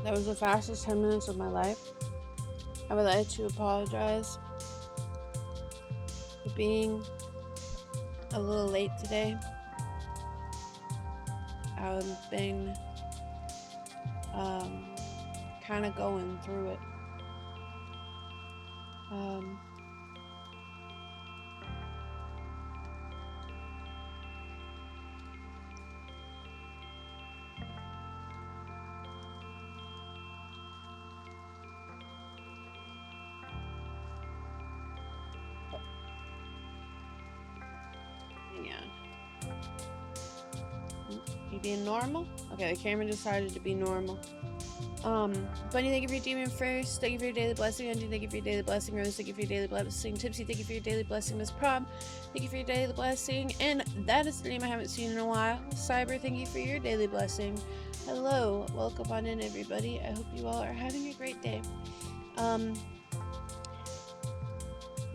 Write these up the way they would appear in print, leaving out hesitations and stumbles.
That was the fastest 10 minutes of my life. I would like to apologize for being a little late today. I've been kind of going through it. Yeah. You being normal? Okay, the camera decided to be normal. Bunny, thank you for your demon first. Thank you for your daily blessing. Angie, thank you for your daily blessing. Rose, thank you for your daily blessing. Tipsy, thank you for your daily blessing. Miss Prom, thank you for your daily blessing. And that is the name I haven't seen in a while. Cyber, thank you for your daily blessing. Hello, welcome on in, everybody. I hope you all are having a great day. I'll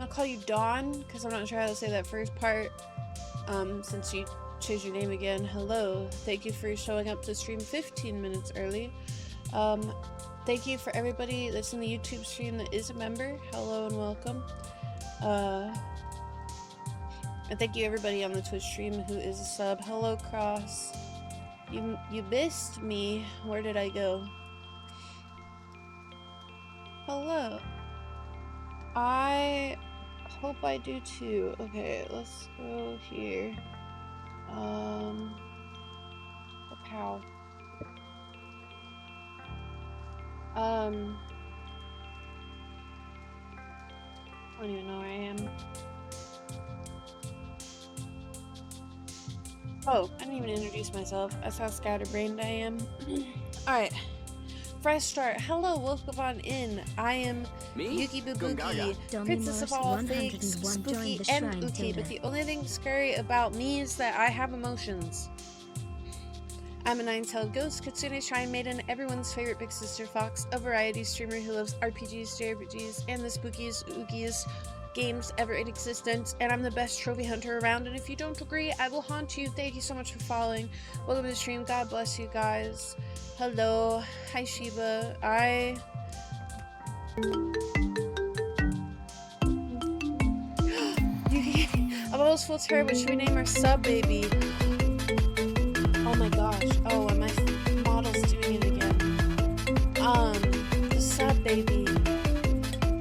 call you Dawn because I'm not sure how to say that first part. Since you chose your name again. Hello, thank you for showing up to stream 15 minutes early. Thank you for everybody that's in the YouTube stream that is a member. Hello and welcome. And thank you everybody on the Twitch stream who is a sub. Hello, Cross. You missed me. Where did I go? Hello. I hope I do too. Okay, let's go here. Pow. I don't even know where I am. Oh, I didn't even introduce myself. That's how scatterbrained I am. Alright. Fresh start. Hello, welcome on in. I am Yuki Bubuki, princess of all things spooky and ooky, but the only thing scary about me is that I have emotions. I'm a nine-tailed ghost, Kitsune Shrine Maiden, everyone's favorite big sister fox, a variety streamer who loves RPGs, JRPGs, and the spookiest, ookiest games ever in existence, and I'm the best trophy hunter around, and if you don't agree, I will haunt you. Thank you so much for following. Welcome to the stream. God bless you guys. Hello. Hi, Shiba. I'm almost full terror, but should we name our sub baby? Oh my gosh. Oh, and my model's doing it again. The sub baby.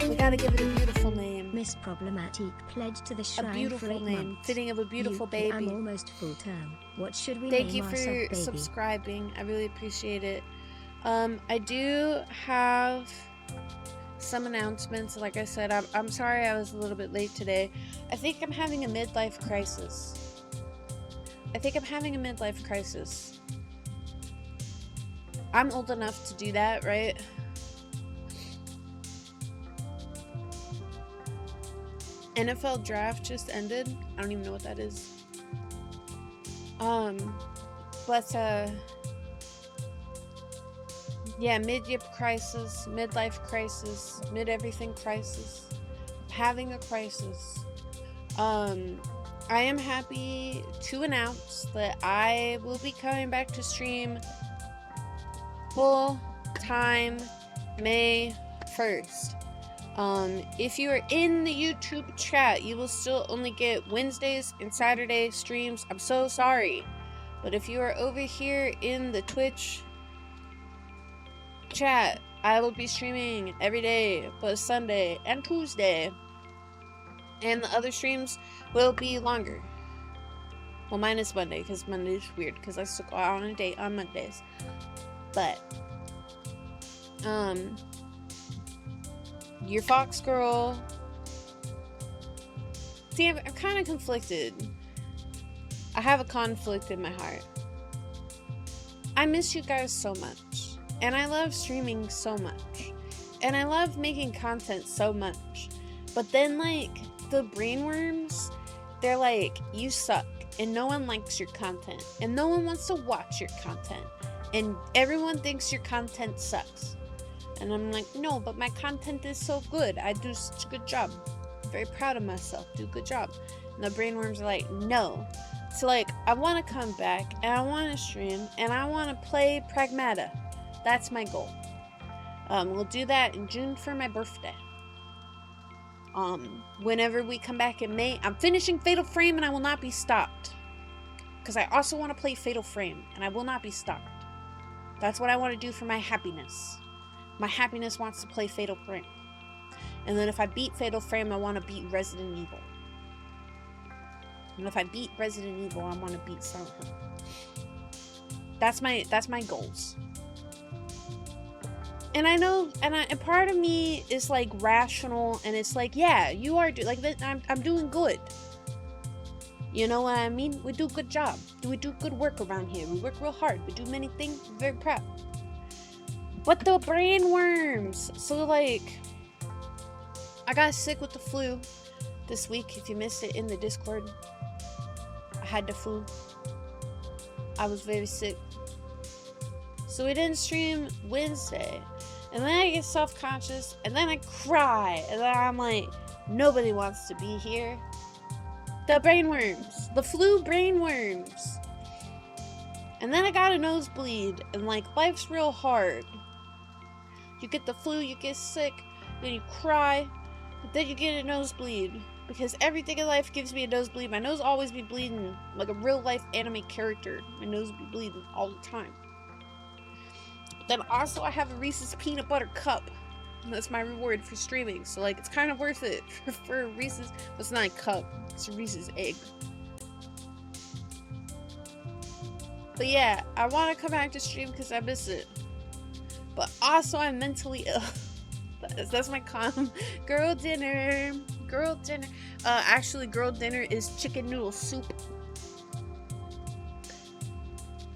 We gotta give it a beautiful name. Miss Problematic pledged to the shrine. A beautiful for 8 name, months. fitting of a beautiful baby. I'm almost full term. What should we Thank name you our for sub-baby? subscribing. I really appreciate it. I do have some announcements. Like I said, I'm sorry I was a little bit late today. I think I'm having a midlife crisis. I'm old enough to do that, right? NFL draft just ended. I don't even know what that is. Yeah, mid-yip crisis, midlife crisis, mid-everything crisis, having a crisis. I am happy to announce that I will be coming back to stream full time May 1st. If you are in the YouTube chat, you will still only get Wednesdays and Saturday streams. I'm so sorry. But if you are over here in the Twitch chat, I will be streaming every day but Sunday and Tuesday. And the other streams will be longer. Well, mine is Monday, because Monday's weird, because I still go out on a date on Mondays. But, your Fox Girl. See, I'm kind of conflicted. I have a conflict in my heart. I miss you guys so much. And I love streaming so much. And I love making content so much. But then, like, the brainworms, they're like, you suck. And no one likes your content. And no one wants to watch your content. And everyone thinks your content sucks. And I'm like, no, but my content is so good. I do such a good job. I'm very proud of myself. Do a good job. And the brainworms are like, no. So, like, I want to come back. And I want to stream. And I want to play Pragmata. That's my goal. We'll do that in June for my birthday. Whenever we come back in May, I'm finishing Fatal Frame and I will not be stopped. Because I also want to play Fatal Frame and I will not be stopped. That's what I want to do for my happiness. My happiness wants to play Fatal Frame. And then if I beat Fatal Frame, I want to beat Resident Evil. And if I beat Resident Evil, I want to beat Silent Hill. That's my goals. And I know, and part of me is like rational, and it's like, yeah, you are like I'm doing good. You know what I mean? We do a good job. We do good work around here. We work real hard. We do many things. I'm very proud. But the brain worms. So like, I got sick with the flu this week. If you missed it in the Discord, I had the flu. I was very sick. So we didn't stream Wednesday. And then I get self-conscious. And then I cry. And then I'm like, nobody wants to be here. The brain worms. The flu brain worms. And then I got a nosebleed. And like, life's real hard. You get the flu, you get sick, then you cry, but then you get a nosebleed. Because everything in life gives me a nosebleed. My nose always be bleeding like a real life anime character. My nose would be bleeding all the time. But then also I have a Reese's peanut butter cup. And that's my reward for streaming. So like, it's kind of worth it for a Reese's. Well, it's not a cup, it's a Reese's egg. But yeah, I want to come back to stream because I miss it. But also I'm mentally ill. That's my girl dinner. Girl dinner. Actually, girl dinner is chicken noodle soup.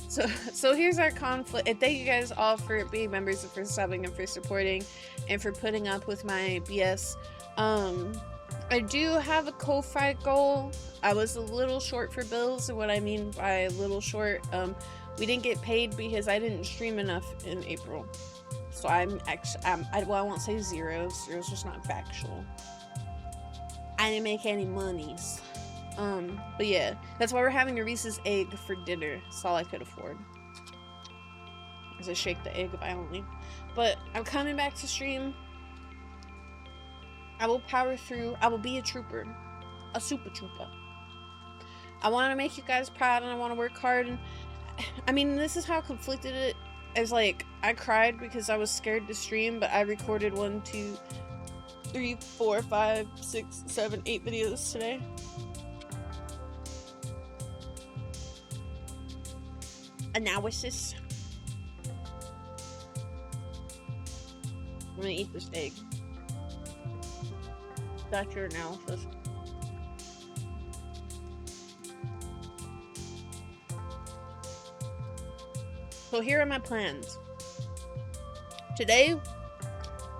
So here's our conflict. And thank you guys all for being members and for subbing and for supporting and for putting up with my BS. I do have a Ko-Fi goal. I was a little short for bills, and what I mean by a little short, we didn't get paid because I didn't stream enough in April. So I won't say zero. Zero's just not factual. I didn't make any monies. But yeah, that's why we're having a Reese's egg for dinner. That's all I could afford. As I shake the egg violently. But I'm coming back to stream. I will power through. I will be a trooper. A super trooper. I want to make you guys proud and I want to work hard. And I mean, this is how conflicted it is. Like, I cried because I was scared to stream, but I recorded 1, 2, 3, 4, 5, 6, 7, 8 videos today. Analysis. I'm gonna eat this egg. That's your analysis. So here are my plans. Today,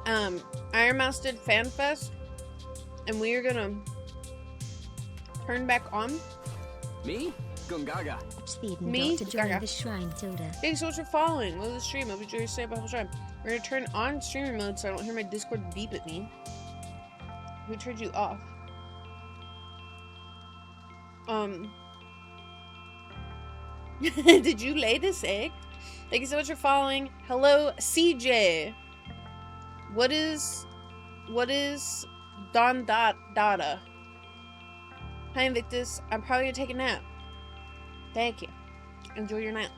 Iron Mouse did FanFest, and we are gonna turn back on. Me? Gungaga. Me? To join the shrine, Tilda. Hey, so much for following. Love the stream. I'll be sure to say about the whole time. We're gonna turn on streamer mode so I don't hear my Discord beep at me. We turned you off. Did you lay this egg? Thank you so much for following. Hello, CJ. What is Don Dada? Hi, Invictus. I'm probably gonna take a nap. Thank you. Enjoy your night.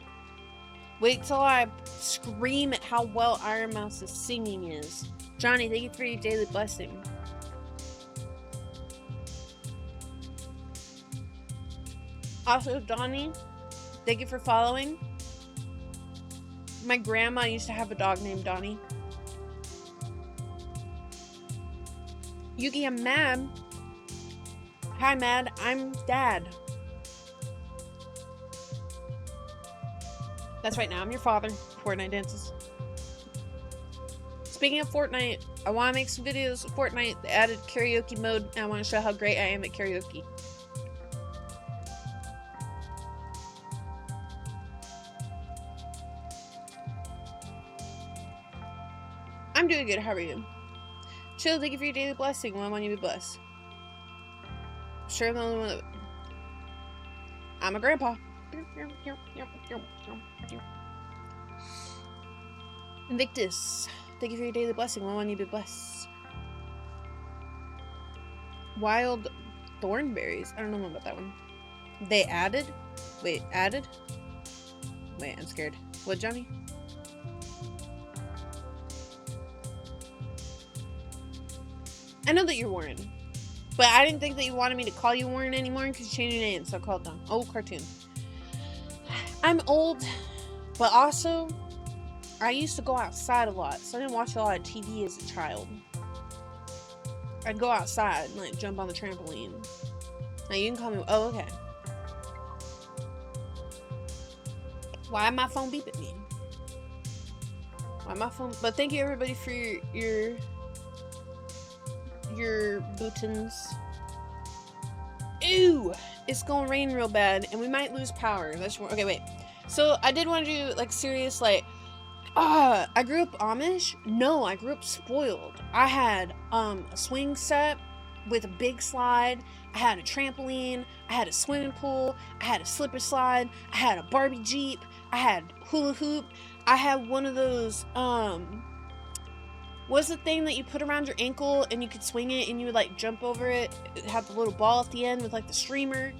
Wait till I scream at how well Iron Mouse's singing is. Johnny, thank you for your daily blessing. Also, Donnie, thank you for following. My grandma used to have a dog named Donnie. Yuki, I'm mad. Hi, Mad. I'm Dad. That's right now. I'm your father. Fortnite dances. Speaking of Fortnite, I want to make some videos of Fortnite. They added karaoke mode, and I want to show how great I am at karaoke. I'm doing good. How are you? Chill, thank you for your daily blessing. Well, I want you to be blessed. Sure, I'm the only one that... I'm a grandpa. Invictus, thank you for your daily blessing. Well, I want you to be blessed. Wild thornberries. I don't know about that one. They added? Wait, added? Wait, I'm scared. What, Johnny? I know that you're Warren, but I didn't think that you wanted me to call you Warren anymore because you changed your name, so I called them. Old cartoon. I'm old, but also, I used to go outside a lot, so I didn't watch a lot of TV as a child. I'd go outside and like jump on the trampoline. Now you can call me. Oh, okay. Why my phone beep at me? Why my phone? But thank you everybody for your buttons. Ew! It's gonna rain real bad, and we might lose power. Okay, wait. So I did want to do like serious, like, I grew up Amish. No, I grew up spoiled. I had a swing set with a big slide. I had a trampoline. I had a swimming pool. I had a slipper slide. I had a Barbie Jeep. I had hula hoop. I had one of those what's the thing that you put around your ankle and you could swing it and you would like jump over it? It had the little ball at the end with like the streamer.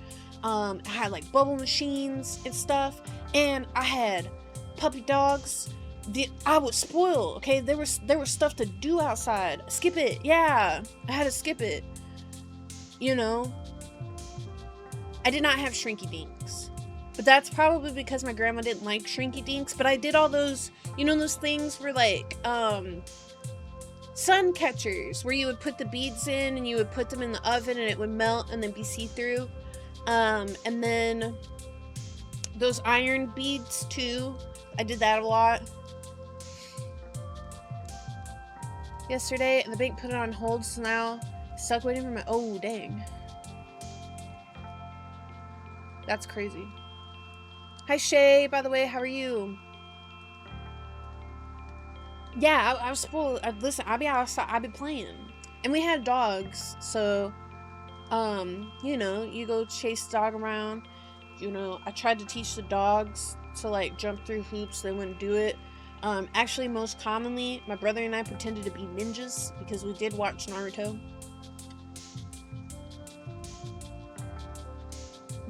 I had like bubble machines and stuff, and I had puppy dogs. I was spoiled, okay? There was stuff to do outside. Skip it, yeah. I had to skip it. You know? I did not have shrinky dinks. But that's probably because my grandma didn't like shrinky dinks. But I did all those, you know, those things where like, sun catchers, where you would put the beads in and you would put them in the oven and it would melt and then be see-through. And then those iron beads too. I did that a lot. Yesterday, and the bank put it on hold, so now stuck waiting for my. Oh, dang. That's crazy. Hi, Shay, by the way, how are you? Yeah, I was spoiled. Listen, I'd be outside, I'd be playing. And we had dogs, so, you know, you go chase the dog around. You know, I tried to teach the dogs to, like, jump through hoops. They wouldn't do it. Actually, most commonly, my brother and I pretended to be ninjas because we did watch Naruto.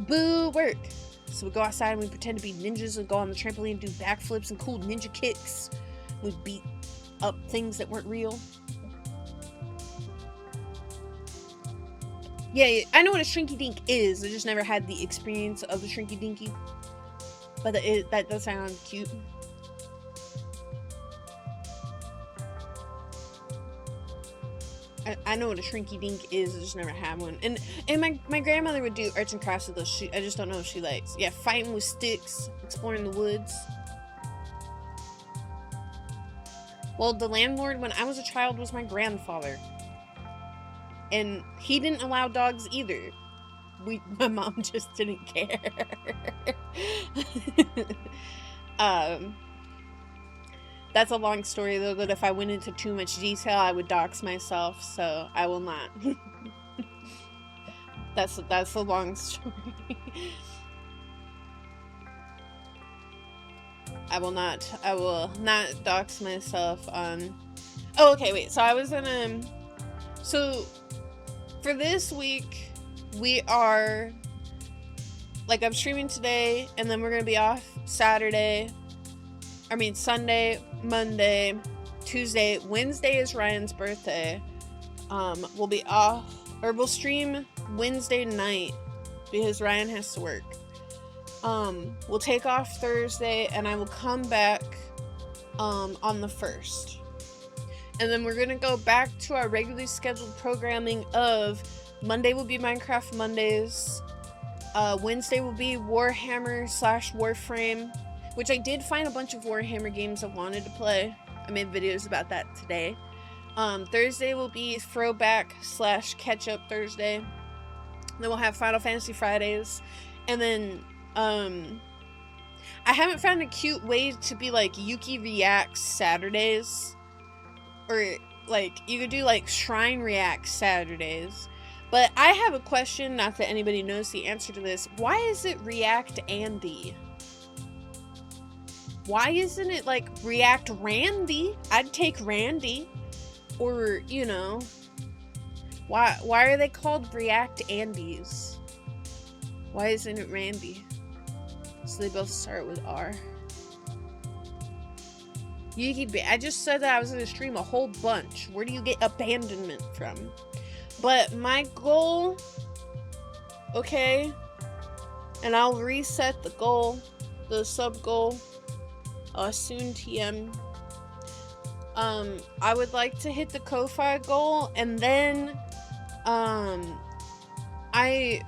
Boo, work. So we go outside and we pretend to be ninjas and go on the trampoline and do backflips and cool ninja kicks. We beat up things that weren't real. Yeah, I know what a shrinky dink is. I just never had the experience of the shrinky dinky. But that does sound cute. I know what a shrinky dink is. I just never had one. And my grandmother would do arts and crafts with those. I just don't know if she likes. Yeah, fighting with sticks, exploring the woods. Well, the landlord when I was a child was my grandfather. And he didn't allow dogs either. My mom just didn't care. That's a long story though, that if I went into too much detail, I would dox myself, so I will not. That's a long story. I will not dox myself on. Oh, okay, wait. So I was gonna. So for this week, we are like I'm streaming today, and then we're gonna be off Sunday, Monday, Tuesday. Wednesday is Ryan's birthday. We'll be off, or we'll stream Wednesday night because Ryan has to work. We'll take off Thursday, and I will come back on the 1st. And then we're gonna go back to our regularly scheduled programming of Monday will be Minecraft Mondays. Wednesday will be Warhammer / Warframe, which I did find a bunch of Warhammer games I wanted to play. I made videos about that today. Thursday will be Throwback / Catch-Up Thursday. Then we'll have Final Fantasy Fridays. And then, I haven't found a cute way to be like Yuki Reacts Saturdays. Or, like, you could do, like, Shrine Reacts Saturdays. But I have a question, not that anybody knows the answer to this. Why is it React Andy? Why isn't it, like, React Randy? I'd take Randy. Or, you know. Why are they called React Andys? Why isn't it Randy? So they both start with R. I just said that I was going to stream a whole bunch. Where do you get abandonment from? But my goal, okay, and I'll reset the goal, the sub goal, soon TM. I would like to hit the Ko-Fi goal, and then, I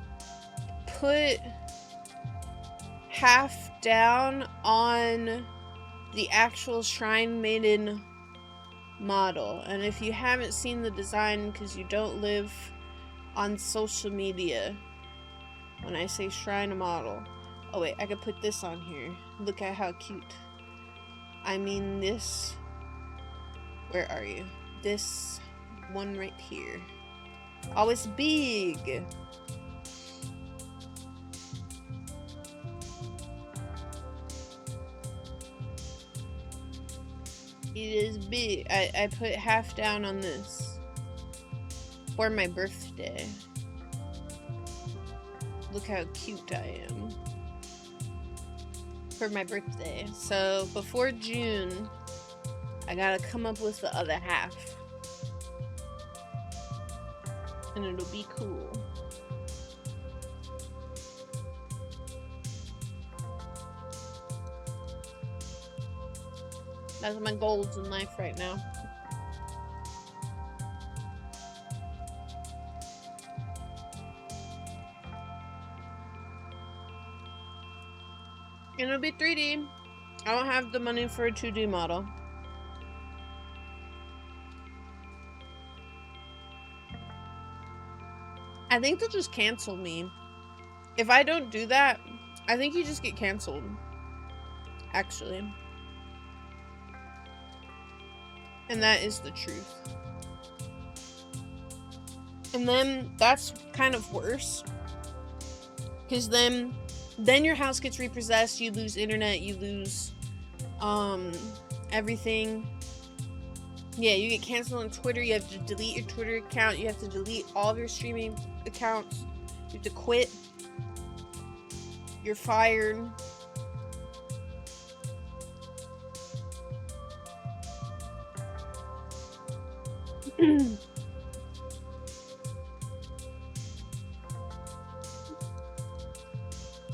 put half down on the actual Shrine Maiden model. And if you haven't seen the design because you don't live on social media, when I say Shrine model, oh wait, I could put this on here. Look at how cute. I mean this, where are you? This one right here. Oh, it's big. It is big. I put half down on this for my birthday. Look how cute I am. For my birthday. So before June, I gotta come up with the other half. And it'll be cool. That's my goals in life right now. And it'll be 3D. I don't have the money for a 2D model. I think they'll just cancel me. If I don't do that, I think you just get canceled. Actually. And that is the truth. And then that's kind of worse. Because then your house gets repossessed, you lose internet, you lose everything. Yeah, you get canceled on Twitter, you have to delete your Twitter account, you have to delete all of your streaming accounts, you have to quit. You're fired.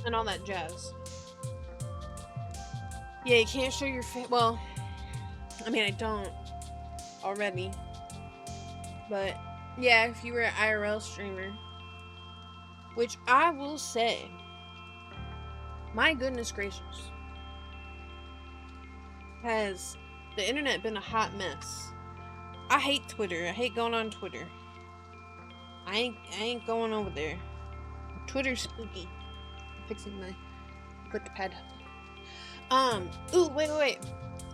And all that jazz. Yeah, you can't show your face. Well, I mean, I don't already. But, yeah, if you were an IRL streamer. Which I will say, my goodness gracious, has the internet been a hot mess. I hate Twitter. I hate going on Twitter. I ain't going over there. Twitter's spooky. Fixing my pad. Ooh, wait.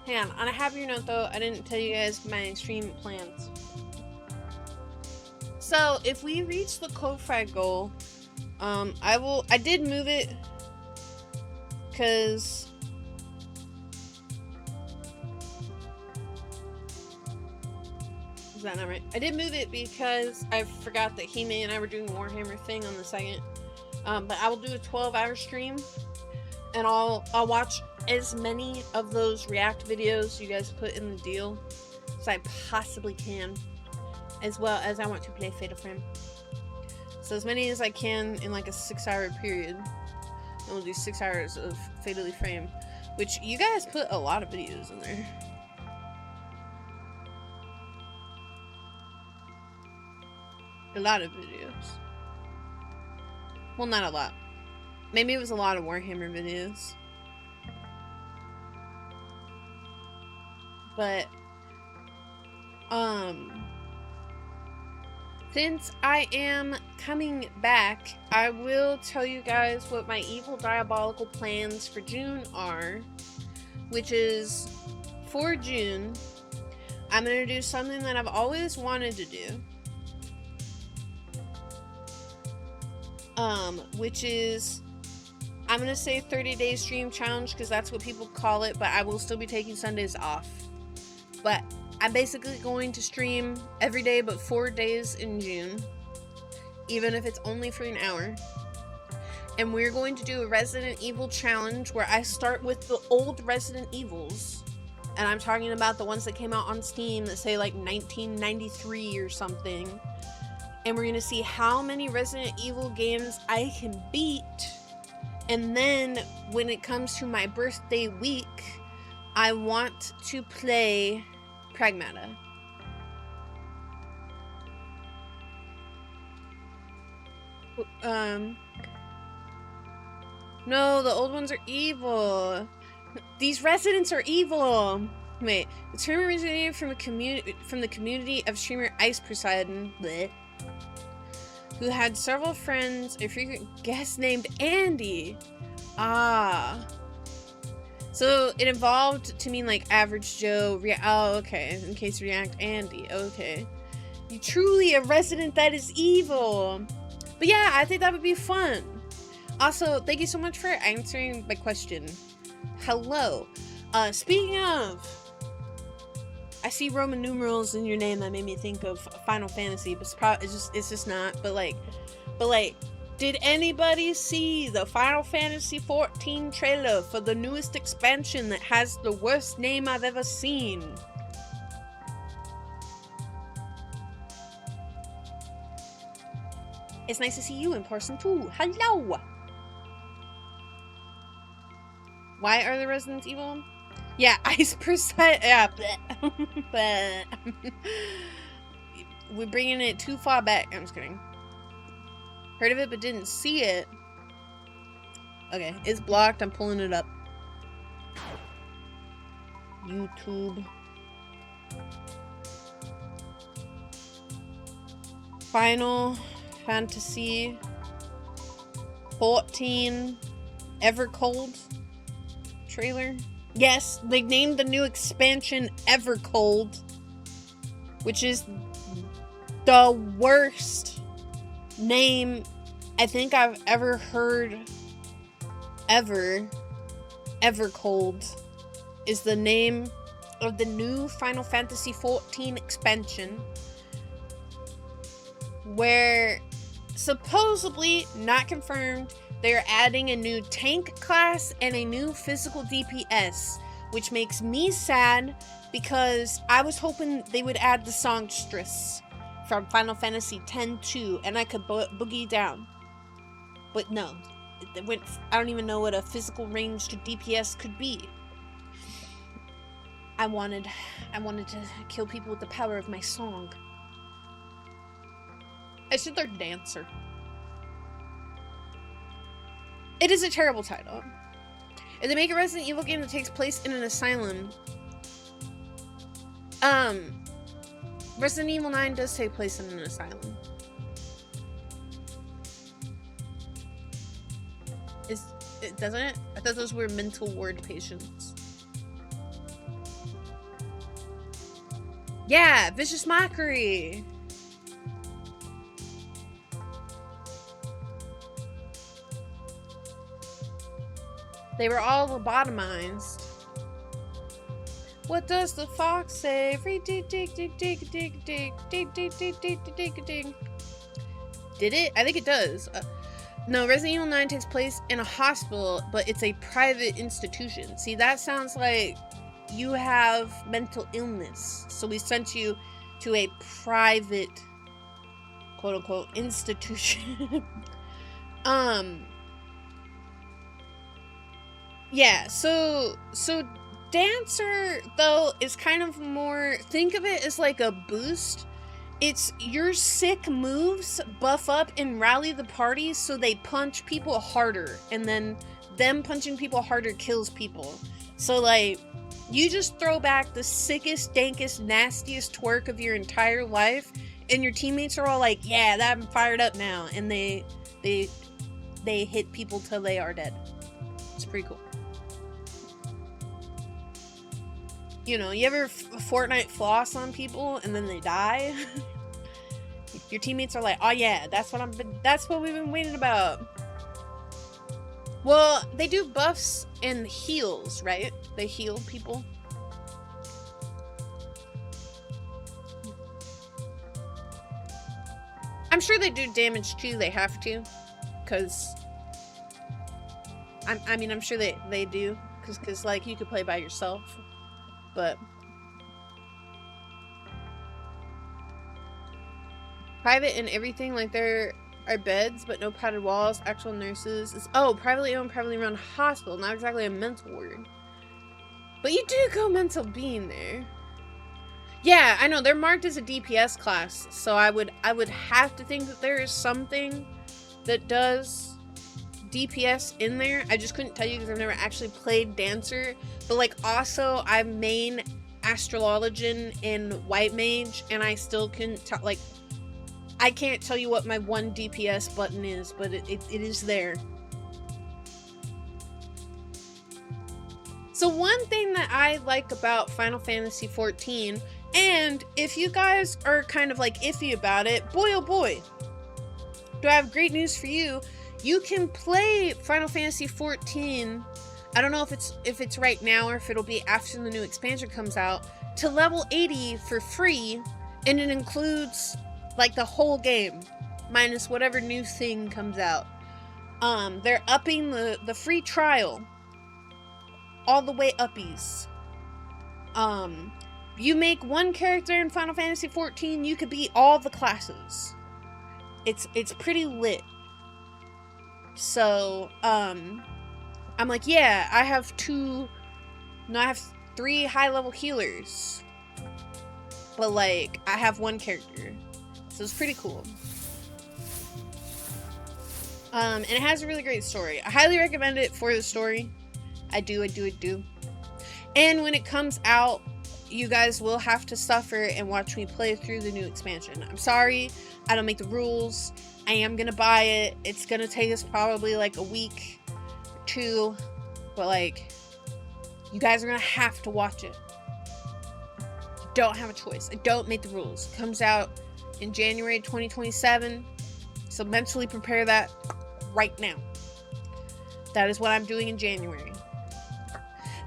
Hang on. On a happier note though, I didn't tell you guys my stream plans. So if we reach the Ko-Fi goal, I did move it because is that not right? I did move it because I forgot that He-Man and I were doing a Warhammer thing on the 2nd. But I will do a 12-hour stream, and I'll watch as many of those react videos you guys put in the deal as I possibly can, as well as I want to play Fatal Frame. So as many as I can in like a 6-hour period, and we'll do 6 hours of Fatally Frame, which you guys put a lot of videos in there. A lot of videos. Well, not a lot. Maybe it was a lot of Warhammer videos. But, since I am coming back, I will tell you guys what my evil diabolical plans for June are. Which is, for June, I'm going to do something that I've always wanted to do. Which is, I'm gonna say 30-day stream challenge because that's what people call it, but I will still be taking Sundays off. But I'm basically going to stream every day but 4 days in June, even if it's only for an hour. And we're going to do a Resident Evil challenge where I start with the old Resident Evils. And I'm talking about the ones that came out on Steam that say like 1993 or something. And we're going to see how many Resident Evil games I can beat. And then when it comes to my birthday week, I want to play Pragmata. No, the old ones are evil. These residents are evil. Wait, the term originated from the community of streamer Ice Poseidon, bleh, who had several friends, a frequent guest named Andy. Ah. So it evolved to mean like average Joe. Oh, okay. In case React Andy. Okay. You truly a resident that is evil. But yeah, I think that would be fun. Also, thank you so much for answering my question. Hello. Speaking of, I see Roman numerals in your name that made me think of Final Fantasy, but it's just not. But like, did anybody see the Final Fantasy 14 trailer for the newest expansion that has the worst name I've ever seen? It's nice to see you in person too. Hello! Why are the residents evil? Yeah, Ice Poseidon. Yeah, we're bringing it too far back. I'm just kidding. Heard of it but didn't see it. Okay, it's blocked. I'm pulling it up. YouTube. Final Fantasy 14 Evercold trailer. Yes, they named the new expansion Evercold, which is the worst name I think I've ever heard. Evercold is the name of the new Final Fantasy 14 expansion, where supposedly, not confirmed, they're adding a new tank class and a new physical DPS, which makes me sad because I was hoping they would add the songstress from Final Fantasy X-2 and I could boogie down. But no, I don't even know what a physical ranged DPS could be. I wanted to kill people with the power of my song. I should learn Dancer. It is a terrible title. If they make a Resident Evil game that takes place in an asylum, Resident Evil 9 does take place in an asylum. Doesn't it? I thought those were mental ward patients. Yeah, Vicious Mockery. They were all lobotomized. What does the fox say? Dig, dig, dig, dig, dig, dig, dig, dig, dig, dig, dig, dig. Did it? I think it does. No, Resident Evil 9 takes place in a hospital, but it's a private institution. See, that sounds like you have mental illness. So we sent you to a private, quote-unquote, institution. Yeah, so Dancer, though, is kind of more, think of it as like a boost. It's your sick moves buff up and rally the party so they punch people harder, and then them punching people harder kills people. So like, you just throw back the sickest, dankest, nastiest twerk of your entire life, and your teammates are all like, yeah, I'm fired up now, and they hit people till they are dead. It's pretty cool. You know, you ever Fortnite floss on people and then they die? Your teammates are like, oh yeah, that's what we've been waiting about. Well, they do buffs and heals, right? They heal people. I'm sure they do damage too, they have to. Cause I mean I'm sure they do. Cause like you could play by yourself. But private and everything, like there are beds but no padded walls, actual nurses. Oh, privately owned, privately run hospital, not exactly a mental ward. But you do go mental being there. Yeah, I know, they're marked as a DPS class, so I would have to think that there is something that does DPS in there. I just couldn't tell you because I've never actually played Dancer. But like also I'm main Astrologian in White Mage, and I still couldn't tell, like, I can't tell you what my one DPS button is, but it is there. So one thing that I like about Final Fantasy XIV, and if you guys are kind of like iffy about it, boy oh boy, do I have great news for you. You can play Final Fantasy XIV, I don't know if it's right now or if it'll be after the new expansion comes out, to level 80 for free, and it includes like the whole game minus whatever new thing comes out. They're upping the free trial all the way uppies. You make one character in Final Fantasy XIV, you could be all the classes. It's pretty lit. So I'm like, yeah, I have 3 high level healers, but like I have one character, so it's pretty cool. And it has a really great story. I highly recommend it for the story. I do. And when it comes out, you guys will have to suffer and watch me play through the new expansion. I'm sorry, I don't make the rules. I am gonna buy it. It's gonna take us probably like a week or 2, but like, you guys are gonna have to watch it. You don't have a choice. I don't make the rules. It comes out in January 2027, so mentally prepare that right now. That is what I'm doing in January.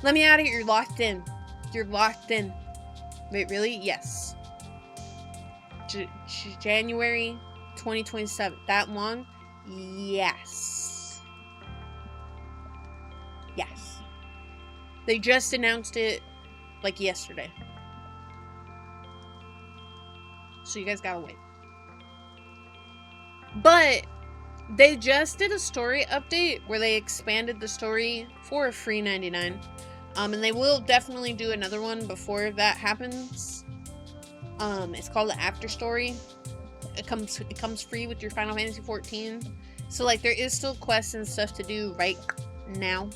Let me out of here. You're locked in. You're locked in. Wait, really? Yes. January 2027. That long? Yes. Yes. They just announced it like yesterday. So you guys gotta wait. But they just did a story update where they expanded the story for a free $99. And they will definitely do another one before that happens. It's called the After Story. It comes free with your Final Fantasy XIV. So like there is still quests and stuff to do right now.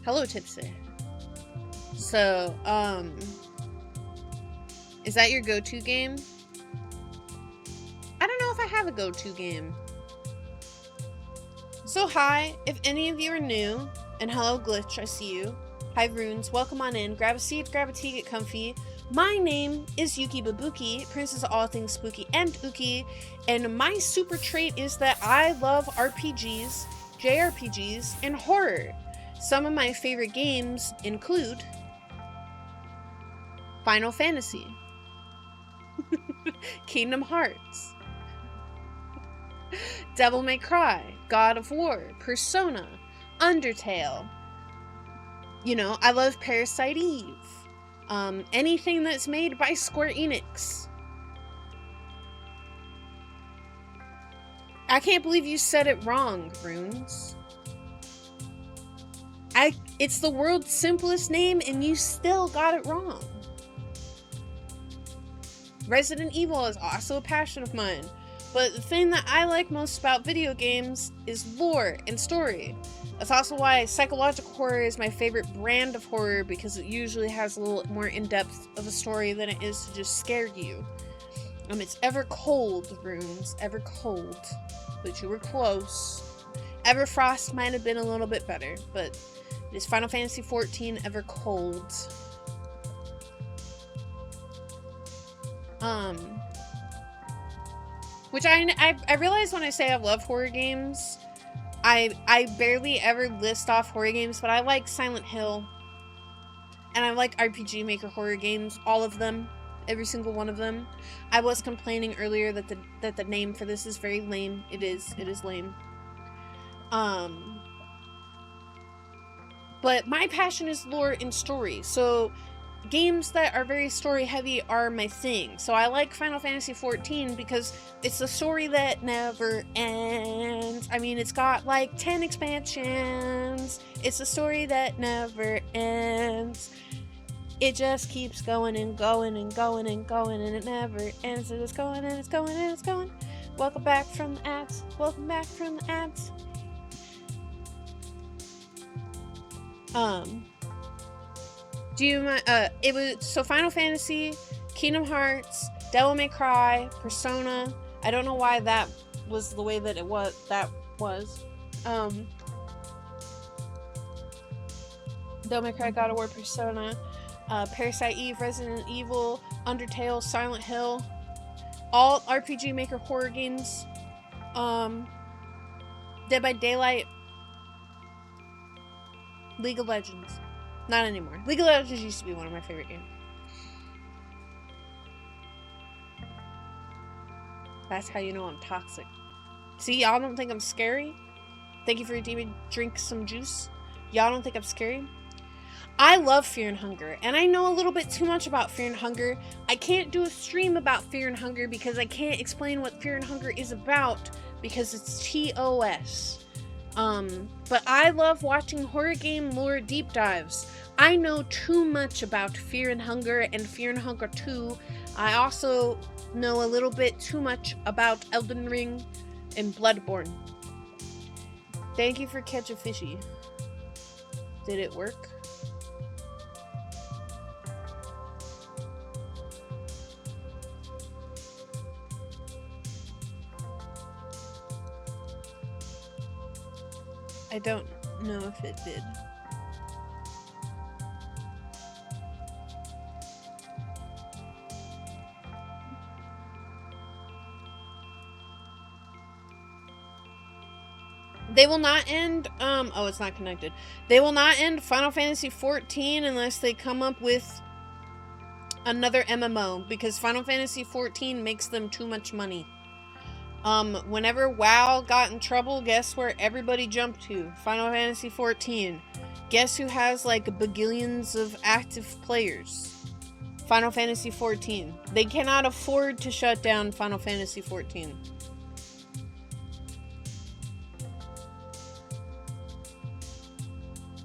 Hello, Tipsy. So, is that your go-to game? I don't know if I have a go-to game. So hi, if any of you are new, and hello Glitch, I see you. Hi Runes, welcome on in, grab a seat, grab a tea, get comfy. My name is Yuki Babuki, princess of all things spooky and ooky, and my super trait is that I love RPGs, JRPGs, and horror. Some of my favorite games include Final Fantasy, Kingdom Hearts, Devil May Cry, God of War, Persona, Undertale. You know, I love Parasite Eve. Anything that's made by Square Enix. I can't believe you said it wrong, Runes. It's the world's simplest name and you still got it wrong. Resident Evil is also a passion of mine. But the thing that I like most about video games is lore and story. That's also why psychological horror is my favorite brand of horror, because it usually has a little more in-depth of a story than it is to just scare you. It's Ever Cold, Runes. Ever Cold. But you were close. Everfrost might have been a little bit better, but it is Final Fantasy XIV Ever Cold. Which I realize when I say I love horror games, I barely ever list off horror games, but I like Silent Hill. And I like RPG Maker horror games, all of them. Every single one of them. I was complaining earlier that the name for this is very lame. It is lame. But my passion is lore and story. So games that are very story heavy are my thing. So I like Final Fantasy XIV because it's a story that never ends. I mean, it's got like 10 expansions. It's a story that never ends. It just keeps going and going and going and going, and it never ends. It's going and it's going and it's going. Welcome back from the ads. Welcome back from the ads. Do you mind, it was, so Final Fantasy, Kingdom Hearts, Devil May Cry, Persona. I don't know why that was the way that it was, Devil May Cry, God of War, Persona, Parasite Eve, Resident Evil, Undertale, Silent Hill, all RPG Maker horror games, Dead by Daylight, League of Legends. Not anymore. League of Legends used to be one of my favorite games. That's how you know I'm toxic. See, y'all don't think I'm scary? Thank you for your demon. Drink some juice. Y'all don't think I'm scary? I love Fear and Hunger, and I know a little bit too much about Fear and Hunger. I can't do a stream about Fear and Hunger because I can't explain what Fear and Hunger is about because it's TOS. But I love watching horror game lore deep dives. I know too much about Fear and Hunger and Fear and Hunger 2. I also know a little bit too much about Elden Ring and Bloodborne. Thank you for Catch a Fishy. Did it work? I don't know if it did. They will not end, oh, it's not connected. They will not end Final Fantasy XIV unless they come up with another MMO, because Final Fantasy XIV makes them too much money. Whenever WoW got in trouble, guess where everybody jumped to? Final Fantasy XIV. Guess who has like bagillions of active players? Final Fantasy XIV. They cannot afford to shut down Final Fantasy XIV.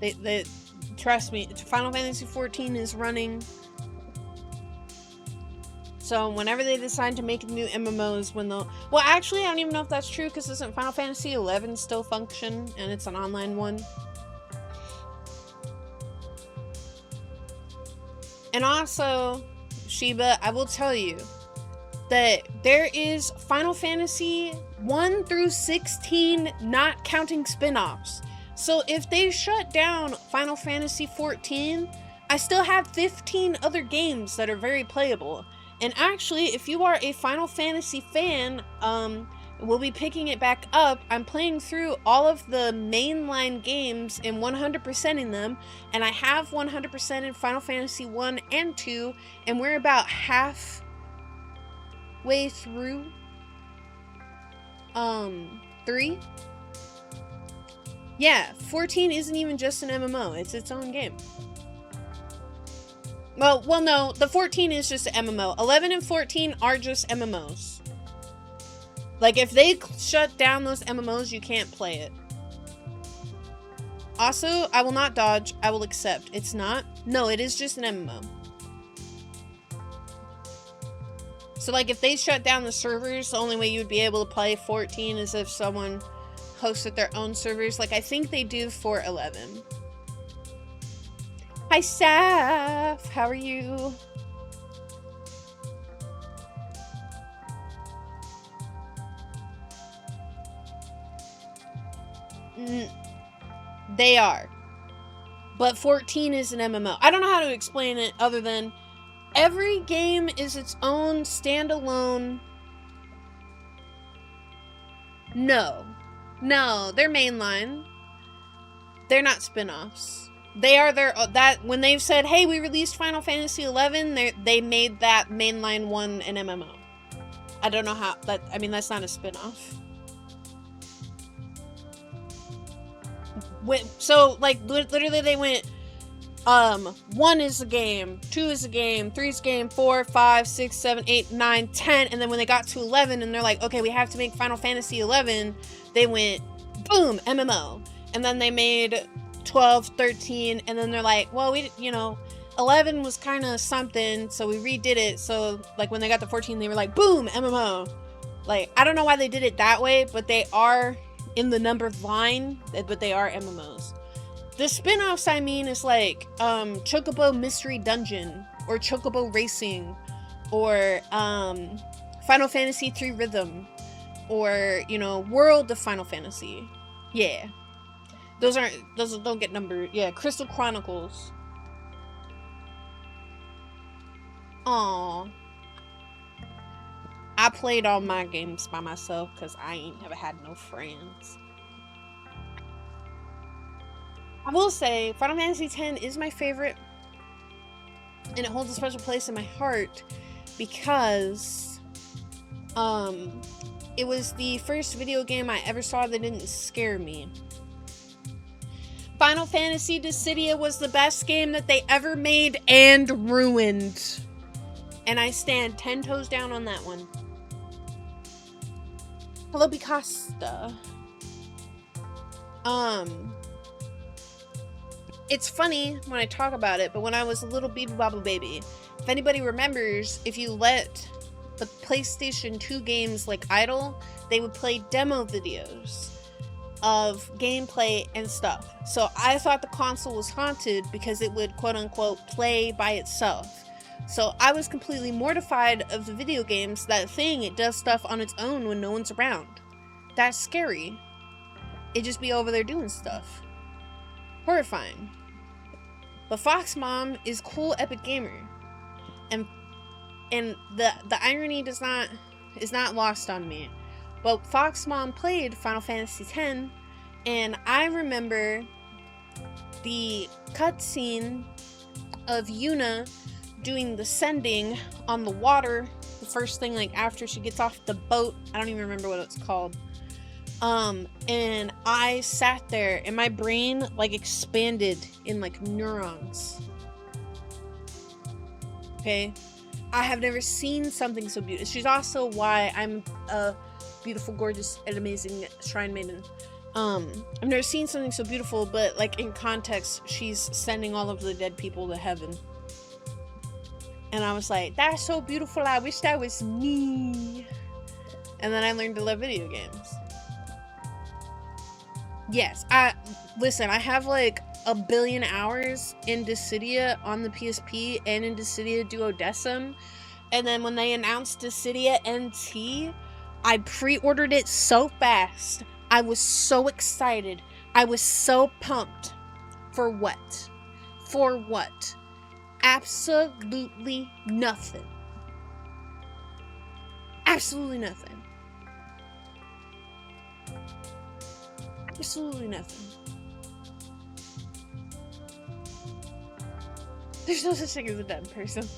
They trust me, Final Fantasy XIV is running. So whenever they decide to make new MMOs, when they'll... Well, actually, I don't even know if that's true, because doesn't Final Fantasy XI still function, and it's an online one? And also, Sheba, I will tell you that there is Final Fantasy 1 through 16, not counting spin-offs. So if they shut down Final Fantasy XIV, I still have 15 other games that are very playable. And actually, if you are a Final Fantasy fan, we'll be picking it back up. I'm playing through all of the mainline games and 100%ing them, and I have 100% in Final Fantasy 1 and 2, and we're about halfway through 3. Yeah, 14 isn't even just an MMO, it's its own game. Well, no, the 14 is just an MMO. 11 and 14 are just MMOs. Like, if they shut down those MMOs, you can't play it. Also, I will not dodge, I will accept. It's not? No, it is just an MMO. So, like, if they shut down the servers, the only way you would be able to play 14 is if someone hosted their own servers. Like, I think they do for 11. Hi, Saf! How are you? They are. But 14 is an MMO. I don't know how to explain it other than every game is its own standalone... No, they're mainline. They're not spin-offs. They are their, that, when they've said, hey, we released Final Fantasy XI, they made that mainline one an MMO. I don't know how, that, I mean, that's not a spin-off. So, like, literally they went, 1 is a game, 2 is a game, 3 is a game, 4, 5, 6, 7, 8, 9, 10, and then when they got to 11, and they're like, okay, we have to make Final Fantasy 11, they went, boom, MMO. And then they made 12, 13, and then they're like, well, 11 was kind of something, so we redid it. So, like, when they got to 14, they were like, boom, MMO. Like, I don't know why they did it that way, but they are in the numbered line, but they are MMOs. The spin-offs, I mean, is like Chocobo Mystery Dungeon, or Chocobo Racing, or Final Fantasy 3 Rhythm, or, you know, World of Final Fantasy. Yeah. Those don't get numbered. Yeah, Crystal Chronicles. Aww. I played all my games by myself because I ain't never had no friends. I will say, Final Fantasy X is my favorite, and it holds a special place in my heart because it was the first video game I ever saw that didn't scare me. Final Fantasy Dissidia was the best game that they ever made and ruined. And I stand 10 toes down on that one. Hello, Bicasta. It's funny when I talk about it, but when I was a little Beeble baby, if anybody remembers, if you let the PlayStation 2 games like idle, they would play demo videos of gameplay and stuff. So I thought the console was haunted because it would quote unquote play by itself. So I was completely mortified of the video games, that thing, it does stuff on its own when no one's around. That's scary. It just be over there doing stuff. Horrifying. But Fox Mom is cool epic gamer. And the irony is not lost on me. But Fox Mom played Final Fantasy X, and I remember the cutscene of Yuna doing the sending on the water, the first thing, like after she gets off the boat. I don't even remember what it's called. And I sat there and my brain like expanded in like neurons. Okay, I have never seen something so beautiful. She's also why I'm a beautiful, gorgeous, and amazing shrine maiden. I've never seen something so beautiful, but like in context, she's sending all of the dead people to heaven. And I was like, that's so beautiful, I wish that was me. And then I learned to love video games. Yes, listen, I have like 1 billion hours in Dissidia on the PSP and in Dissidia Duodecim. And then when they announced Dissidia NT, I pre-ordered it so fast. I was so excited. I was so pumped. For what? For what? Absolutely nothing. Absolutely nothing. Absolutely nothing. There's no such thing as a dead person.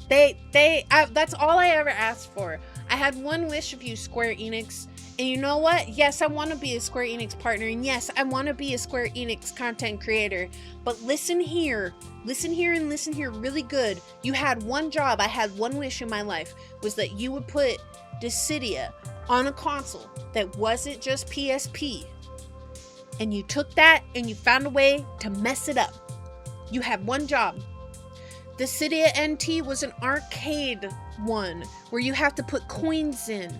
That's all I ever asked for. I had one wish of you, Square Enix. And you know what? Yes, I want to be a Square Enix partner. And yes, I want to be a Square Enix content creator. But listen here. Listen here and listen here really good. You had one job. I had one wish in my life. Was that you would put Dissidia on a console that wasn't just PSP. And you took that and you found a way to mess it up. You had one job. Dissidia NT was an arcade one where you have to put coins in.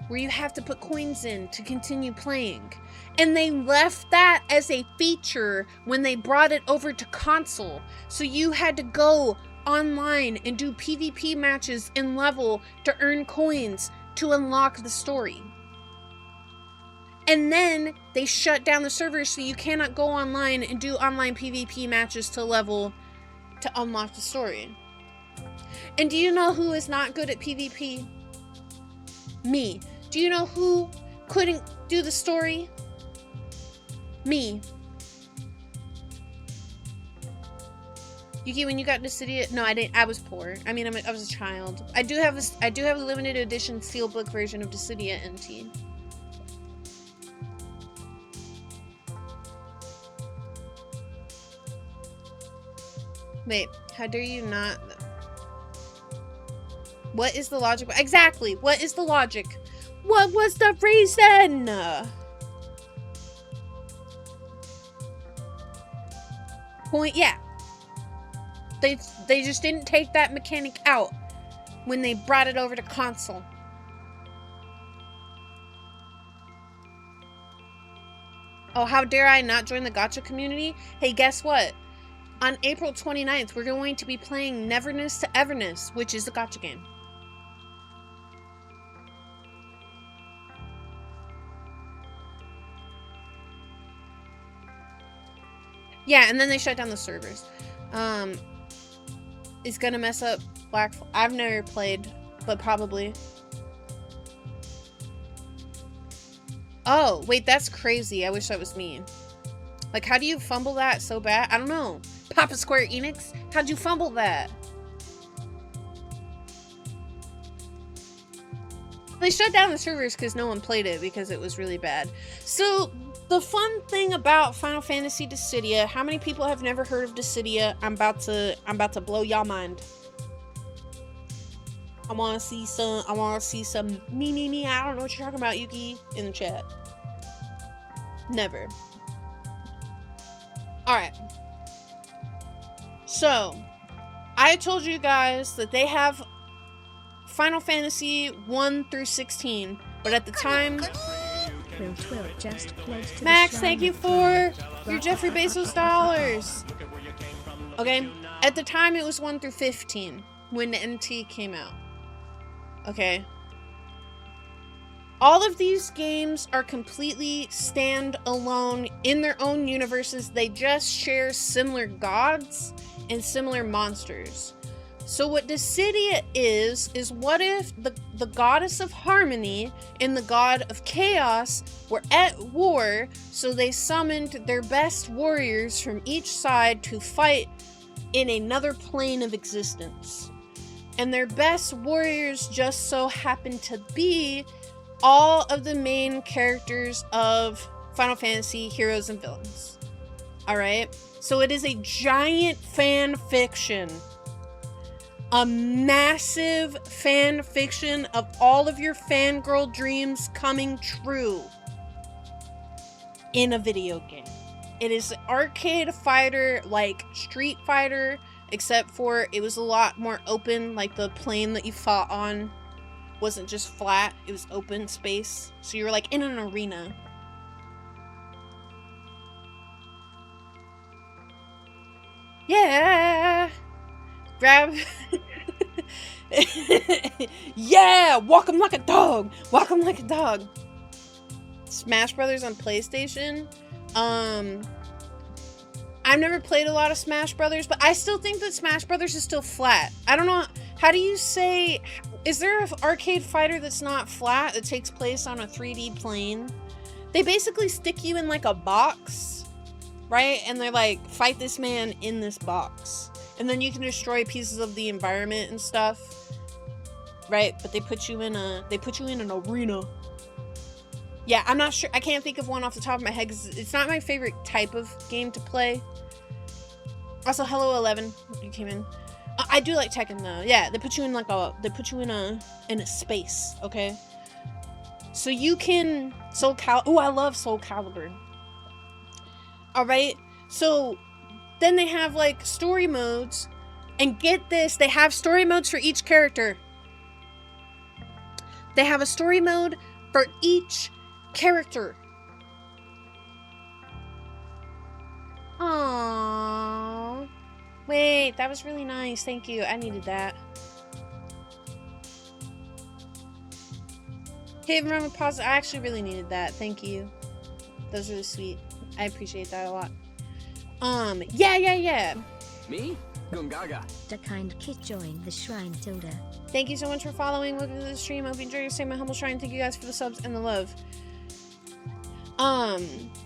Where you have to put coins in to continue playing. And they left that as a feature when they brought it over to console. So you had to go online and do PvP matches in level to earn coins to unlock the story. And then they shut down the servers so you cannot go online and do online PvP matches to level to unlock the story. And do you know who is not good at PvP? Me. Do you know who couldn't do the story? Me. Yuki, when you got Dissidia, no, I didn't. I was poor. I mean, I was a child. I do have a limited edition steelbook version of Dissidia NT. Wait, how dare you not? What is the logic? Exactly. What is the logic? What was the reason? Point. Yeah. They just didn't take that mechanic out when they brought it over to console. Oh, how dare I not join the gacha community? Hey, guess what? On April 29th, we're going to be playing Neverness to Everness, which is a gacha game. Yeah, and then they shut down the servers. It's gonna mess up Black... I've never played, but probably. Oh, wait, that's crazy. I wish that was me. Like, how do you fumble that so bad? I don't know. Papa Square Enix? How'd you fumble that? They shut down the servers because no one played it because it was really bad. So, the fun thing about Final Fantasy Dissidia, how many people have never heard of Dissidia? I'm about to blow y'all mind. I wanna see some me, I don't know what you're talking about, Yuki, in the chat. Never. Alright. So, I told you guys that they have Final Fantasy 1 through 16, but at the time... Max, thank you for your Jeffrey Bezos dollars. Okay, at the time it was 1 through 15 when the NT came out. Okay. All of these games are completely stand-alone in their own universes. They just share similar gods and similar monsters. So what Dissidia is what if the goddess of harmony and the god of chaos were at war, so they summoned their best warriors from each side to fight in another plane of existence. And their best warriors just so happen to be all of the main characters of Final Fantasy heroes and villains. Alright? So it is a giant fan fiction. A massive fan fiction of all of your fangirl dreams coming true in a video game. It is an arcade fighter like Street Fighter, except for it was a lot more open, like the plane that you fought on wasn't just flat, it was open space. So you were like in an arena. Yeah! Grab... Yeah! Walk 'em like a dog! Walk 'em like a dog! Smash Brothers on PlayStation? I've never played a lot of Smash Brothers, but I still think that Smash Brothers is still flat. I don't know, how do you say... Is there an arcade fighter that's not flat, that takes place on a 3D plane? They basically stick you in like a box, right? And they're like, fight this man in this box. And then you can destroy pieces of the environment and stuff, right? But they put you in an arena. Yeah, I'm not sure. I can't think of one off the top of my head because it's not my favorite type of game to play. Also, hello 11, you came in. I do like Tekken though. Yeah, they put you in like in a space, okay? So you can oh, I love Soul Calibur. All right, so. Then they have, like, story modes. And get this, they have story modes for each character. They have a story mode for each character. Aww. Wait, that was really nice. Thank you. I needed that. Hey, remember pause. I actually really needed that. Thank you. That was really sweet. I appreciate that a lot. Yeah. Me? Gungaga. The kind kid joined the shrine, Tilda. Thank you so much for following. Welcome to the stream. I hope you enjoy your stay in my humble shrine. Thank you guys for the subs and the love.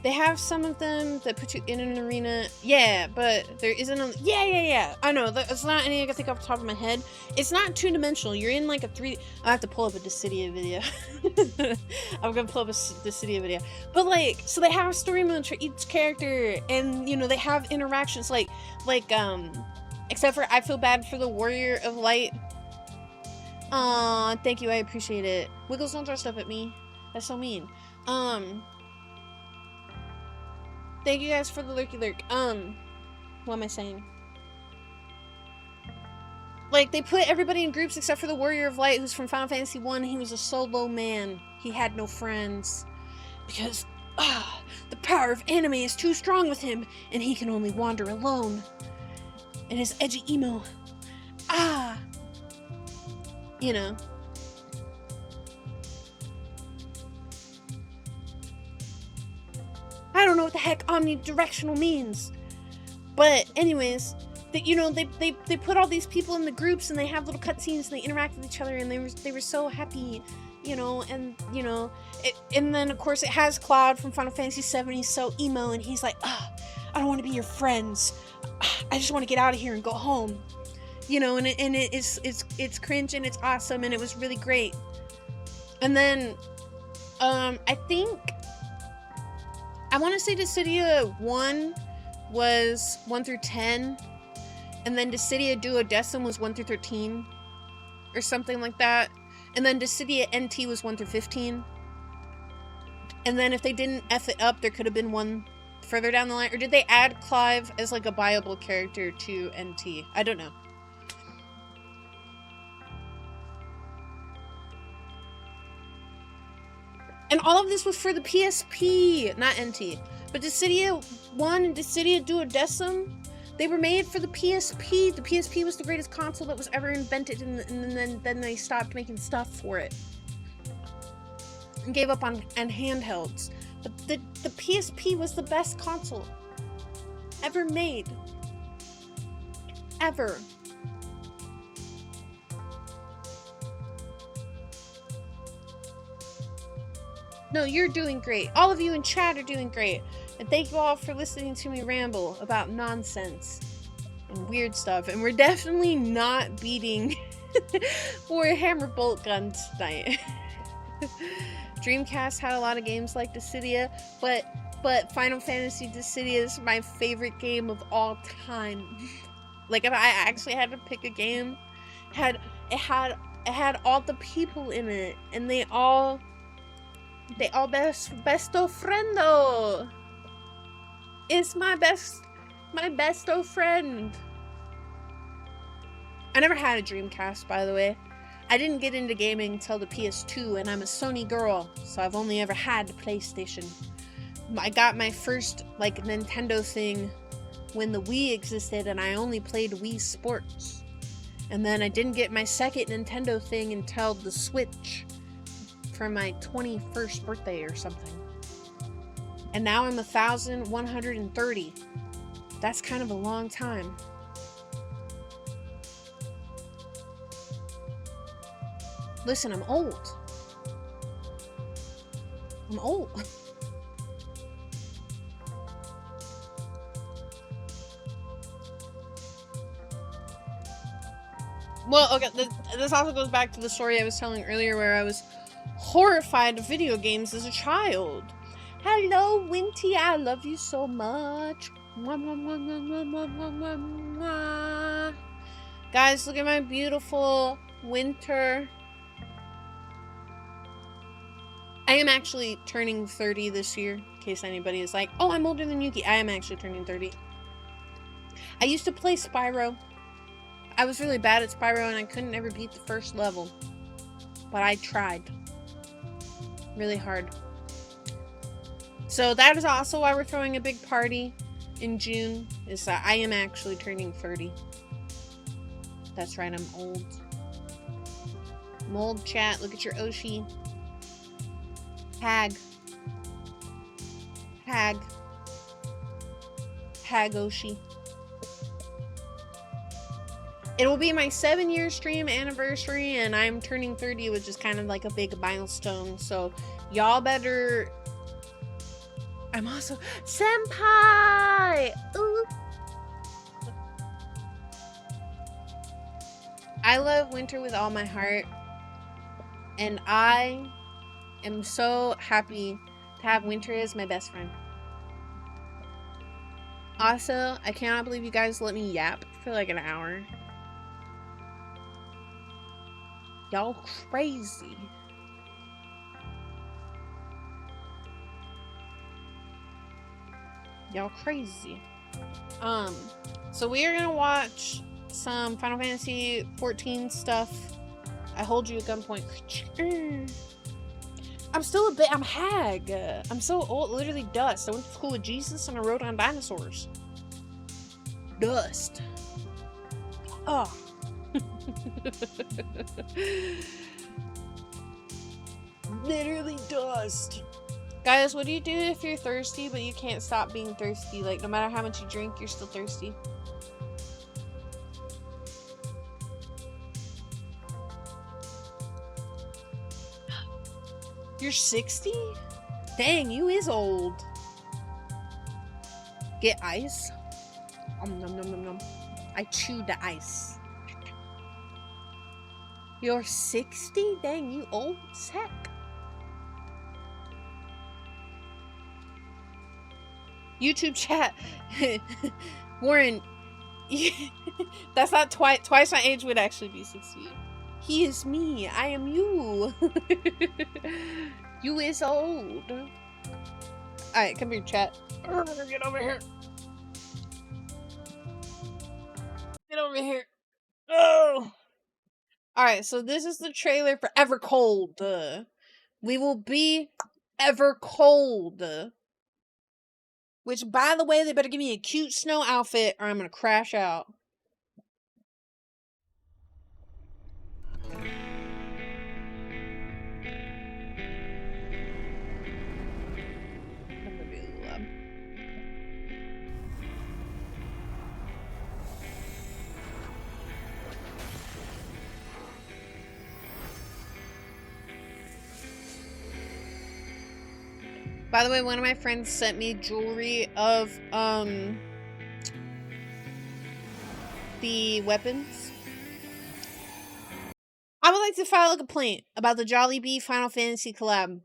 They have some of them that put you in an arena. Yeah, but there isn't a... Yeah. I know, it's not anything I can think off the top of my head. It's not two-dimensional. You're in like a 3... I have to pull up a Dissidia video. I'm gonna pull up a Dissidia video. But like, so they have story modes for each character, and you know, they have interactions like, except for I feel bad for the Warrior of Light. Aw, thank you, I appreciate it. Wiggles, don't throw stuff at me. That's so mean. Thank you guys for the lurky lurk. What am I saying? Like, they put everybody in groups except for the Warrior of Light, who's from Final Fantasy 1. He was a solo man. He had no friends. Because Ah, the power of anime is too strong with him, and he can only wander alone. And his edgy emo. Ah! You know. I don't know what the heck omnidirectional means. But anyways, they put all these people in the groups and they have little cutscenes and they interact with each other and they were so happy, and and then of course it has Cloud from Final Fantasy VII. He's so emo and he's like, I don't want to be your friends. I just want to get out of here and go home. And it's cringe and it's awesome and it was really great. And then I think I want to say Dissidia 1 was 1 through 10, and then Dissidia Duodecim was 1 through 13, or something like that. And then Dissidia NT was 1 through 15. And then if they didn't F it up, there could have been one further down the line. Or did they add Clive as like a viable character to NT? I don't know. And all of this was for the PSP, not NT. But Dissidia 1 and Dissidia Duodecim, they were made for the PSP. The PSP was the greatest console that was ever invented, and then they stopped making stuff for it. And gave up on handhelds. But the PSP was the best console ever made. Ever. No, you're doing great. All of you in chat are doing great. And thank you all for listening to me ramble about nonsense and weird stuff. And we're definitely not beating Warhammer Boltgun tonight. Dreamcast had a lot of games like Dissidia, but Final Fantasy Dissidia is my favorite game of all time. Like, if I actually had to pick a game, it had all the people in it, and they all besto friendo. It's my besto friend. I never had a Dreamcast, by the way. I didn't get into gaming until the PS2, and I'm a Sony girl, so I've only ever had the PlayStation. I got my first, Nintendo thing when the Wii existed, and I only played Wii Sports. And then I didn't get my second Nintendo thing until the Switch for my 21st birthday or something. And now I'm 1,130. That's kind of a long time. Listen, I'm old. I'm old. Well, okay, this also goes back to the story I was telling earlier where I was horrified of video games as a child. Hello, Winty, I love you so much. Guys, look at my beautiful winter. I am actually turning 30 this year, in case anybody is like, oh, I'm older than Yuki. I am actually turning 30. I used to play Spyro. I was really bad at Spyro and I couldn't ever beat the first level. But I tried. Really hard. So that is also why we're throwing a big party in June, is that I am actually turning 30. That's right, I'm old. I'm old, chat. Look at your Oshi. Hag Oshi. It will be my 7-year stream anniversary, and I'm turning 30, which is kind of like a big milestone. So y'all better. I'm also senpai. Ooh. I love winter with all my heart, and I am so happy to have winter as my best friend. Also, I cannot believe you guys let me yap for like an hour. Y'all crazy. Y'all crazy. So we are gonna watch some Final Fantasy 14 stuff. I hold you at gunpoint. I'm still a bit. I'm hag. I'm so old. Literally dust. I went to school with Jesus and I rode on dinosaurs. Dust. Oh. Literally dust. Guys, what do you do if you're thirsty but you can't stop being thirsty? Like, no matter how much you drink, you're still thirsty. You're 60? Dang, you is old. Get ice? Nom nom nom nom. I chewed the ice. You're 60? Dang, you old as heck. YouTube chat. Warren, that's not twice my age would actually be 60. He is me. I am you. You is old. Alright, come here, chat. Get over here. Get over here. Oh. Alright, so this is the trailer for Ever Cold. We will be Ever Cold. Which, by the way, they better give me a cute snow outfit or I'm gonna crash out. By the way, one of my friends sent me jewelry of, the weapons. I would like to file a complaint about the Jollibee Final Fantasy collab.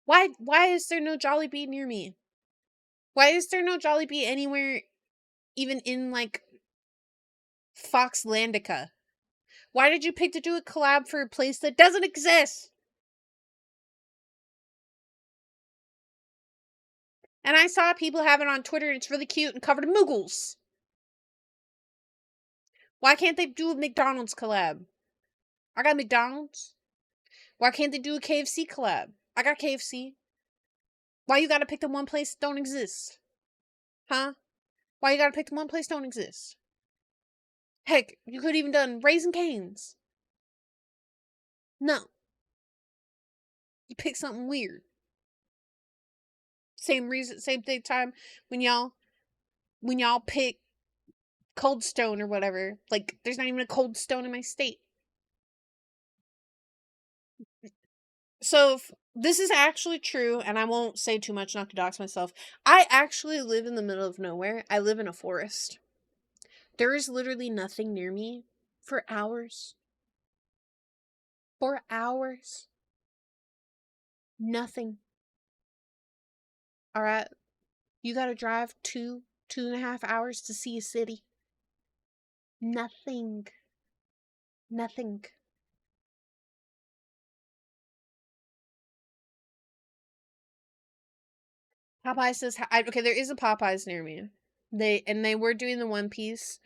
Why is there no Jollibee near me? Why is there no Jollibee anywhere, even in, like, Foxlandica? Why did you pick to do a collab for a place that doesn't exist? And I saw people have it on Twitter and it's really cute and covered in moogles. Why can't they do a McDonald's collab? I got McDonald's. Why can't they do a KFC collab? I got KFC. Why you gotta pick the one place that don't exist? Huh? Why you gotta pick the one place that don't exist? Heck, you could even done Raising Cane's. No. You pick something weird. Same reason, same thing time when y'all pick Cold Stone or whatever. Like, there's not even a Cold Stone in my state. So, this is actually true, and I won't say too much not to dox myself. I actually live in the middle of nowhere. I live in a forest. There is literally nothing near me for hours. For hours. Nothing. Alright? You gotta drive 2.5 hours to see a city. Nothing. Nothing. Popeye says, okay, there is a Popeyes near me. They were doing the One Piece,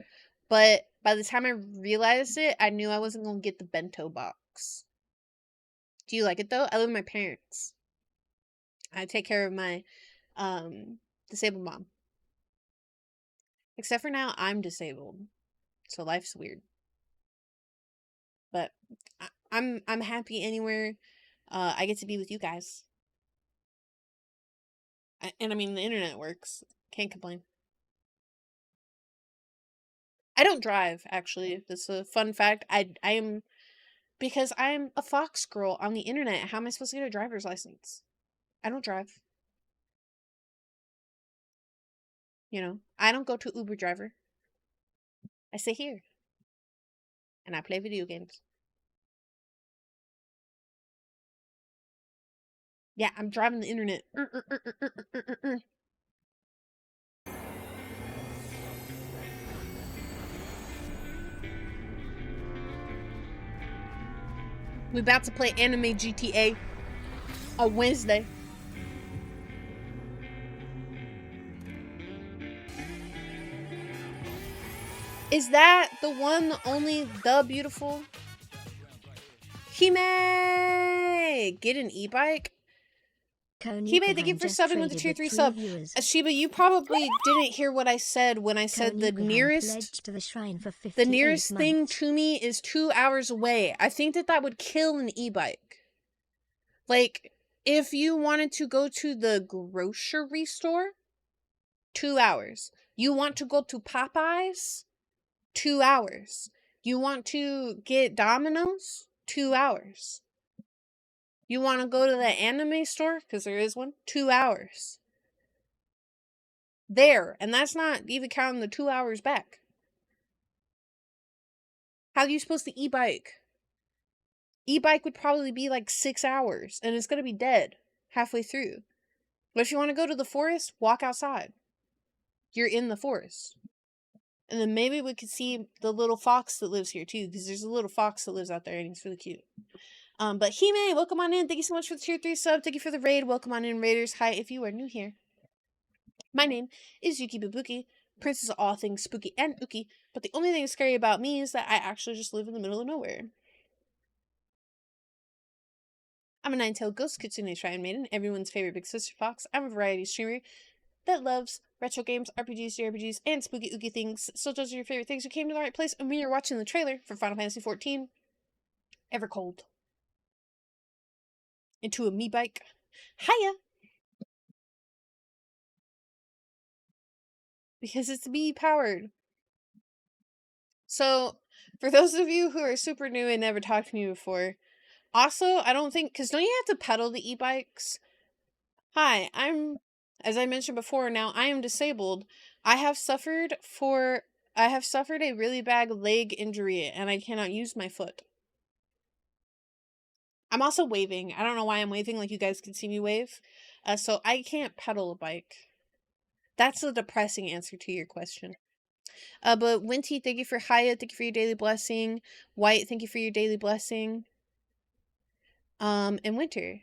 but by the time I realized it, I knew I wasn't gonna get the bento box. Do you like it though? I live with my parents. I take care of my disabled mom. Except for now, I'm disabled, so life's weird. But I'm happy anywhere I get to be with you guys. And I mean, the internet works. Can't complain. I don't drive, actually. That's a fun fact. I am, because I'm a Fox girl on the internet. How am I supposed to get a driver's license? I don't drive. You know, I don't go to Uber driver. I stay here. And I play video games. Yeah, I'm driving the internet. We about to play anime GTA on Wednesday. Is that the one, the only, the beautiful? Hime! Hime, get an e-bike. Coney Hime, thank you for just subbing with the traded tier 3 3 sub. viewers. Shiba, you probably didn't hear what I said when I said Coney the nearest pledged to the shrine for 58 the nearest thing months. to me is 2 hours away. I think that would kill an e-bike. Like, if you wanted to go to the grocery store, 2 hours. You want to go to Popeyes, 2 hours. You want to get Domino's, 2 hours. You want to go to the anime store, because there is one, 2 hours. There, and that's not even counting the 2 hours back. How are you supposed to e-bike? E-bike would probably be like 6 hours, and it's going to be dead halfway through. But if you want to go to the forest, walk outside. You're in the forest. And then maybe we could see the little fox that lives here too, because there's a little fox that lives out there and he's really cute. But Hime, welcome on in. Thank you so much for the tier 3 sub. Thank you for the raid. Welcome on in, Raiders. Hi, if you are new here. My name is Yuki Babuki, princess of all things spooky and ooky, but the only thing scary about me is that I actually just live in the middle of nowhere. I'm a 9-tailed ghost kitsune shrine maiden, everyone's favorite big sister fox. I'm a variety streamer that loves retro games, RPGs, JRPGs, and spooky ooky things. So those are your favorite things. You came to the right place, and we are watching the trailer for Final Fantasy XIV, Evercold. Into a me bike. Hiya! Because it's me powered. So, for those of you who are super new and never talked to me before, also, I don't think, because don't you have to pedal the e-bikes? Hi, as I mentioned before, now I am disabled. I have suffered a really bad leg injury, and I cannot use my foot. I'm also waving. I don't know why I'm waving, like you guys can see me wave. So I can't pedal a bike. That's the depressing answer to your question. But Winty, thank you for Hyatt. Thank you for your daily blessing. White, thank you for your daily blessing. And Winter,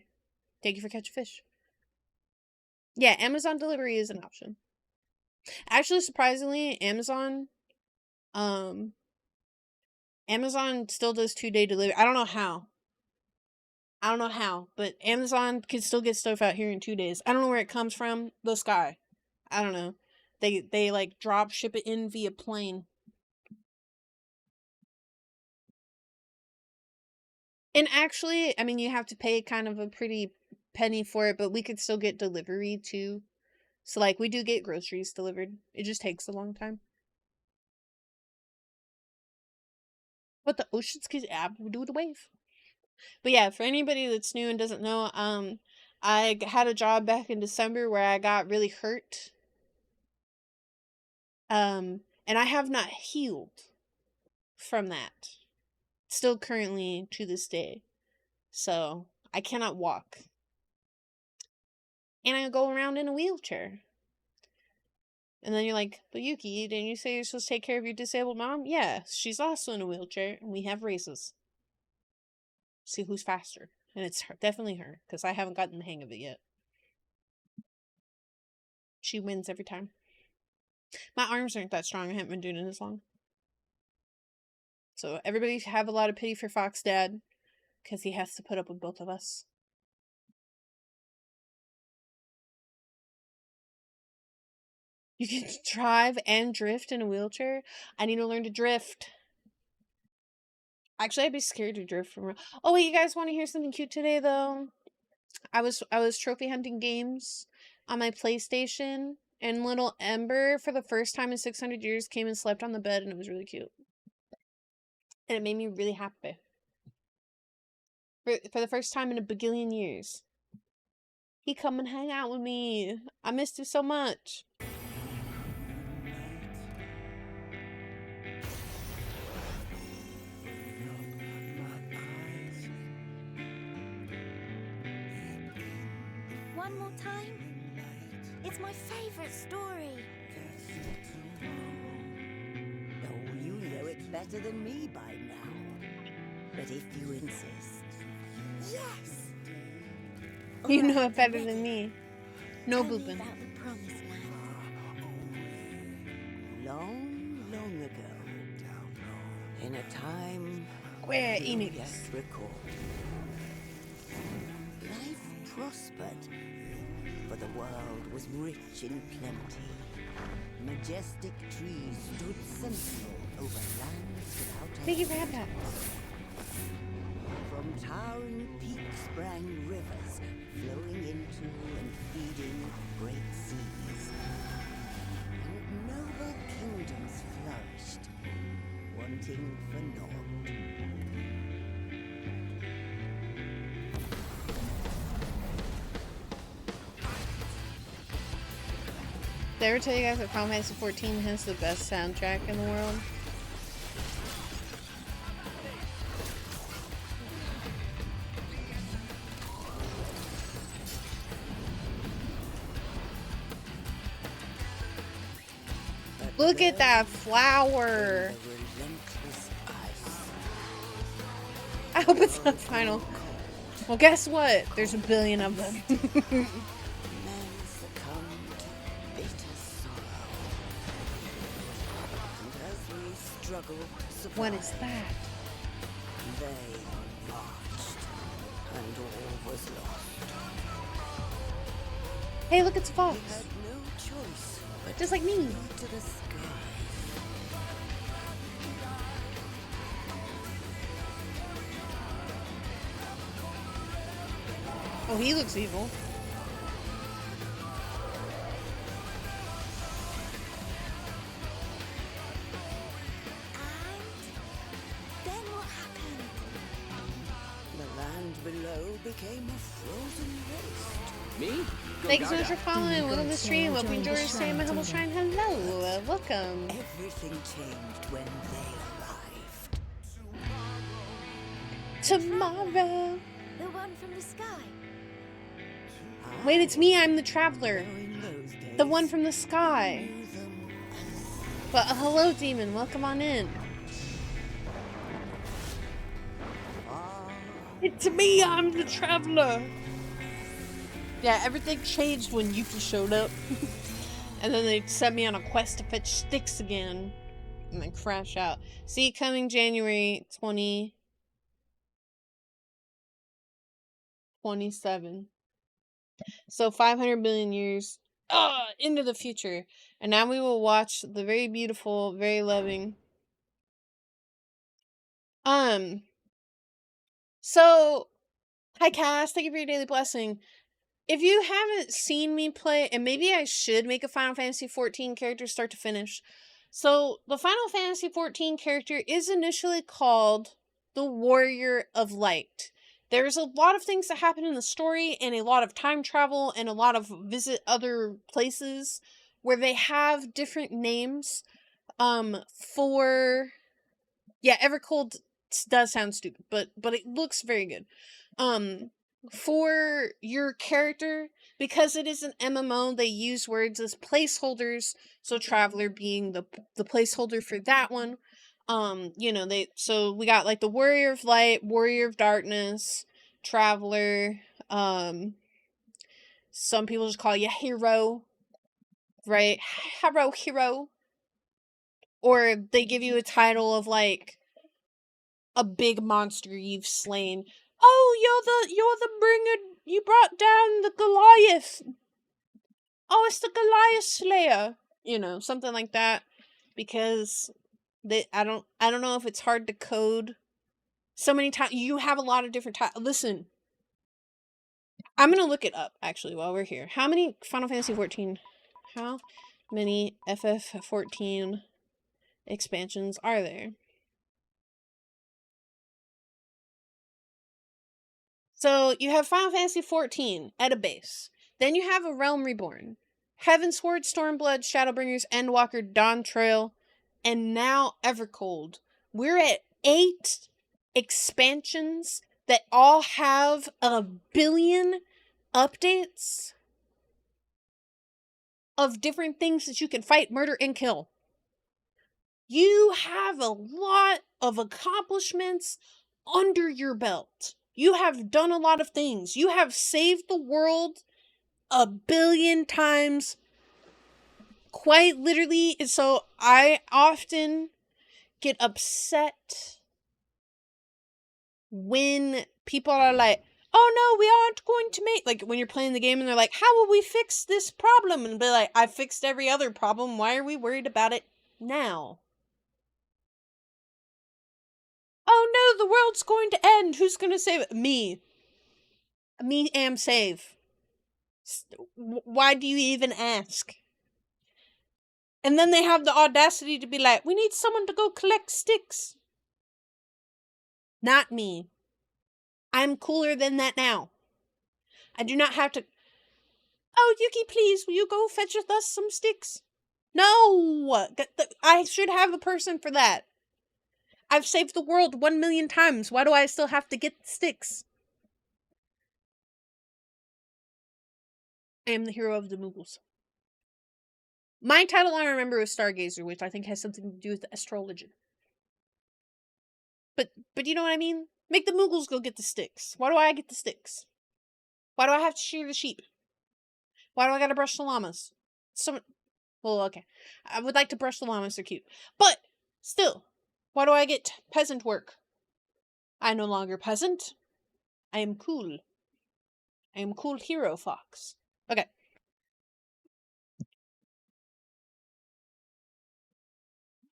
thank you for catching fish. Yeah, Amazon delivery is an option. Actually, surprisingly, Amazon still does 2-day delivery. I don't know how, but Amazon can still get stuff out here in 2 days. I don't know where it comes from. The sky. I don't know. They like drop ship it in via plane. And actually, I mean, you have to pay kind of a pretty penny for it, but we could still get delivery too. So like, we do get groceries delivered. It just takes a long time. But the Ocean Skis app will do the wave. But yeah, for anybody that's new and doesn't know, I had a job back in December where I got really hurt. And I have not healed from that. Still currently to this day. So, I cannot walk. And I go around in a wheelchair. And then you're like, but Yuki, didn't you say you're supposed to take care of your disabled mom? Yeah, she's also in a wheelchair, and we have races. See who's faster. And it's her, definitely her, because I haven't gotten the hang of it yet. She wins every time. My arms aren't that strong. I haven't been doing it as long. So everybody have a lot of pity for Fox Dad, because he has to put up with both of us. You can drive and drift in a wheelchair? I need to learn to drift. Actually, I'd be scared to drift from... Oh, wait, you guys want to hear something cute today, though? I was trophy hunting games on my PlayStation, and little Ember, for the first time in 600 years, came and slept on the bed, and it was really cute. And it made me really happy. For the first time in a bagillion years. He come and hang out with me. I missed him so much. One more time? It's my favorite story. Oh, you know it better than me by now. But if you insist. Yes! You know it better than me. No Tell me booping. about the promised land. Long, long ago. In a time Square you'll Enix. yet recall. prospered, for the world was rich in plenty. Majestic trees stood sentinel over lands without Thank you end. for having that. From towering peaks sprang rivers, flowing into and feeding great seas. And noble kingdoms flourished, wanting for naught. Did I ever tell you guys that Final Fantasy 14 has the best soundtrack in the world? Look at that flower! The relentless ice. I hope it's not final. Well, guess what? There's a billion of them. Men succumbed to bitter sorrow. And as we struggled to survive, What is that? they marched, and all was lost. Hey, look, it's a We fox. had no choice but Just like me. to go to the sky. Oh, he looks evil. And then what happened? The land below became a frozen waste. Me? Thanks so much Gungaga. for following. Welcome to the stream. Hope you Join enjoy the your stay in my shrine humble shrine. Hello. Welcome. Everything changed when they arrived. Tomorrow. The one from the sky. Wait, it's me. I'm the traveler. Though in those days, The one from the sky. knew them But hello, demon. Welcome on in. far. It's me. I'm the traveler. Yeah, everything changed when Yuki showed up. And then they sent me on a quest to fetch sticks again. And then crash out. See, coming January 2027. So 500 billion years into the future. And now we will watch the very beautiful, very loving. So, hi Cass, thank you for your daily blessing. If you haven't seen me play, and maybe I should make a Final Fantasy 14 character start to finish. So, the Final Fantasy 14 character is initially called the Warrior of Light. There's a lot of things that happen in the story, and a lot of time travel, and a lot of visit other places where they have different names. For yeah, Evercold does sound stupid, but it looks very good. For your character, because it is an MMO, they use words as placeholders. So Traveler being the placeholder for that one. So we got like the Warrior of Light, Warrior of Darkness, Traveler. Some people just call you Hero, right? Hero. Or they give you a title of like a big monster you've slain. Oh, you're the bringer. You brought down the Goliath. Oh, it's the Goliath Slayer. Something like that. Because I don't know if it's hard to code. So many times you have a lot of different titles. Listen, I'm gonna look it up actually while we're here. How many Final Fantasy 14? How many FF14 expansions are there? So you have Final Fantasy 14 at a base. Then you have A Realm Reborn, Heavensward, Stormblood, Shadowbringers, Endwalker, Dawn Trail, and now Evercold. We're at 8 expansions that all have 1 billion updates of different things that you can fight, murder, and kill. You have a lot of accomplishments under your belt. You have done a lot of things. You have saved the world 1 billion times. Quite literally. So I often get upset when people are like, oh no, we aren't going to make, like, when you're playing the game and they're like, how will we fix this problem? And be like, I fixed every other problem. Why are we worried about it now? Oh no, the world's going to end. Who's going to save it? Me. Me am save. Why do you even ask? And then they have the audacity to be like, we need someone to go collect sticks. Not me. I'm cooler than that now. I do not have to... Oh, Yuki, please, will you go fetch us some sticks? No! I should have a person for that. I've saved the world 1 million times. Why do I still have to get sticks? I am the hero of the Moogles. My title I remember was Stargazer, which I think has something to do with astrology. But you know what I mean? Make the Moogles go get the sticks. Why do I get the sticks? Why do I have to shear the sheep? Why do I gotta brush the llamas? Well, okay. I would like to brush the llamas, they're cute. But, still, why do I get peasant work? I'm no longer peasant. I am cool. I am cool hero fox. Okay.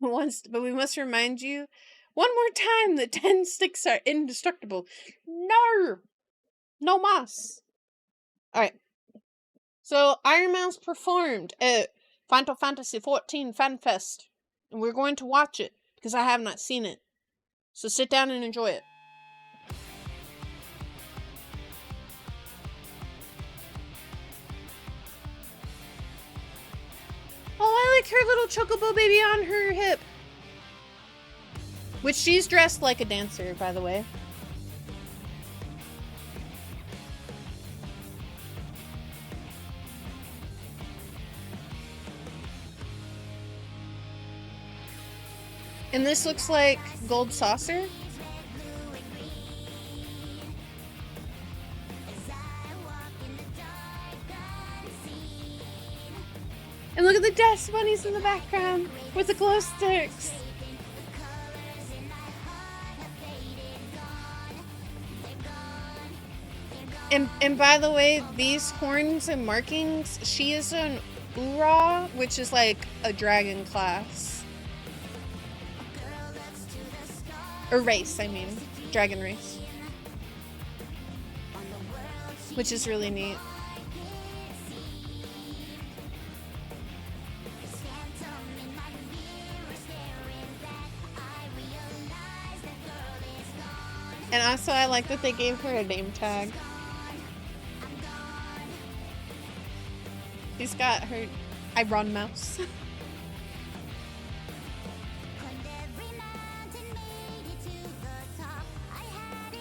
But we must remind you one more time that 10 sticks are indestructible. No! No mas. Alright. So, Iron Mouse performed at Final Fantasy XIV FanFest. And we're going to watch it, because I have not seen it. So sit down and enjoy it. Oh, I like her little chocobo baby on her hip. Which she's dressed like a dancer, by the way. And this looks like Gold Saucer. And look at the dust bunnies in the background with the glow sticks. And by the way, these horns and markings, she is an Ura, which is like a dragon class. Or race, I mean. Dragon race. Which is really neat. And also I like that they gave her a name tag. She's got her Iron Mouse.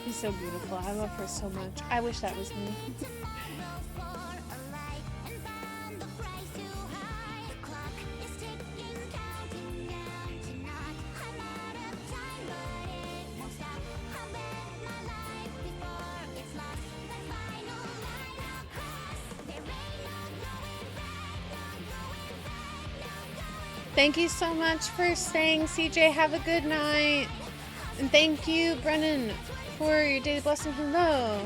She's so beautiful. I love her so much. I wish that was me. Thank you so much for staying, CJ. Have a good night. And thank you, Brennan, for your daily blessing. Hello.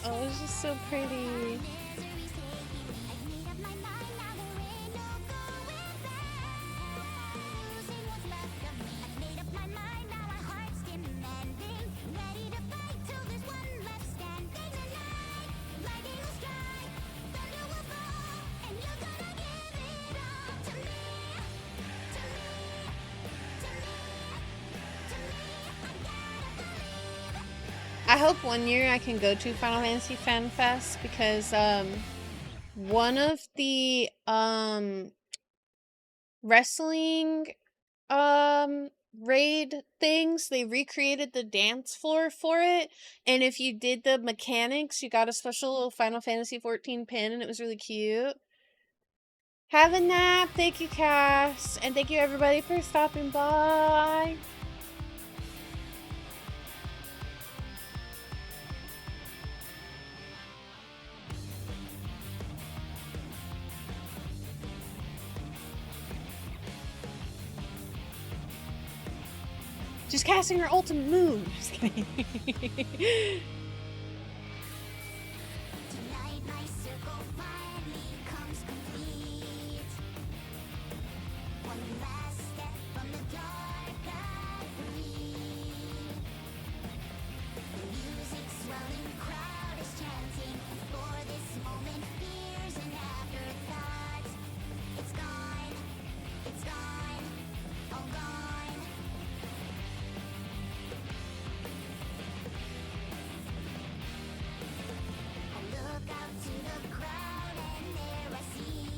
Oh, it's just so pretty. I hope one year I can go to Final Fantasy Fan Fest because one of the wrestling raid things, they recreated the dance floor for it, and if you did the mechanics, you got a special Final Fantasy 14 pin, and it was really cute. Have a nap. Thank you, Cass. And thank you, everybody, for stopping by. She's casting her ultimate move. Just kidding. Tonight my circle finally comes complete. One last step from the dark I breathe. The music swelling, crowd is chanting. For this moment, fears and afterthoughts. It's gone, all gone. I look out to the crowd and there I see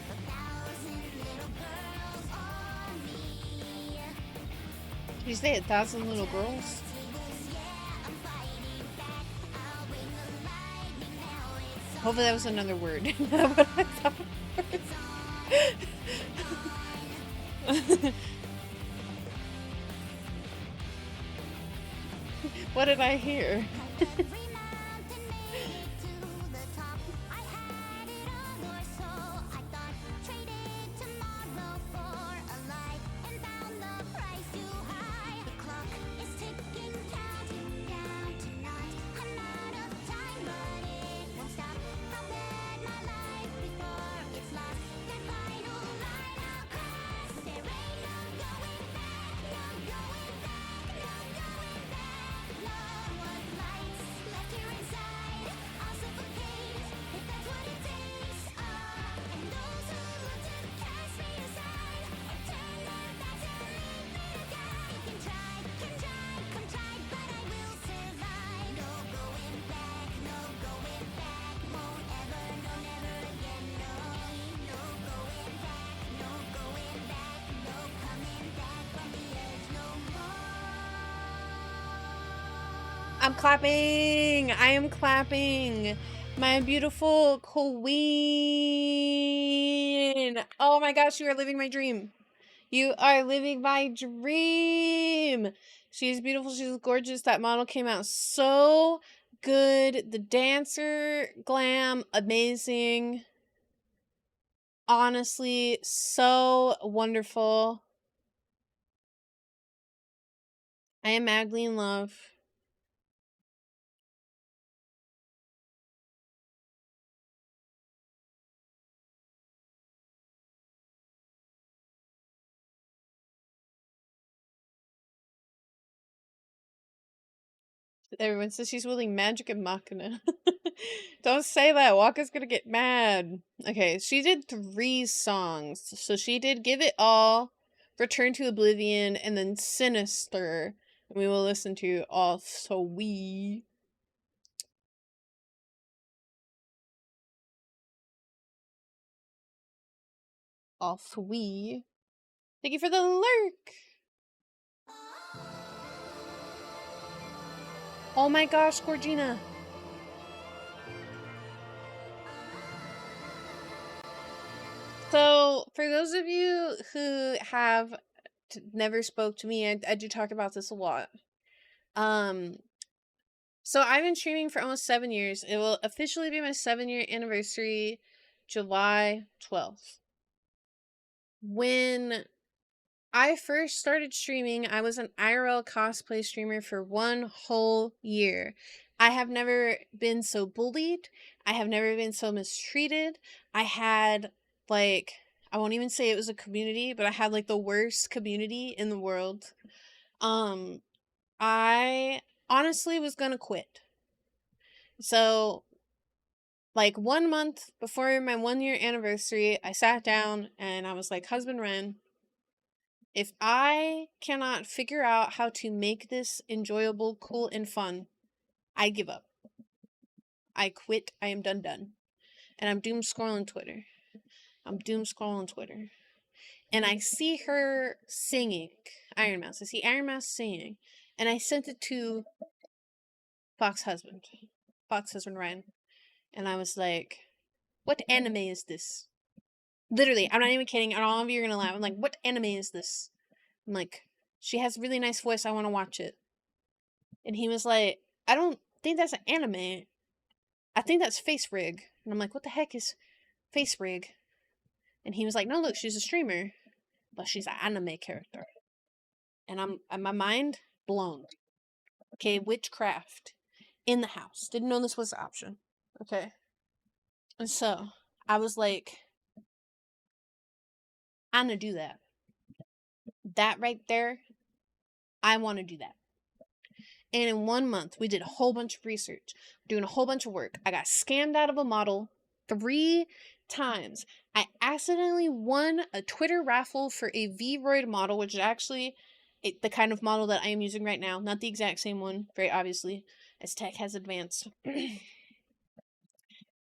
1,000 little girls on me. Did you say 1,000 little girls? Tables, yeah, I'm fighting back. I'll bring the lightning now. It's Hopefully that was another word. Not what I thought. What did I hear? every mountain made it to the top. I had it all or so I thought. Traded tomorrow for a lie and found the price too high. The clock is ticking, counting down to naught. I'm out of time, but it won't stop. I'll bet my life before it's lost. That final line I'll cross. There ain't no going back, no going back, no going back. Love what lights left here inside. I'll suffocate if that's what it takes. And those who look to cast me aside or turn their backs and leave me to die can try, come try, but I will survive. No going back, no going back. Won't ever, no, never again. No, no going back, no going back, no coming back from the edge no more. I'm clapping. I am clapping. My beautiful queen. Oh my gosh, you are living my dream. You are living my dream. She's beautiful. She's gorgeous. That model came out so good. The dancer, glam, amazing. Honestly, so wonderful. I am madly in love. Everyone says she's willing magic and machina. Don't say that. Waka's gonna get mad. Okay, she did 3 songs. So she did Give It All, Return to Oblivion, and then Sinister. And we will listen to Also We. Also We. Thank you for the lurk. Oh my gosh, Gorgina. So, for those of you who have never spoke to me, I do talk about this a lot. So I've been streaming for almost 7 years. It will officially be my 7-year anniversary, July 12th. When I first started streaming, I was an IRL cosplay streamer for 1 whole year. I have never been so bullied. I have never been so mistreated. I had, like, I won't even say it was a community, but I had, like, the worst community in the world. I honestly was gonna quit. So, like, 1 month before my 1-year anniversary, I sat down and I was like, husband Ren, if I cannot figure out how to make this enjoyable, cool, and fun, I give up. I quit. I am done. And I'm doom scrolling Twitter. And I see her singing Iron Mouse. I see Iron Mouse singing. And I sent it to Fox husband Ryan. And I was like, what anime is this? Literally, I'm not even kidding, and all of you are gonna laugh. I'm like, what anime is this? I'm like, she has a really nice voice, I want to watch it. And he was like, I don't think that's an anime. I think that's face rig. And I'm like, what the heck is face rig? And he was like, no, look, she's a streamer, but she's an anime character. And my mind blown. Okay, witchcraft in the house. Didn't know this was an option. Okay. And so I was like, I'm gonna do that. That right there, I want to do that. And in 1 month, we did a whole bunch of research, doing a whole bunch of work. I got scammed out of a model 3 times. I accidentally won a Twitter raffle for a V-Roid model, which is actually the kind of model that I am using right now. Not the exact same one, very obviously, as tech has advanced.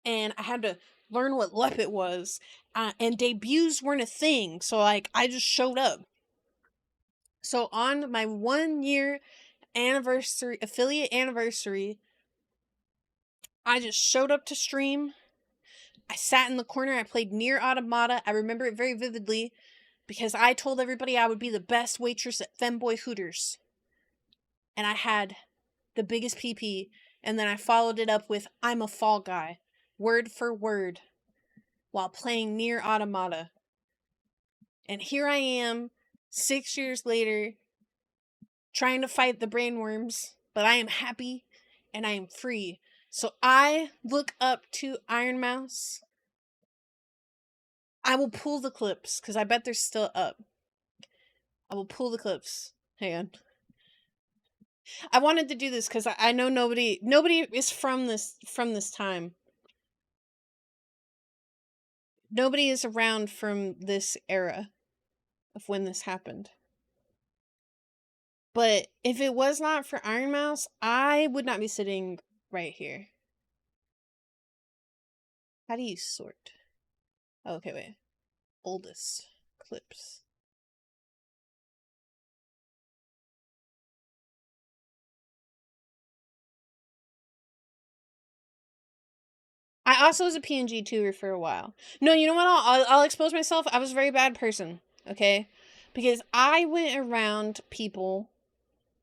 And I had to learn what LEP it was. And debuts weren't a thing, so like I just showed up. So on my 1 year anniversary, affiliate anniversary, I just showed up to stream. I sat in the corner. I played Nier Automata. I remember it very vividly because I told everybody I would be the best waitress at Femboy Hooters. And I had the biggest PP. And then I followed it up with I'm a fall guy, word for word, while playing Nier Automata. And here I am, 6 years later, trying to fight the brainworms, but I am happy and I am free. So I look up to Iron Mouse. I will pull the clips because I bet they're still up. I will pull the clips. Hang on. I wanted to do this because I know nobody is from this time. Nobody is around from this era of when this happened. But if it was not for Iron Mouse, I would not be sitting right here. How do you sort? Oh, okay, wait. Oldest clips. I also was a PNG tuber for a while. No, you know what? I'll expose myself. I was a very bad person, okay? Because I went around people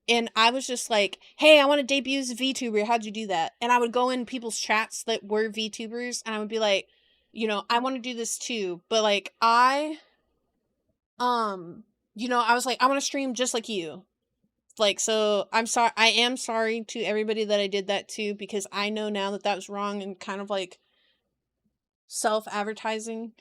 and I was just like, hey, I want to debut as a VTuber. How'd you do that? And I would go in people's chats that were VTubers and I would be like, you know, I want to do this too. But like, I was like, I want to stream just like you. Like, so I'm sorry. I am sorry to everybody that I did that to because I know now that that was wrong and kind of like self-advertising.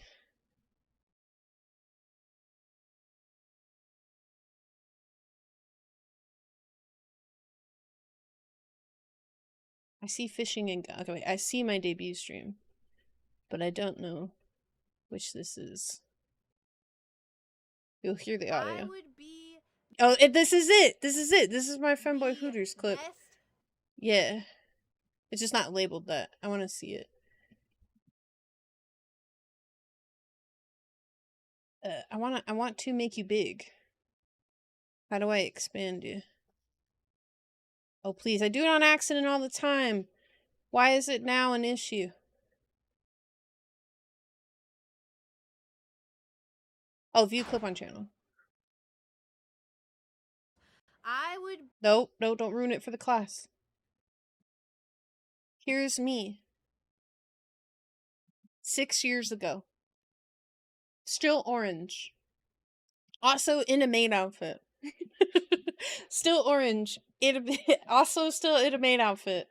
I see fishing and okay, wait, I see my debut stream, but I don't know which this is. You'll hear the audio. Oh, this is it. This is it. This is my Femboy Hooters clip. Yeah, it's just not labeled that. I want to see it. I want to make you big. How do I expand you? Oh, please. I do it on accident all the time. Why is it now an issue? Oh, view clip on channel. Nope, no, don't ruin it for the class. Here's me. 6 years ago. Still orange. Also in a maid outfit. Still orange. Also still in a maid outfit.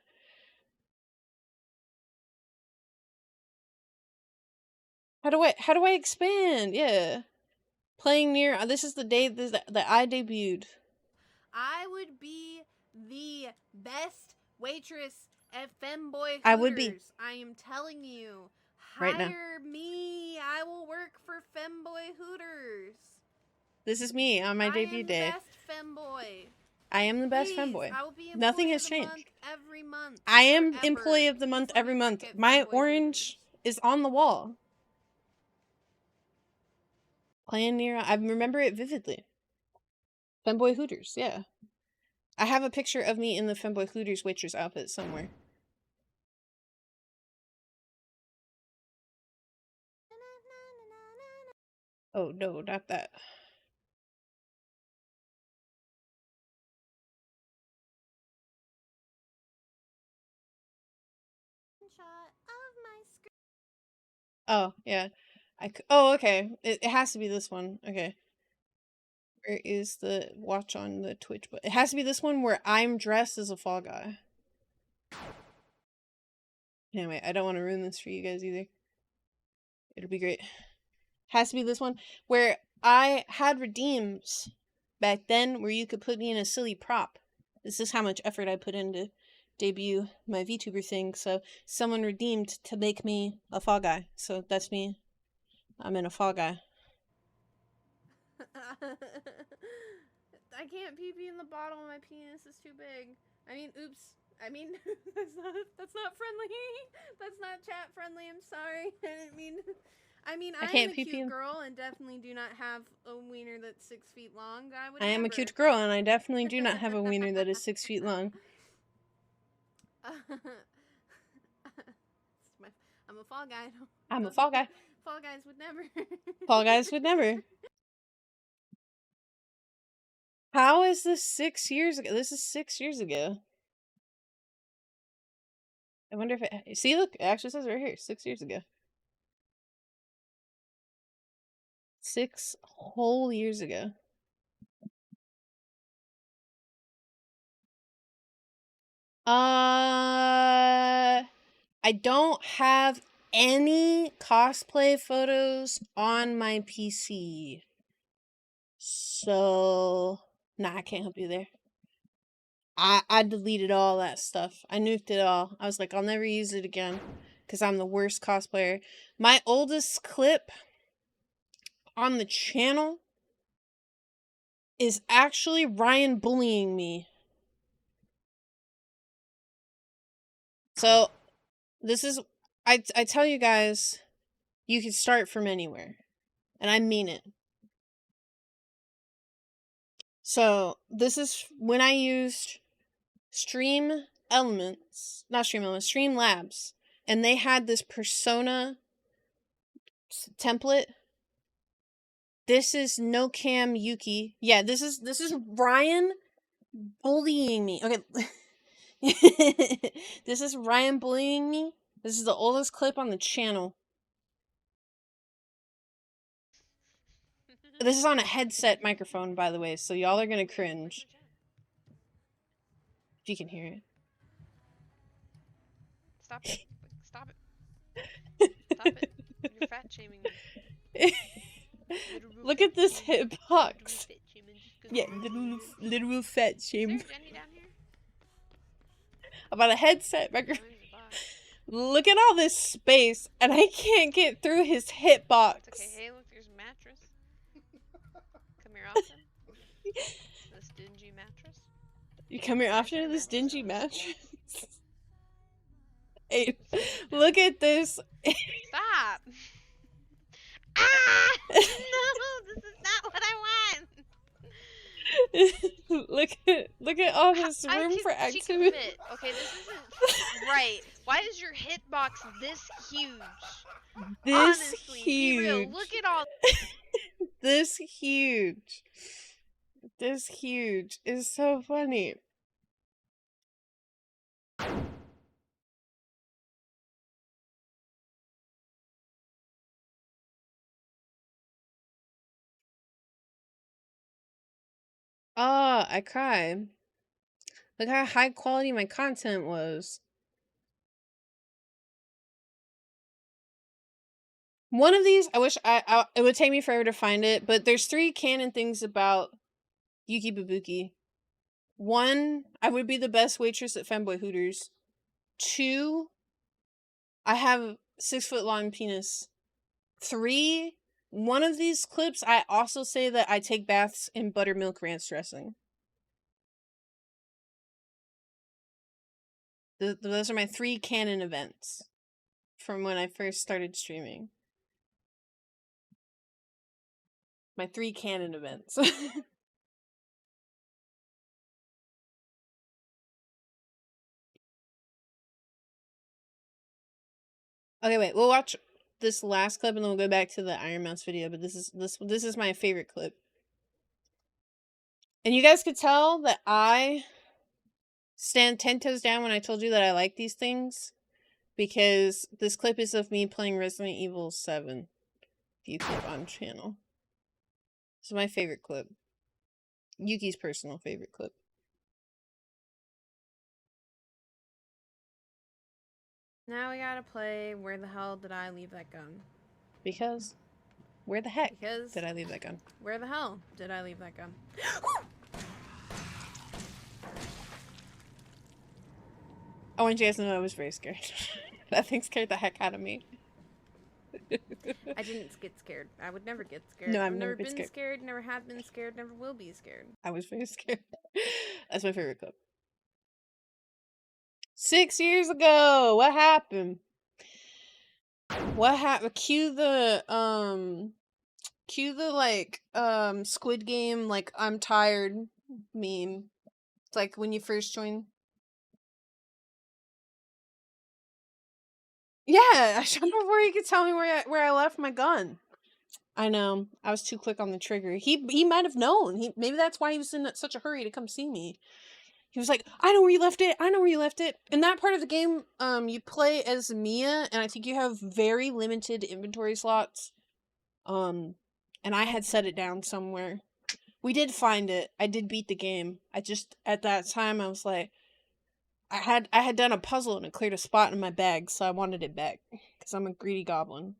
How do I expand? Yeah. Playing Nier. This is the day that I debuted. I would be the best waitress at Femboy Hooters. I would be. I am telling you. Right now. Hire me. I will work for Femboy Hooters. This is me on my debut day. I am the best femboy. I am the best Please, femboy. I will be Nothing has employee of the changed. month every month. I am forever. employee of the month Please let every me month. work at My Femboy orange is on the wall. Playing Nier. I remember it vividly. Femboy Hooters, yeah. I have a picture of me in the Femboy Hooters waitress outfit somewhere. Oh no, not that. Shot of my screen. Oh yeah, oh okay. It has to be this one. Okay. Where is the watch on the Twitch? But it has to be this one where I'm dressed as a fall guy. Anyway, I don't want to ruin this for you guys either. It'll be great. Has to be this one where I had redeems back then where you could put me in a silly prop. This is how much effort I put into debut my VTuber thing. So someone redeemed to make me a fall guy. So that's me. I'm in a fall guy. I can't pee in the bottle. My penis is too big. I mean, oops. I mean, that's not friendly. That's not chat friendly. I'm sorry. I didn't mean. I mean, I am a cute girl and definitely do not have a wiener that's 6 feet long. I am a cute girl and I definitely do not have a wiener that is 6 feet long. I'm a fall guy. I'm a fall guy. Fall guys would never. Fall guys would never. How is this 6 years ago? This is 6 years ago. I wonder if it... See, look, it actually says right here, 6 years ago. 6 whole years ago. I don't have any cosplay photos on my PC. So, nah, I can't help you there. I deleted all that stuff. I nuked it all. I was like, I'll never use it again because I'm the worst cosplayer. My oldest clip on the channel is actually Ryan bullying me. So, this is... I tell you guys, you can start from anywhere. And I mean it. So, this is when I used Stream Labs. And they had this persona template. This is No Cam Yuki. Yeah, this is Ryan bullying me. Okay. This is Ryan bullying me. This is the oldest clip on the channel. This is on a headset microphone, by the way, so y'all are gonna cringe. If you can hear it. Stop it. Stop it. Stop it. You're fat shaming me. Look at this hitbox. Yeah, little fat shame. Is there a Jenny down here? About a headset microphone. Look at all this space, and I can't get through his hitbox. It's okay. Hey, look, there's a mattress. Come here often. This dingy mattress. You come here often to this dingy mattress? Hey, look at this. Stop! Ah! No, this is not what I want. look at all this room for activity. Okay, this isn't right. Why is your hitbox this huge? This Honestly, huge. Be real. Look at all. This huge. This huge is so funny. Ah, I cried. Look how high quality my content was. One of these, I wish it would take me forever to find it, but there's 3 canon things about Yuki Babuki. 1, I would be the best waitress at Femboy Hooters. 2, I have 6-foot long penis. 3, one of these clips, I also say that I take baths in buttermilk ranch dressing. Those are my 3 canon events from when I first started streaming. My 3 canon events. Okay, wait, we'll watch this last clip, and then we'll go back to the Iron Mouse video. But this is my favorite clip, and you guys could tell that I stand 10 toes down when I told you that I like these things, because this clip is of me playing Resident Evil 7 YouTube on channel. It's my favorite clip. Yuki's personal favorite clip. Now we gotta play Where the Hell Did I Leave That Gun? Because where the heck Because did I leave that gun? where the hell did I leave that gun? I want you guys to know I was very scared. That thing scared the heck out of me. I didn't get scared. I would never get scared. No, I've never been scared, never have been scared, never will be scared. I was very scared. That's my favorite clip. 6 years ago, what happened? What happened? Cue the like Squid Game like I'm tired meme. It's like when you first join. Yeah, I shot before you could tell me where I left my gun. I know. I was too quick on the trigger. He might have known. Maybe that's why he was in such a hurry to come see me. He was like, I know where you left it. I know where you left it. In that part of the game, you play as Mia, and I think you have very limited inventory slots. And I had set it down somewhere. We did find it. I did beat the game. I just, at that time, I was like, I had done a puzzle and it cleared a spot in my bag, so I wanted it back. Because I'm a greedy goblin.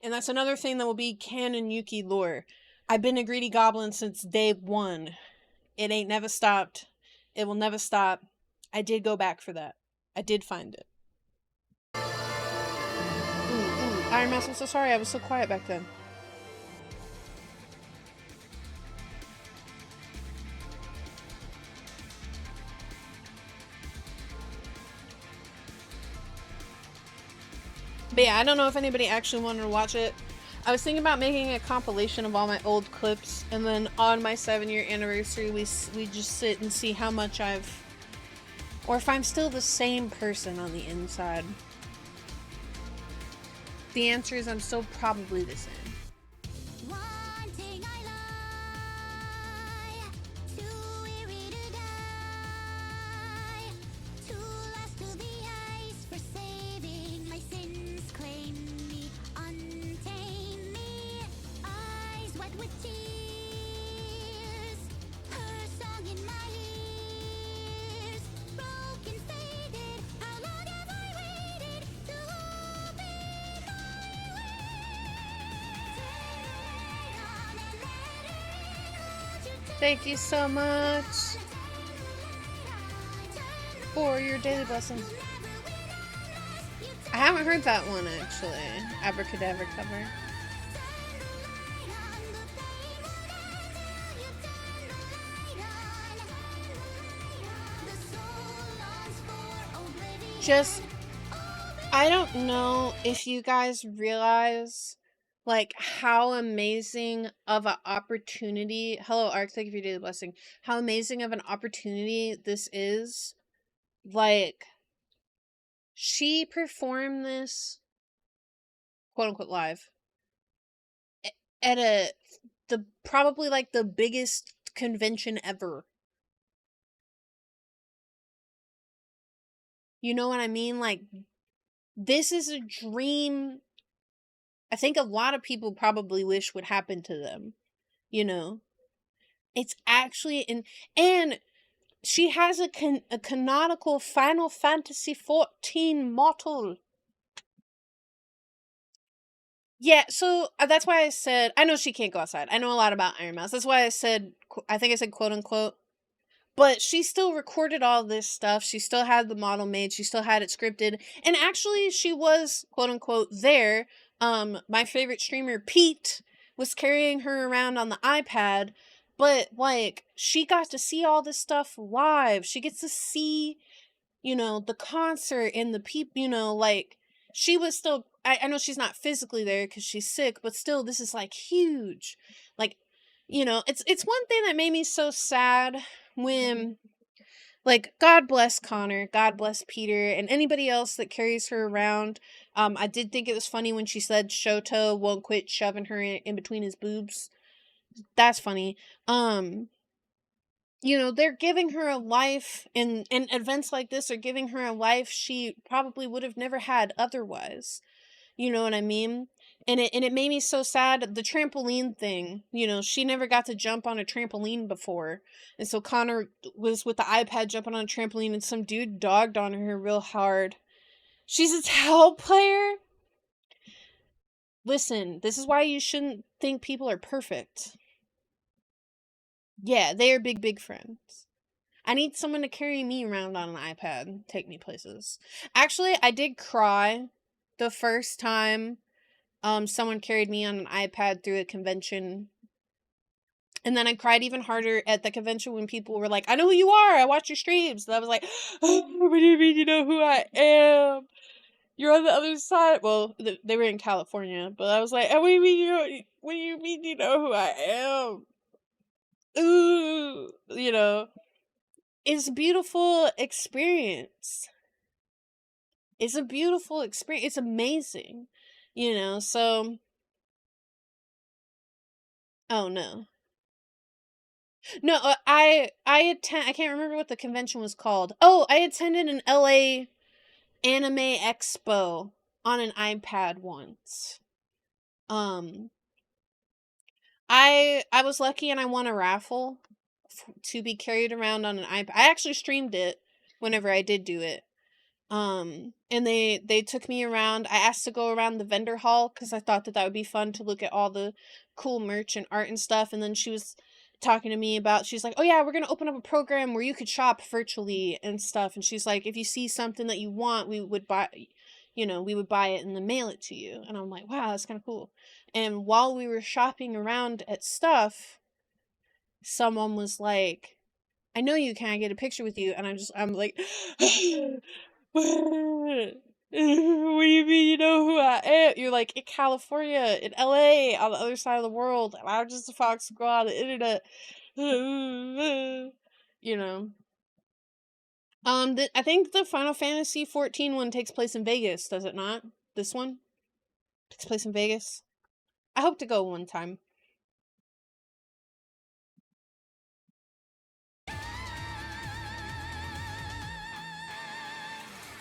And that's another thing that will be canon Yuki lore. I've been a greedy goblin since day one. It ain't never stopped. It will never stop. I did go back for that. I did find it. Ooh, Iron Mouse, I'm so sorry. I was so quiet back then. But yeah, I don't know if anybody actually wanted to watch it. I was thinking about making a compilation of all my old clips, and then on my 7-year anniversary, we just sit and see how much I've, or if I'm still the same person on the inside. The answer is I'm still probably the same. Wanting I lie, too weary to die, too lost to the ice for saving my sins. Claim me, untain me, eyes wet with tears, her song in my ears, broken, faded. How long have I waited to open my way? Thank you so much for your daily blessing. I haven't heard that one actually. Abracadabra cover. Just, I don't know if you guys realize like how amazing of an opportunity. Hello, Arc, thank you for your daily blessing. How amazing of an opportunity this is. Like, she performed this quote unquote live at probably like the biggest convention ever. You know what I mean? Like, this is a dream I think a lot of people probably wish would happen to them. You know? It's actually and she has a canonical Final Fantasy XIV model. Yeah, so that's why I said, I know she can't go outside. I know a lot about Iron Mouse. That's why I said, I think I said quote unquote. But she still recorded all this stuff. She still had the model made. She still had it scripted. And actually, she was, quote unquote, there. My favorite streamer, Pete, was carrying her around on the iPad. But, like, she got to see all this stuff live. She gets to see, you know, the concert and the people, you know, like, she was still, I know she's not physically there because she's sick, but still, this is, like, huge. Like, you know, it's one thing that made me so sad when Like, God bless Connor, God bless Peter, and anybody else that carries her around. I did think it was funny when she said Shoto won't quit shoving her in between his boobs. That's funny. They're giving her a life, and events like this are giving her a life she probably would have never had otherwise. You know what I mean? And it made me so sad. The trampoline thing, she never got to jump on a trampoline before. And so Connor was with the iPad jumping on a trampoline, and some dude dogged on her real hard. She's a towel player? Listen, this is why you shouldn't think people are perfect. Yeah, they are big, big friends. I need someone to carry me around on an iPad, take me places. Actually, I did cry the first time someone carried me on an iPad through a convention. And then I cried even harder at the convention when people were like, I know who you are, I watch your streams. And I was like, oh, what do you mean you know who I am? You're on the other side. Well, they were in California, but I was like, oh, what do you mean you know who I am? Ooh, it's a beautiful experience. It's a beautiful experience. It's amazing, so. Oh no. No, I can't remember what the convention was called. Oh, I attended an LA anime expo on an iPad once. I was lucky and I won a raffle to be carried around on an iPad. I actually streamed it whenever I did do it. And they took me around. I asked to go around the vendor hall because I thought that would be fun to look at all the cool merch and art and stuff. And then she was talking to me about, she's like, oh yeah, we're gonna open up a program where you could shop virtually and stuff. And she's like, if you see something that you want, we would buy it and then mail it to you. And I'm like, wow, that's kind of cool. And while we were shopping around at stuff, someone was like, I know you, can I get a picture with you? And I'm like, what do you mean you know who I am? You're like, in California, in LA, on the other side of the world, and I'm just a fox girl on the internet. I think the Final Fantasy 14 one takes place in Vegas, does it not? This one takes place in Vegas. I hope to go one time.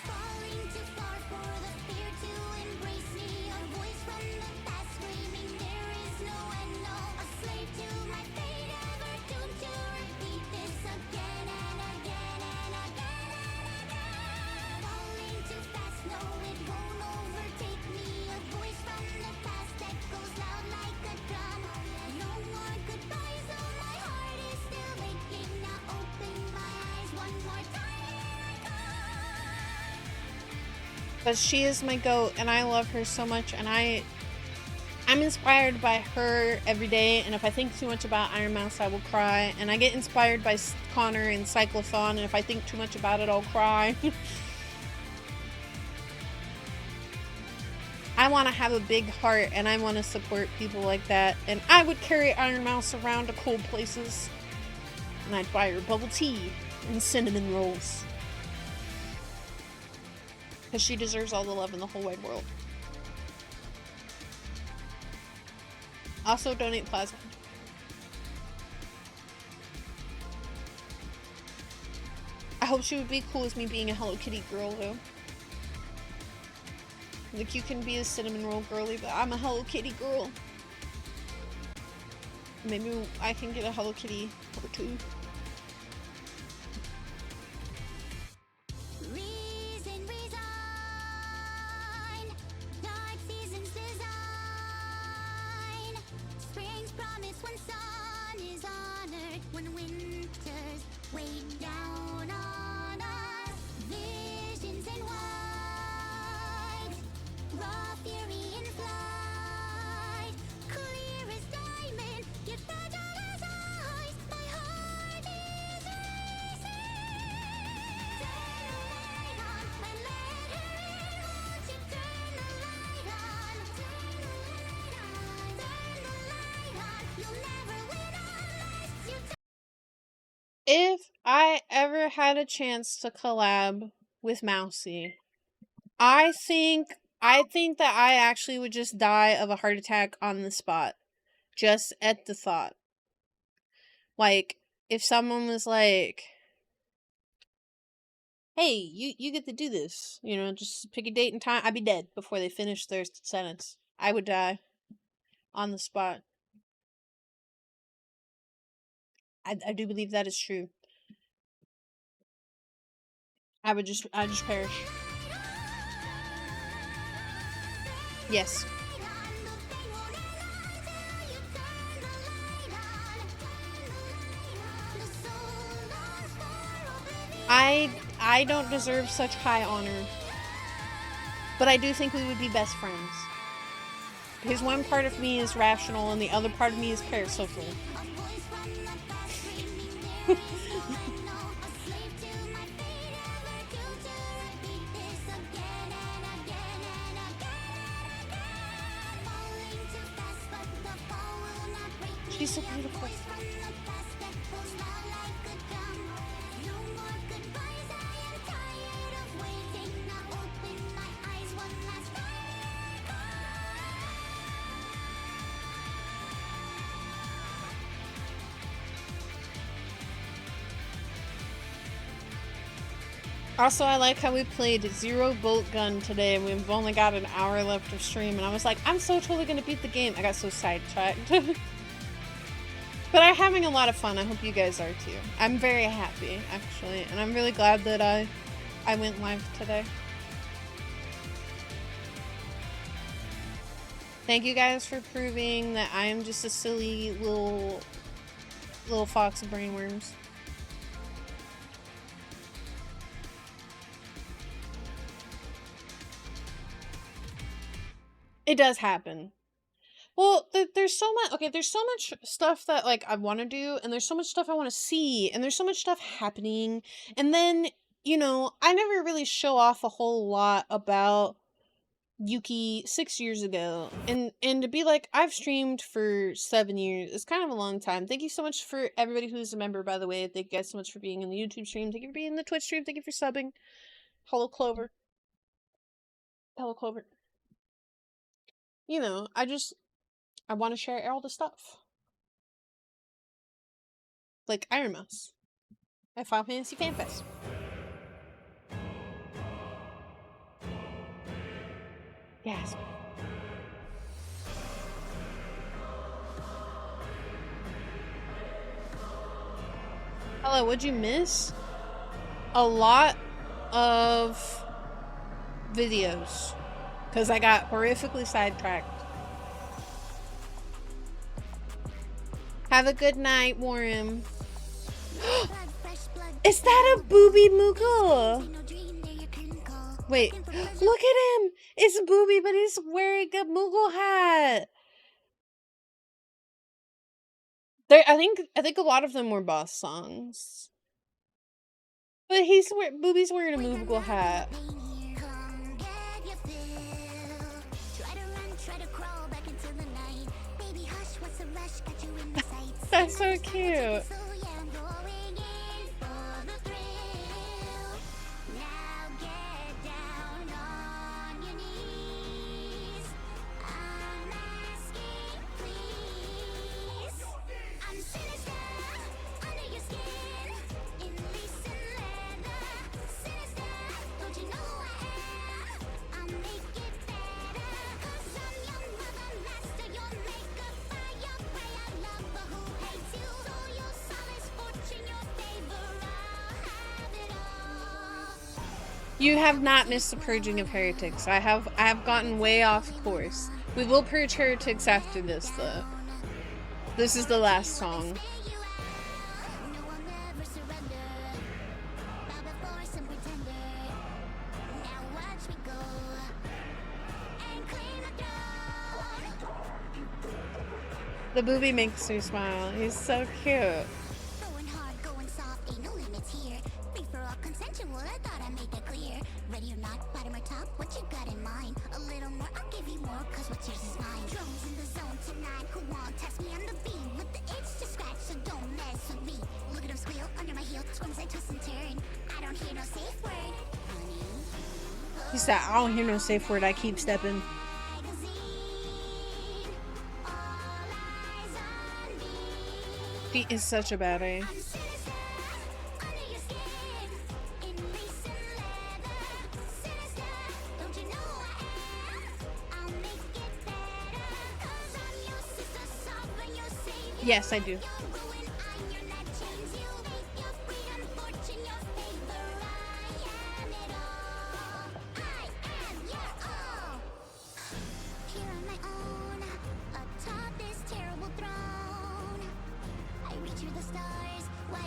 Falling too far for the fear to embrace me. A voice from the past screaming, there is no end, no. A slave to my fate, ever doomed to repeat this again and again and again and again. Falling too fast, no, it won't overtake me. A voice from the past echoes loud like a drum. No more goodbyes, though my heart is still aching. Now open my eyes one more time, here I come. But she is my goat, and I love her so much, and I'm inspired by her every day, and if I think too much about Iron Mouse, I will cry, and I get inspired by Connor and Cyclothon, and if I think too much about it, I'll cry. I want to have a big heart, and I want to support people like that, and I would carry Iron Mouse around to cold places, and I'd buy her bubble tea and cinnamon rolls. Because she deserves all the love in the whole wide world. Also, donate plasma. I hope she would be cool with me being a Hello Kitty girl, though. Like, you can be a cinnamon roll girly, but I'm a Hello Kitty girl. Maybe I can get a Hello Kitty or two. Reason, resign. Dark seasons design. Spring's promise when sun is honored. When winters weigh down on us. Visions in white. Raw fury in flight. Clear as diamond, yet fragile as ice. My heart is racing. Turn the light on and let her in. Won't you turn the light on? Turn the light on. Turn the light on. You'll never win unless you turn. If I ever had a chance to collab with Mousy, I think that I actually would just die of a heart attack on the spot. Just at the thought. Like, if someone was like, hey, you get to do this. You know, just pick a date and time. I'd be dead before they finish their sentence. I would die on the spot. I do believe that is true. I just perish. Yes. I don't deserve such high honor. But I do think we would be best friends. Because one part of me is rational and the other part of me is parasocial. She's so beautiful. Also, I like how we played 0 Boltgun today and we've only got an hour left of stream and I was like, I'm so totally gonna beat the game. I got so sidetracked. But I'm having a lot of fun. I hope you guys are too. I'm very happy, actually, and I'm really glad that I went live today. Thank you guys for proving that I am just a silly little fox of brainworms. It does happen. Well, there's so much. Okay, there's so much stuff that like I want to do, and there's so much stuff I want to see, and there's so much stuff happening. And then, you know, I never really show off a whole lot about Yuki 6 years ago, and to be like, I've streamed for 7 years. It's kind of a long time. Thank you so much for everybody who's a member, by the way. Thank you guys so much for being in the YouTube stream. Thank you for being in the Twitch stream. Thank you for subbing. Hello, Clover. Hello, Clover. You know, I want to share all the stuff. Like Iron Mouse. At Final Fantasy Fan Fest. Yes. Hello, what'd you miss? A lot of videos. Because I got horrifically sidetracked. Have a good night, Warren. Is that a Booby Moogle? Wait, look at him! It's Booby, but he's wearing a Moogle hat. I think a lot of them were boss songs. But Booby's wearing a Moogle hat. That's so cute. You have not missed the purging of heretics. I have gotten way off course. We will purge heretics after this, though. This is the last song. The Booby makes me smile. He's so cute. Well, I thought I made that clear. Ready or not, bottom or top, what you got in mind? A little more, I'll give you more, cause what's yours is mine. Drones in the zone tonight, who won't test me on the beam? With the itch to scratch, so don't mess with me. Look at them squeal under my heel, squirms I twist and turn. I don't hear no safe word, honey. He said, I don't hear no safe word, I keep stepping. He is such a baddie. Yes, I do.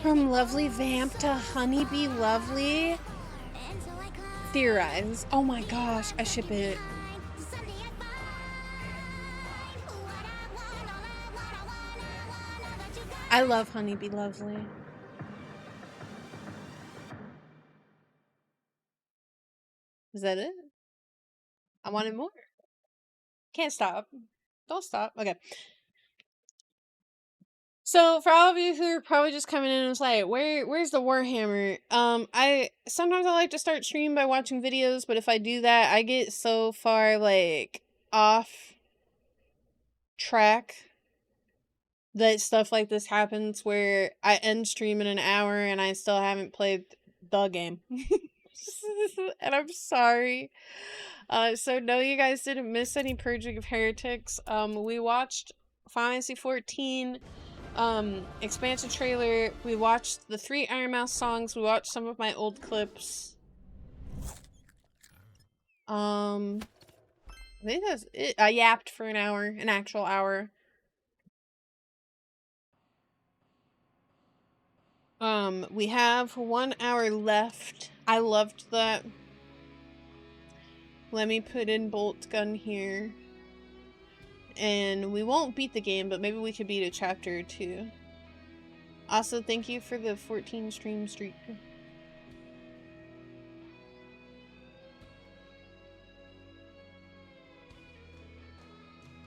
From lovely vamp to honeybee lovely. Theorize. Oh my gosh, I ship it. I love honeybee lovely. Is that it? I wanted more. Can't stop. Don't stop. Okay. So for all of you who are probably just coming in and was like, where's the Warhammer? I sometimes I like to start stream by watching videos, but if I do that, I get so far like off track that stuff like this happens where I end stream in an hour and I still haven't played the game. And I'm sorry. So no, you guys didn't miss any Purging of Heretics. We watched Final Fantasy 14 expansion trailer. We watched the 3 Iron Mouse songs. We watched some of my old clips. I think that's it. I yapped for an hour, an actual hour. We have 1 hour left. I loved that. Let me put in Boltgun here. And we won't beat the game, but maybe we could beat a chapter or 2. Also, thank you for the 14 stream streak.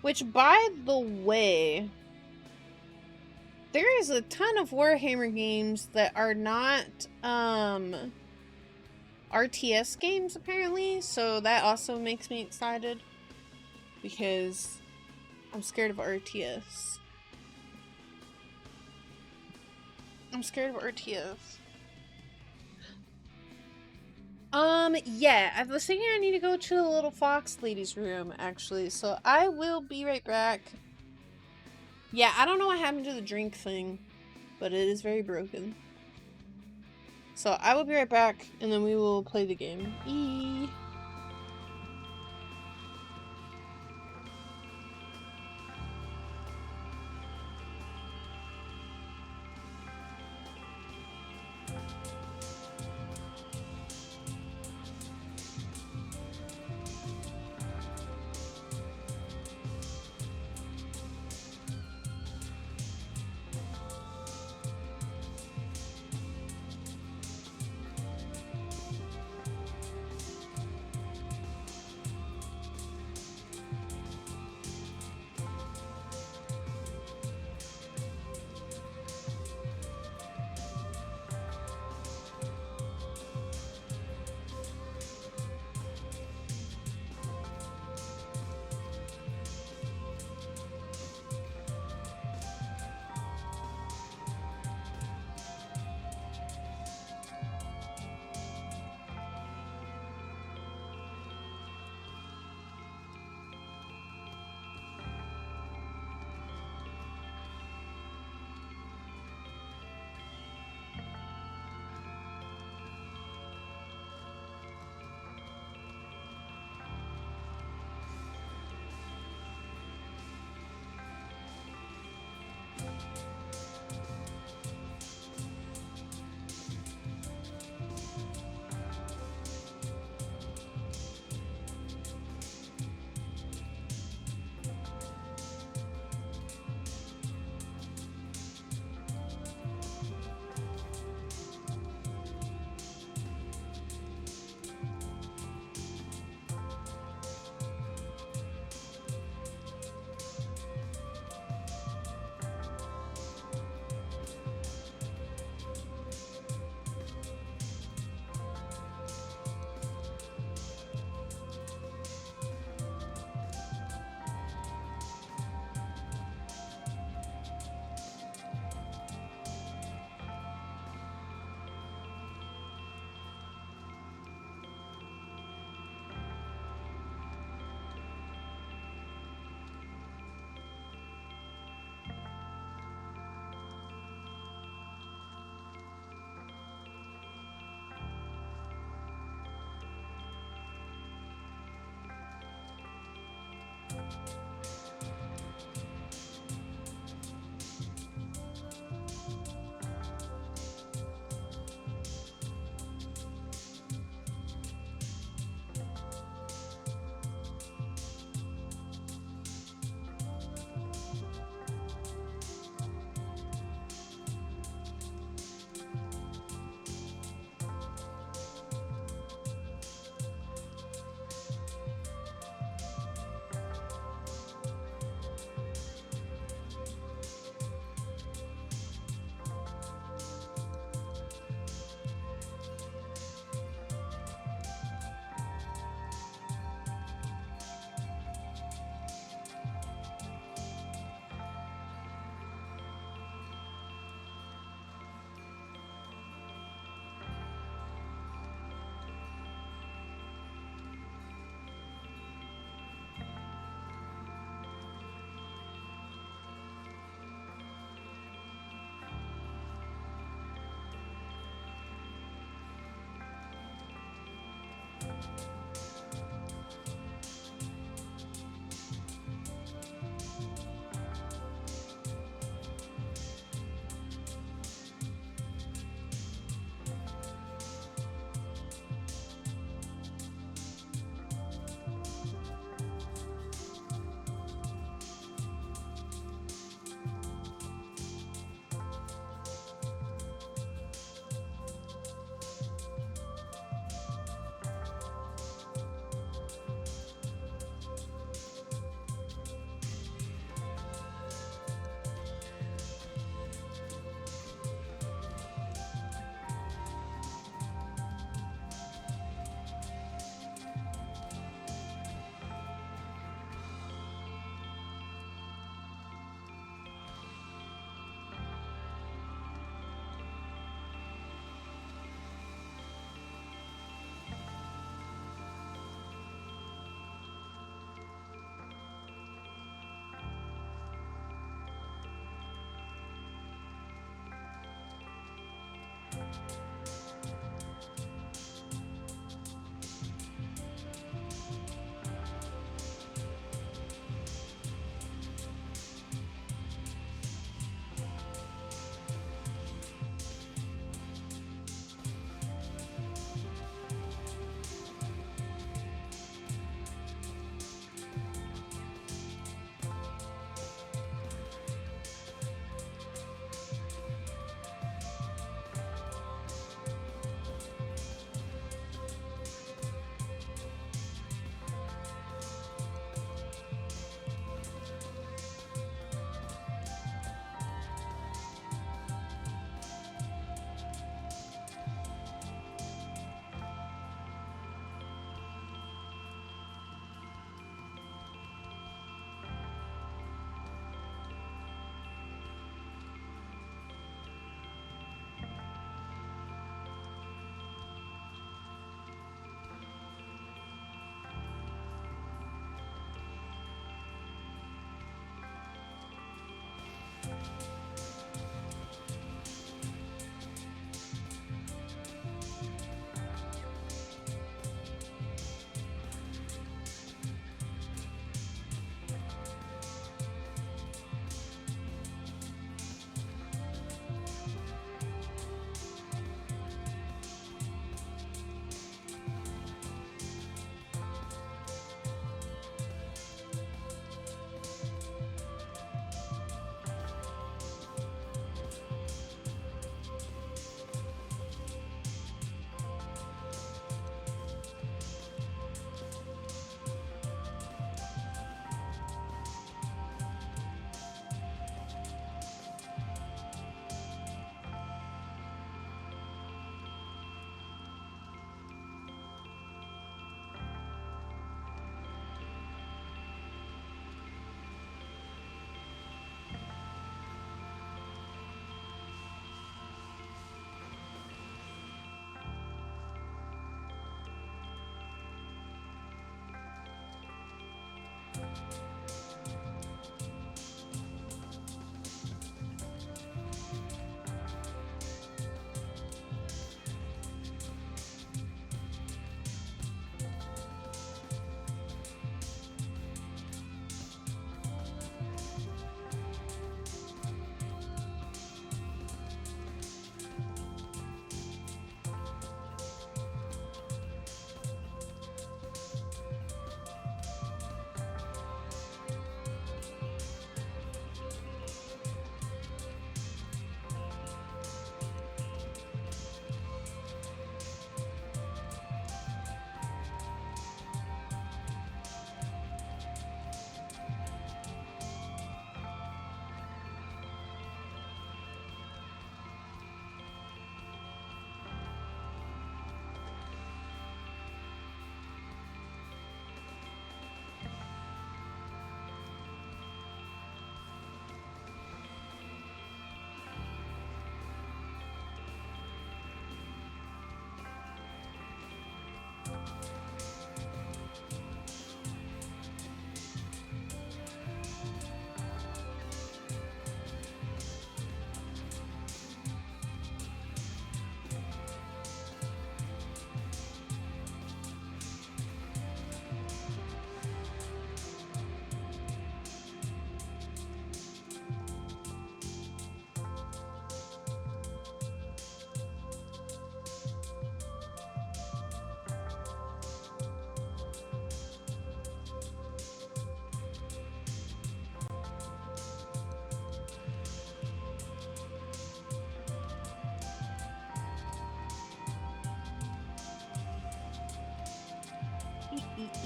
Which, by the way, there is a ton of Warhammer games that are not, RTS games, apparently. So that also makes me excited. Because I'm scared of RTS. I'm scared of RTS. Yeah, I was thinking I need to go to the little fox lady's room, actually. So I will be right back. Yeah, I don't know what happened to the drink thing, but it is very broken. So I will be right back, and then we will play the game. Eee.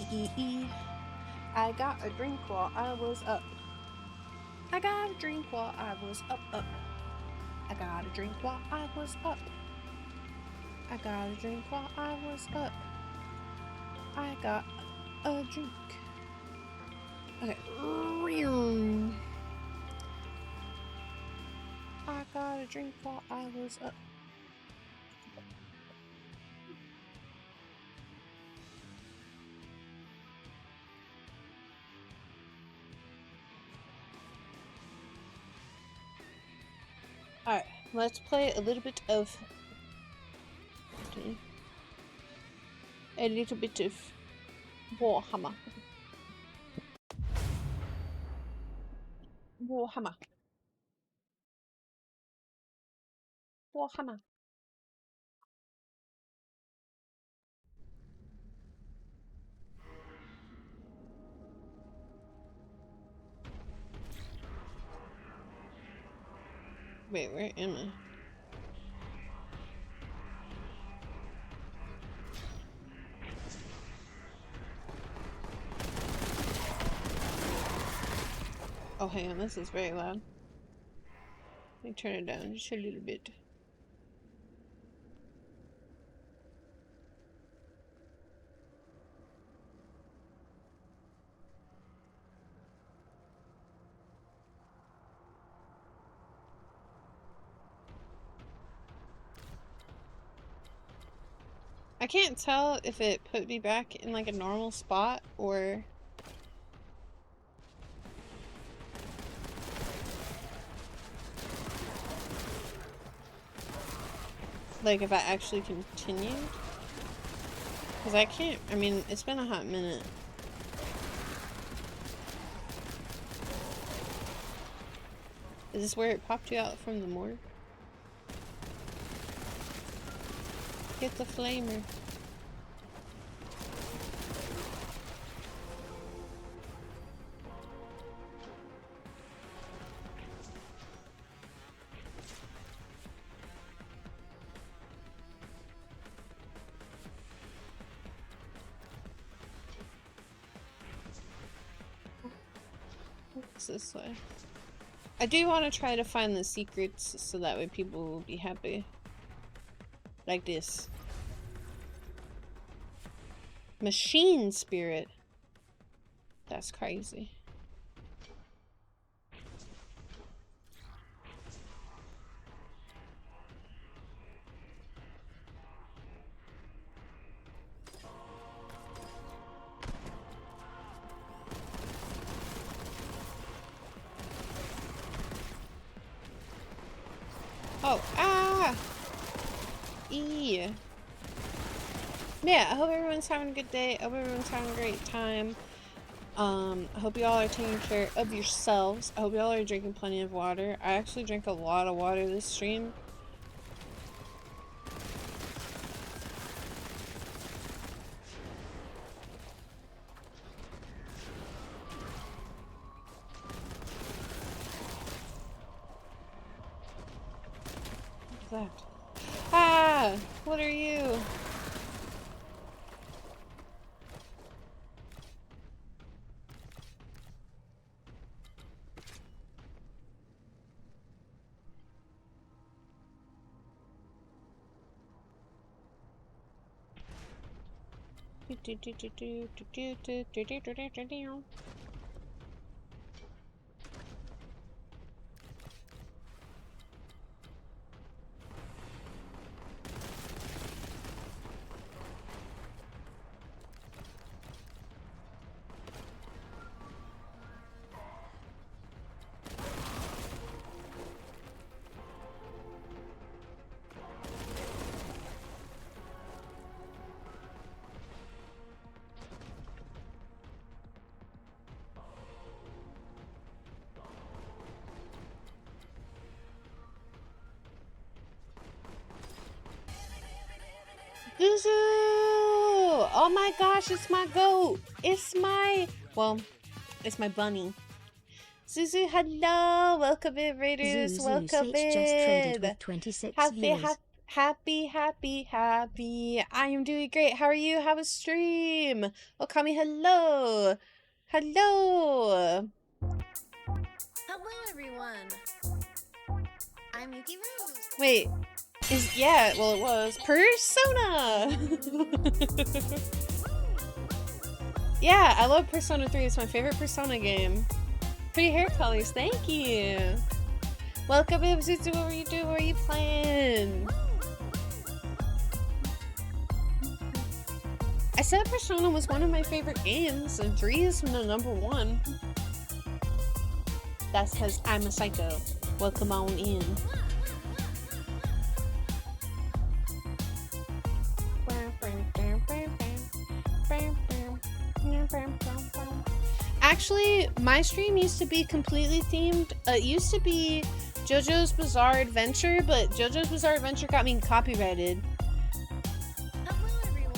I got a drink while I was up. I got a drink while I was up. I got a drink while I was up. I got a drink while I was up. I got a drink. Okay. I got a drink while I was up. Alright, let's play a little bit of Warhammer. Warhammer. Warhammer. Wait, where am I? Oh, hang on, this is very loud. Let me turn it down just a little bit. I can't tell if it put me back in like a normal spot or like if I actually continued. Because I can't, I mean, it's been a hot minute. Is this where it popped you out from the morgue? Get the flamer. What's this way? I do want to try to find the secrets so that way people will be happy. Like this. Machine spirit. That's crazy. Oh, ah! Yeah, I hope everyone's having a good day. I hope everyone's having a great time. I hope y'all are taking care of yourselves. I hope y'all are drinking plenty of water. I actually drank a lot of water this stream. What's that? Ah! What are you? Zuzu! Oh my gosh, it's my goat! It's my... well, it's my bunny. Zuzu, hello! Welcome in, Raiders! Zuzu Welcome Sage just traded in! with 26 viewers. Happy, happy, happy. I am doing great. How are you? How was stream? Okami, hello. Hello. Hello, everyone. I'm Yuki Rose. Wait. Yeah, well it was. Persona! Yeah, I love Persona 3. It's my favorite Persona game. Pretty hair colors, thank you. Welcome, Ibsuzu. What are you doing? What are you playing? I said Persona was one of my favorite games, and 3 is the number 1. That's because I'm a psycho. Welcome on in. Actually, my stream used to be completely themed. It used to be JoJo's Bizarre Adventure, but JoJo's Bizarre Adventure got me copyrighted. Hello, everyone.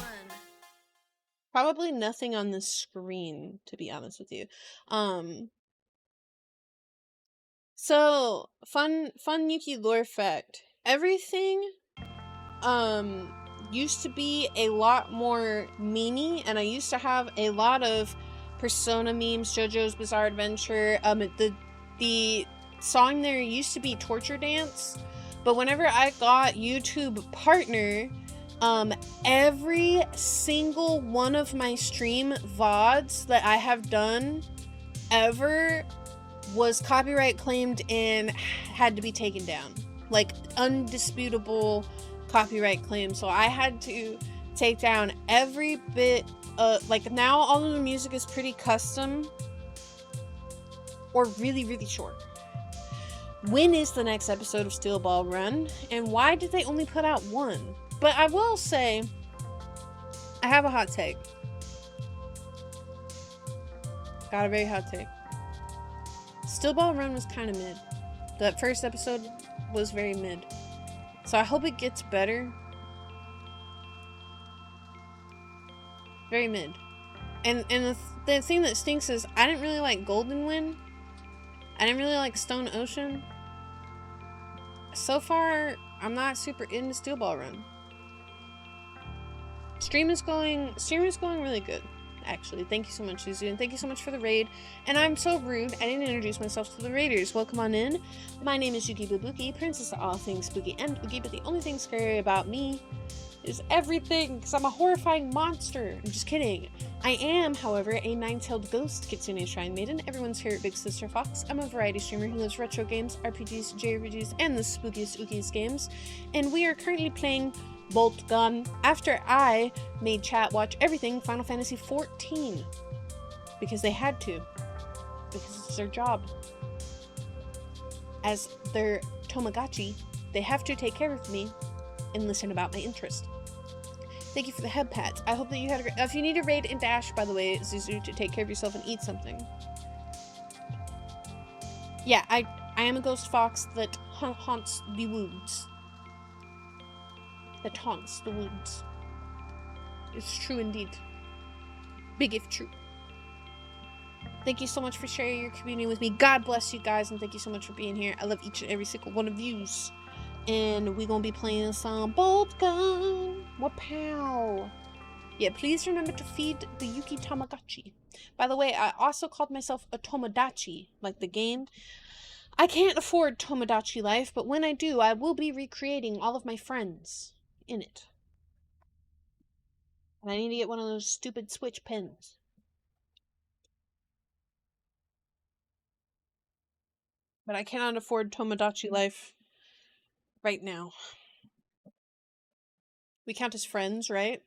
Probably nothing on the screen, to be honest with you. So fun Yuki lore fact. Everything used to be a lot more memey, and I used to have a lot of Persona memes, JoJo's Bizarre Adventure. The song there used to be Torture Dance, but whenever I got YouTube Partner, every single one of my stream VODs that I have done ever was copyright claimed and had to be taken down. Like, undisputable copyright claim. So I had to take down every bit of, like, now all of the music is pretty custom or really, really short. When is the next episode of Steel Ball Run? And why did they only put out 1? But I will say, I have a hot take. Got a very hot take. Steel Ball Run was kind of mid. That first episode was very mid. So I hope it gets better. Very mid. And the thing that stinks is I didn't really like Golden Wind. I didn't really like Stone Ocean. So far, I'm not super into Steel Ball Run. Stream is going really good. Actually, thank you so much, Suzu, and thank you so much for the raid. And I'm so rude, I didn't introduce myself to the raiders. Welcome on in. My name is Yuki Babuki, princess of all things spooky and spooky, but the only thing scary about me is everything, because I'm a horrifying monster. I'm just kidding. I am, however, a 9-tailed ghost Kitsune Shrine Maiden, everyone's favorite big sister fox. I'm a variety streamer who loves retro games, RPGs, JRPGs, and the spookiest ookiest games. And we are currently playing Boltgun after I made chat watch everything Final Fantasy XIV. Because they had to. Because it's their job. As their Tamagotchi, they have to take care of me and listen about my interest. Thank you for the head pats. I hope that you had a great... If you need a raid in Dash, by the way, Zuzu, to take care of yourself and eat something. Yeah, I am a ghost fox that haunts the woods. That haunts the woods. It's true indeed. Big if true. Thank you so much for sharing your community with me. God bless you guys, and thank you so much for being here. I love each and every single one of yous. And we're gonna be playing some Boltgun. Wapow. Yeah, please remember to feed the Yuki Tamagotchi. By the way, I also called myself a Tomodachi, like the game. I can't afford Tomodachi life, but when I do, I will be recreating all of my friends in it. And I need to get one of those stupid Switch pens. But I cannot afford Tomodachi life right now. We count as friends, right?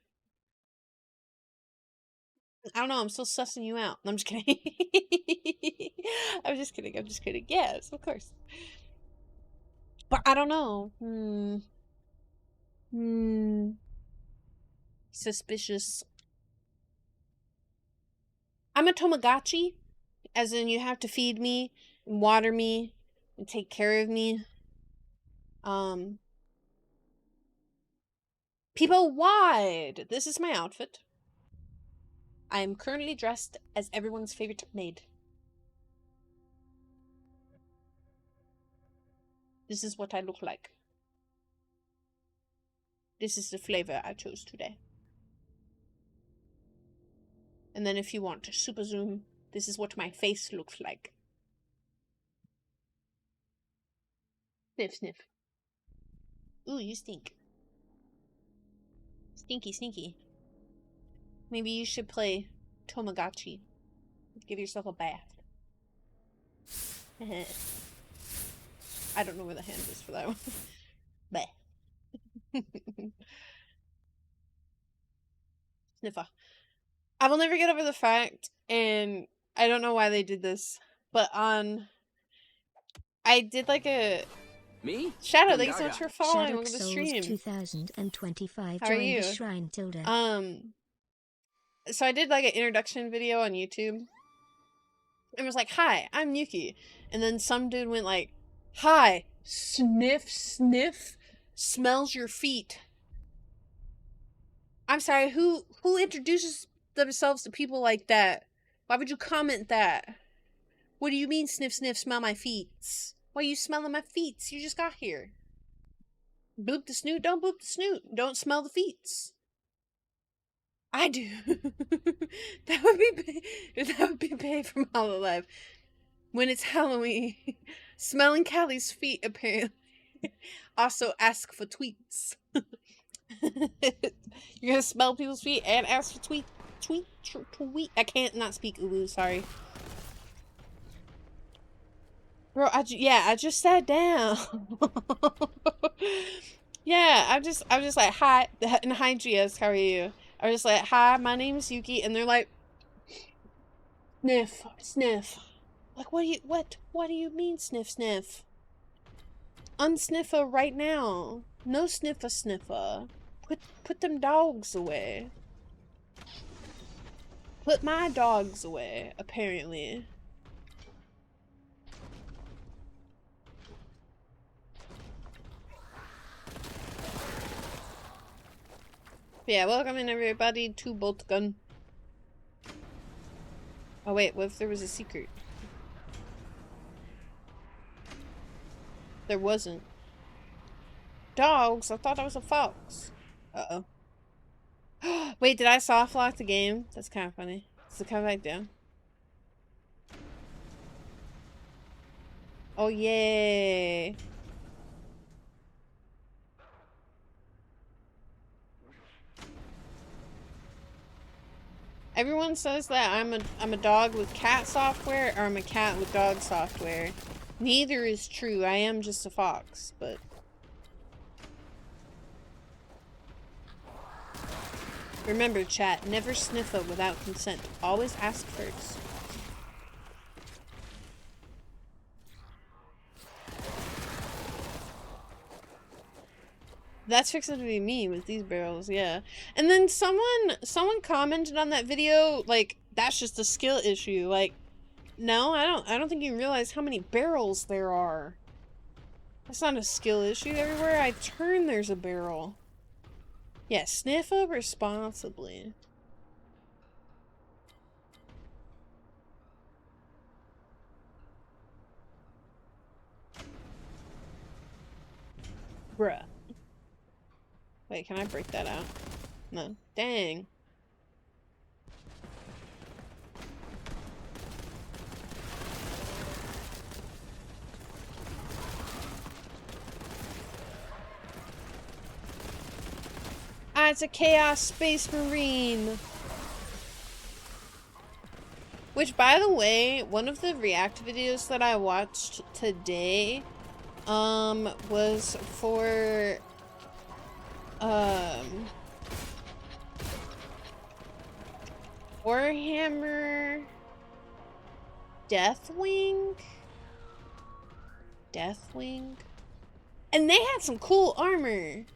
I don't know, I'm still sussing you out. I'm just kidding. I'm just kidding. Yes, of course. But I don't know. Suspicious. I'm a Tamagotchi, as in you have to feed me, and water me, and take care of me. People wide! This is my outfit. I am currently dressed as everyone's favorite maid. This is what I look like. This is the flavor I chose today. And then if you want to super zoom, this is what my face looks like. Sniff, sniff. Ooh, you stink. Stinky, stinky. Maybe you should play Tamagotchi. Give yourself a bath. I don't know where the hand is for that one. Bleh. Sniffer. I will never get over the fact, and I don't know why they did this, but I did like a... Me? Shadow, thanks so much for following. Shadow Welcome to the Souls stream. 2025 How are joined you? the shrine, Tilda. So I did like an introduction video on YouTube. And was like, hi, I'm Yuki. And then some dude went like, hi, sniff, sniff, smells your feet. I'm sorry, who introduces themselves to people like that? Why would you comment that? What do you mean, sniff, sniff, smell my feet? Why are you smelling my feet? You just got here. Boop the snoot, don't boop the snoot. Don't smell the feet. I do. That would be paid from Hololive. When it's Halloween. Smelling Callie's feet, apparently. Also ask for tweets. You're gonna smell people's feet and ask for tweet. I can't not speak Ulu, sorry. Bro, I just sat down. Yeah, I'm just like, hi, and hi GS, how are you? I was just like, hi, my name is Yuki, and they're like, sniff, sniff. Like, what do you mean, sniff, sniff? Unsniffer right now. No sniffer, sniffer. Put them dogs away. Put my dogs away, apparently. Yeah, welcome in everybody to Boltgun. Oh wait, what if there was a secret? There wasn't. Dogs? I thought I was a fox. Uh-oh. Wait, did I soft lock the game? That's kind of funny. Does it come back down? Oh, yay. Everyone says that I'm a dog with cat software, or I'm a cat with dog software. Neither is true. I am just a fox, but... Remember, chat, never sniff it without consent. Always ask first. That's fixing to be me with these barrels, yeah. And then someone commented on that video, like, that's just a skill issue. Like, no, I don't think you realize how many barrels there are. That's not a skill issue. Everywhere I turn, there's a barrel. Yeah, sniff up responsibly. Bruh. Wait, can I break that out? No. Dang. Ah, it's a Chaos Space Marine! Which, by the way, one of the react videos that I watched today, was for, Warhammer Deathwing? Deathwing? And they had some cool armor!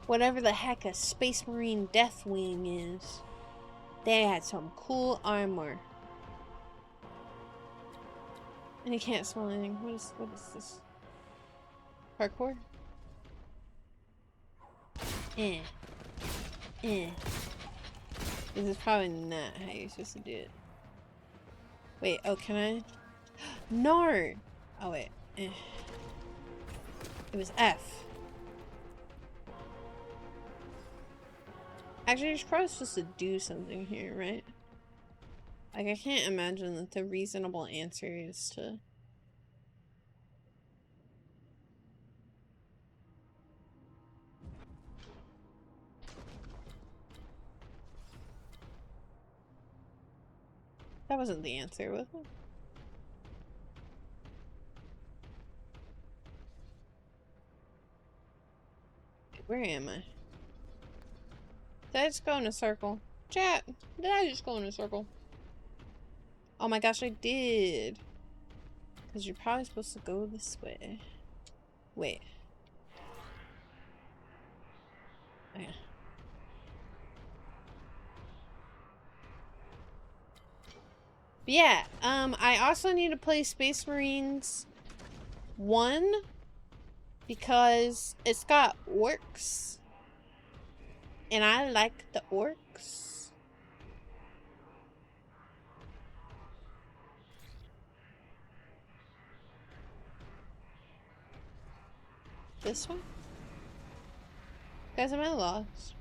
Whatever the heck a Space Marine Deathwing is. They had some cool armor. And you can't smell anything. What is this? Parkour? Eh. This is probably not how you're supposed to do it. Wait, oh, can I? No! Oh, wait. It was F. Actually, you're probably supposed to do something here, right? Like, I can't imagine that the reasonable answer is to... That wasn't the answer, was it? Where am I? Did I just go in a circle? Chat, did I just go in a circle? Oh my gosh, I did. Because you're probably supposed to go this way. Wait. Okay. But yeah, I also need to play Space Marines 1 because it's got orcs. And I like the orcs. This one? Guys, am I lost?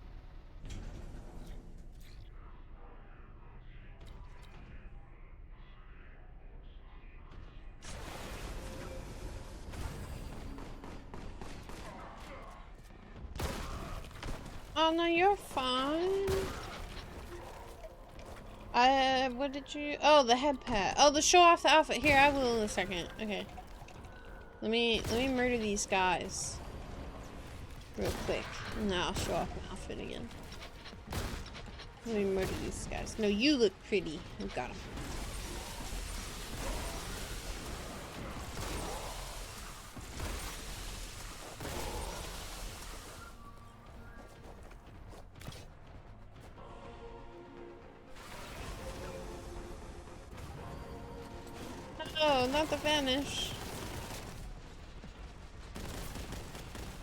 Oh no, you're fine. What did you... Oh, the head pad. Oh, the show off the outfit. Here, I will in a second. Okay. Let me murder these guys. Real quick. And then I'll show off my outfit again. Let me murder these guys. No, you look pretty. You got him. Oh, not the vanish.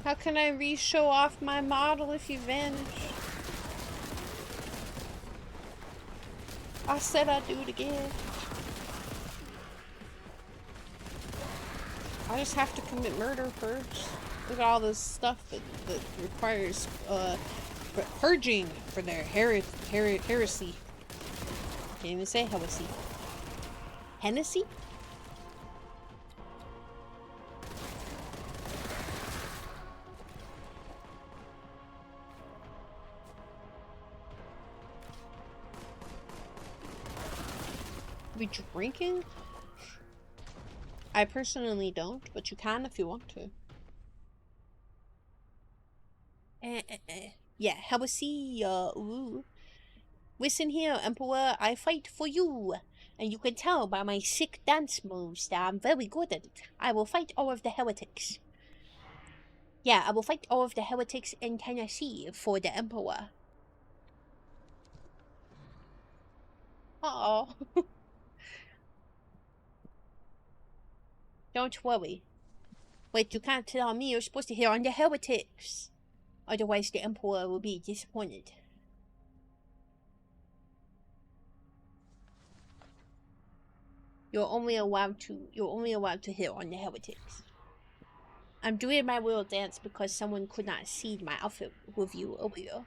How can I re-show off my model if you vanish? I said I'd do it again. I just have to commit murder first. Look at all this stuff that requires purging for their heresy. Can't even say heresy. Hennessy? We drinking? I personally don't, but you can if you want to. Yeah, heresy, ooh. Listen here, Emperor, I fight for you. And you can tell by my sick dance moves that I'm very good at it. I will fight all of the heretics. Yeah, I will fight all of the heretics in Tennessee for the Emperor. Uh-oh. Don't worry. Wait, you can't tell me you're supposed to hear on the heretics. Otherwise the Emperor will be disappointed. You're only allowed to hit on the heretics. I'm doing my little dance because someone could not see my outfit review earlier.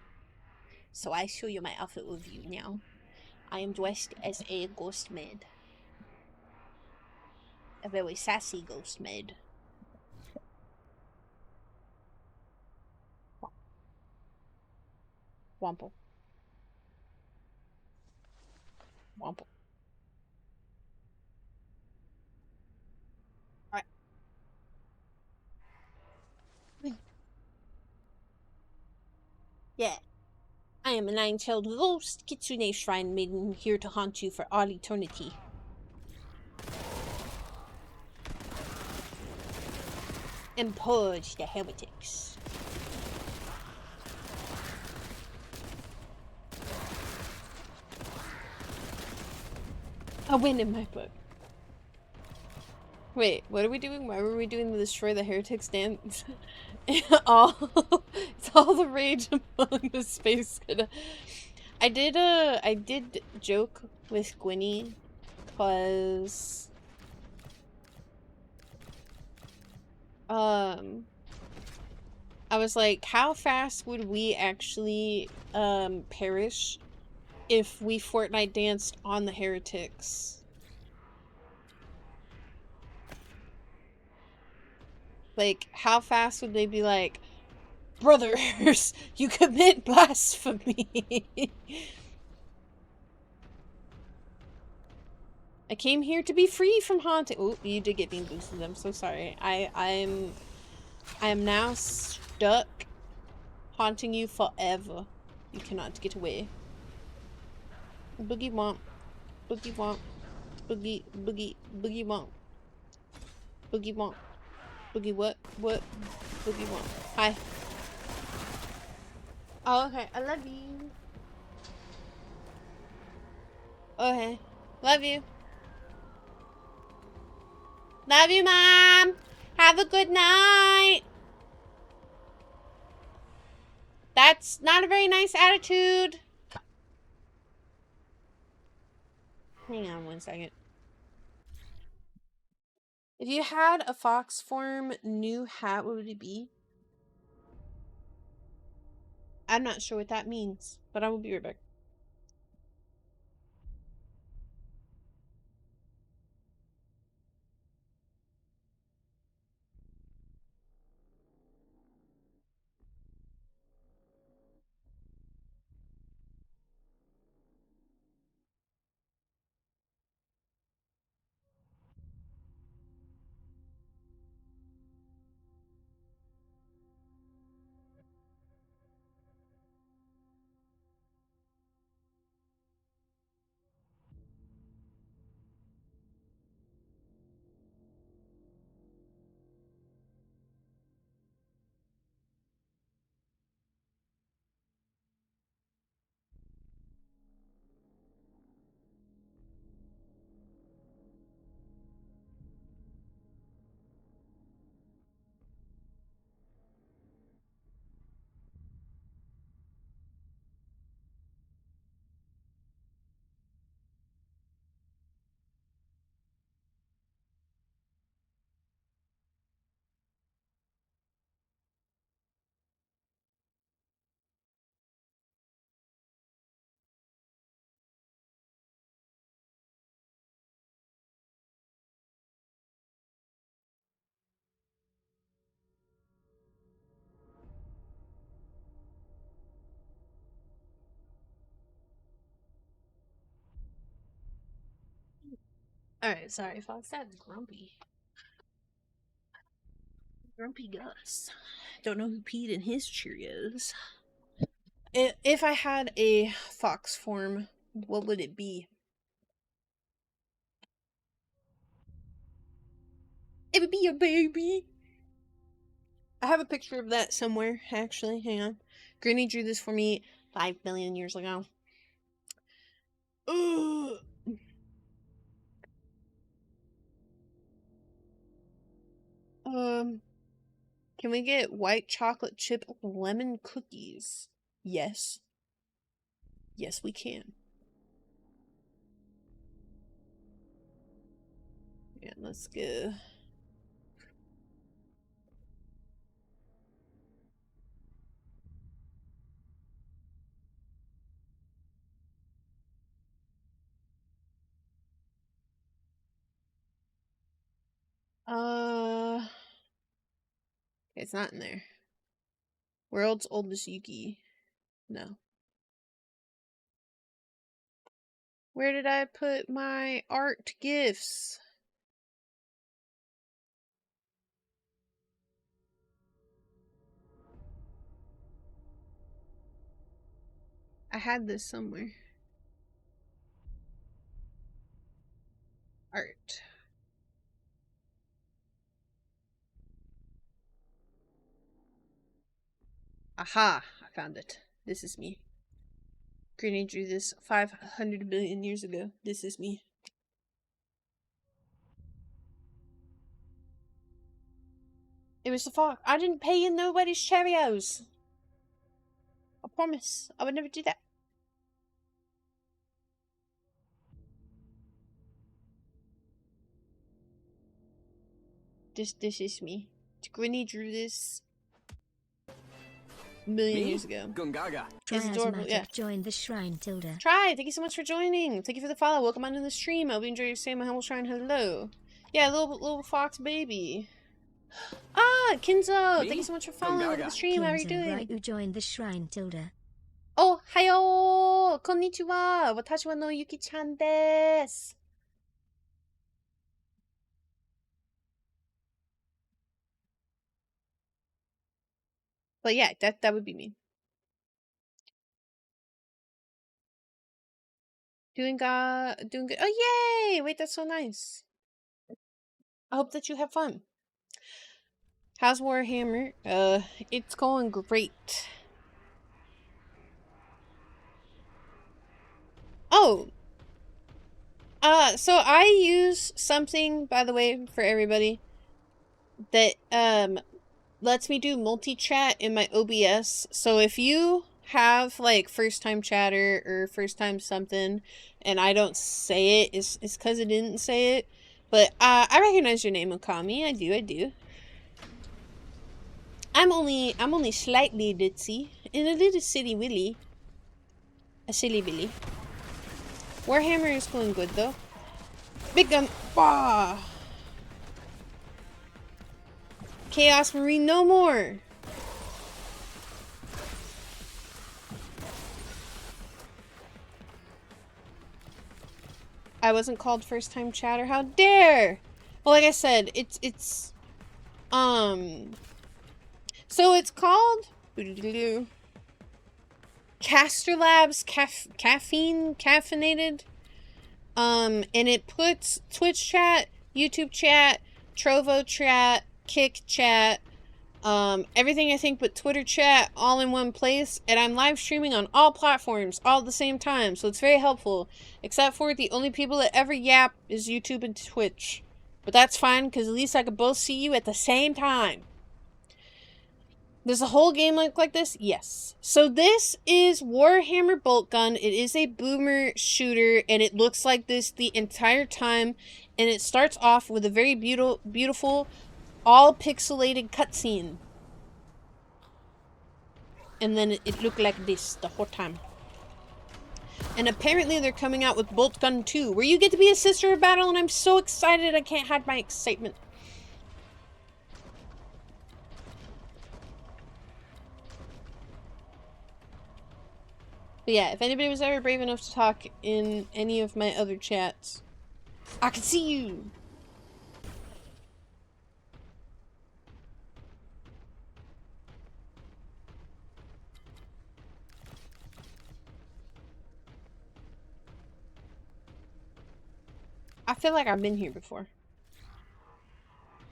So I show you my outfit review now. I am dressed as a ghost maid. A very sassy ghost maid. Womple. Womple. Alright. Yeah. I am a 9-tailed ghost, Kitsune Shrine Maiden, here to haunt you for all eternity. And purge the heretics. A win in my book. Wait, what are we doing? Why were we doing the Destroy the Heretics dance? It's all the rage among the space. I did joke with Gwynny because I was like, how fast would we actually, perish if we Fortnite danced on the heretics? Like, how fast would they be like, brothers, you commit blasphemy? I came here to be free from haunting. Oh, you did get beam boosted. I'm so sorry. I am now stuck haunting you forever. You cannot get away. Boogie womp. Boogie womp. Boogie, boogie, boogie womp. Boogie womp. Boogie what? What? Boogie womp. Hi. Oh, okay. I love you. Okay. Love you. Love you, Mom. Have a good night. That's not a very nice attitude. Hang on one second. If you had a fox form new hat, what would it be? I'm not sure what that means, but I will be right back. Alright, sorry, Fox. That's grumpy. Grumpy Gus. Don't know who peed in his Cheerios. If I had a fox form, what would it be? It would be a baby. I have a picture of that somewhere, actually. Hang on. Granny drew this for me 5 million years ago. Ugh. Can we get white chocolate chip lemon cookies? Yes. Yes, we can. Yeah, let's go. It's not in there. World's oldest Yuki. No. Where did I put my art gifts? I had this somewhere. Art. Aha! I found it. This is me. Granny drew this 500 billion years ago. This is me. It was the fox. I didn't pay in nobody's Cheerios. I promise. I would never do that. This is me. Grinny drew this a million Me? years ago. Gungaga. It's adorable, Triasmatic yeah. joined the shrine, Tilda. Try, thank you so much for joining. Thank you for the follow. Welcome onto the stream. I hope you enjoy your stay in my humble shrine. Hello. Yeah, little fox baby. Ah, Kinzo, Me? thank you so much for following. Welcome to the Gungaga. stream. How are you Kinzo doing? Ryu joined the shrine, Tilda. Oh, hayo! Konnichiwa! Watashi wa no Yuki-chan desu! But yeah, that would be me. Doing good. Oh, yay! Wait, that's so nice. I hope that you have fun. How's Warhammer? It's going great. Oh! So I use something, by the way, for everybody, that, lets me do multi-chat in my OBS. So if you have, like, first-time chatter or first-time something, and I don't say it, it's because I didn't say it. But, I recognize your name, Okami. I do. I'm only slightly ditzy. In a little silly willy. A silly billy. Warhammer is going good, though. Big gun. Bah! Chaos Marine no more! I wasn't called first time chatter, how dare! Well, like I said, it's so it's called Caster Labs caffeinated. And it puts Twitch chat, YouTube chat, Trovo chat, Kick chat, everything I think but Twitter chat all in one place, and I'm live streaming on all platforms all at the same time, so it's very helpful, except for the only people that ever yap is YouTube and Twitch. But that's fine, because at least I could both see you at the same time. Does the whole game look like this? Yes. So this is Warhammer Boltgun. It is a boomer shooter, and it looks like this the entire time, and it starts off with a very beautiful all pixelated cutscene. And then it looked like this the whole time. And apparently they're coming out with Boltgun 2, where you get to be a sister of battle, and I'm so excited I can't hide my excitement. But yeah, if anybody was ever brave enough to talk in any of my other chats, I can see you! I feel like I've been here before.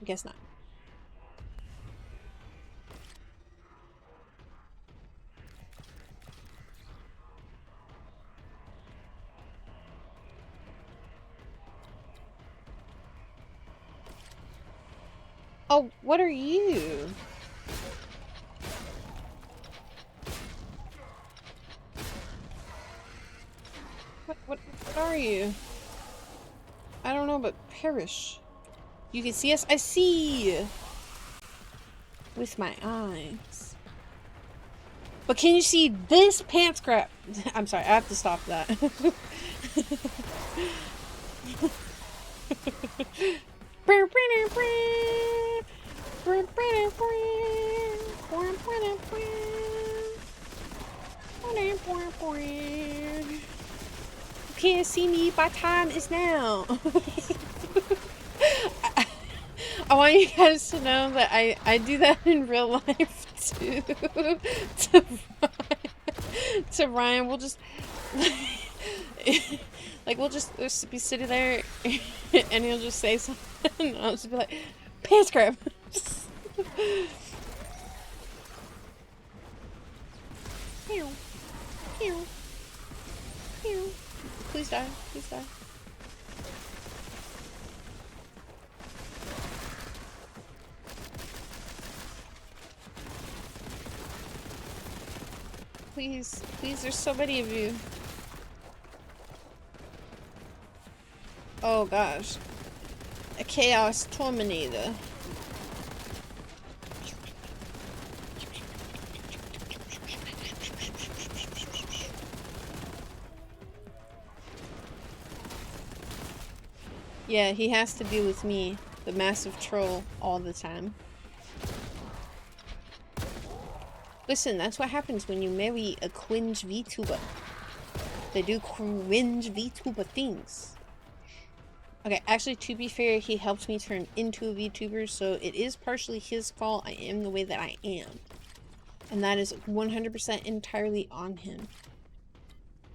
I guess not. Oh, what are you? What are you? I don't know, but perish. You can see us? I see! With my eyes. But can you see this pants crap? I'm sorry, I have to stop that. You can't see me, my time is now. I want you guys to know that I do that in real life too. to Ryan, we'll just like we'll just be sitting there and he'll just say something and I'll just be like, pants crap. Pew. Pew. Pew. Please die. Please die. Please, please, there's so many of you. Oh gosh. A Chaos Terminator. Yeah, he has to deal with me, the massive troll, all the time. Listen, that's what happens when you marry a cringe VTuber. They do cringe VTuber things. Okay, actually, to be fair, he helped me turn into a VTuber, so it is partially his fault I am the way that I am. And that is 100% entirely on him.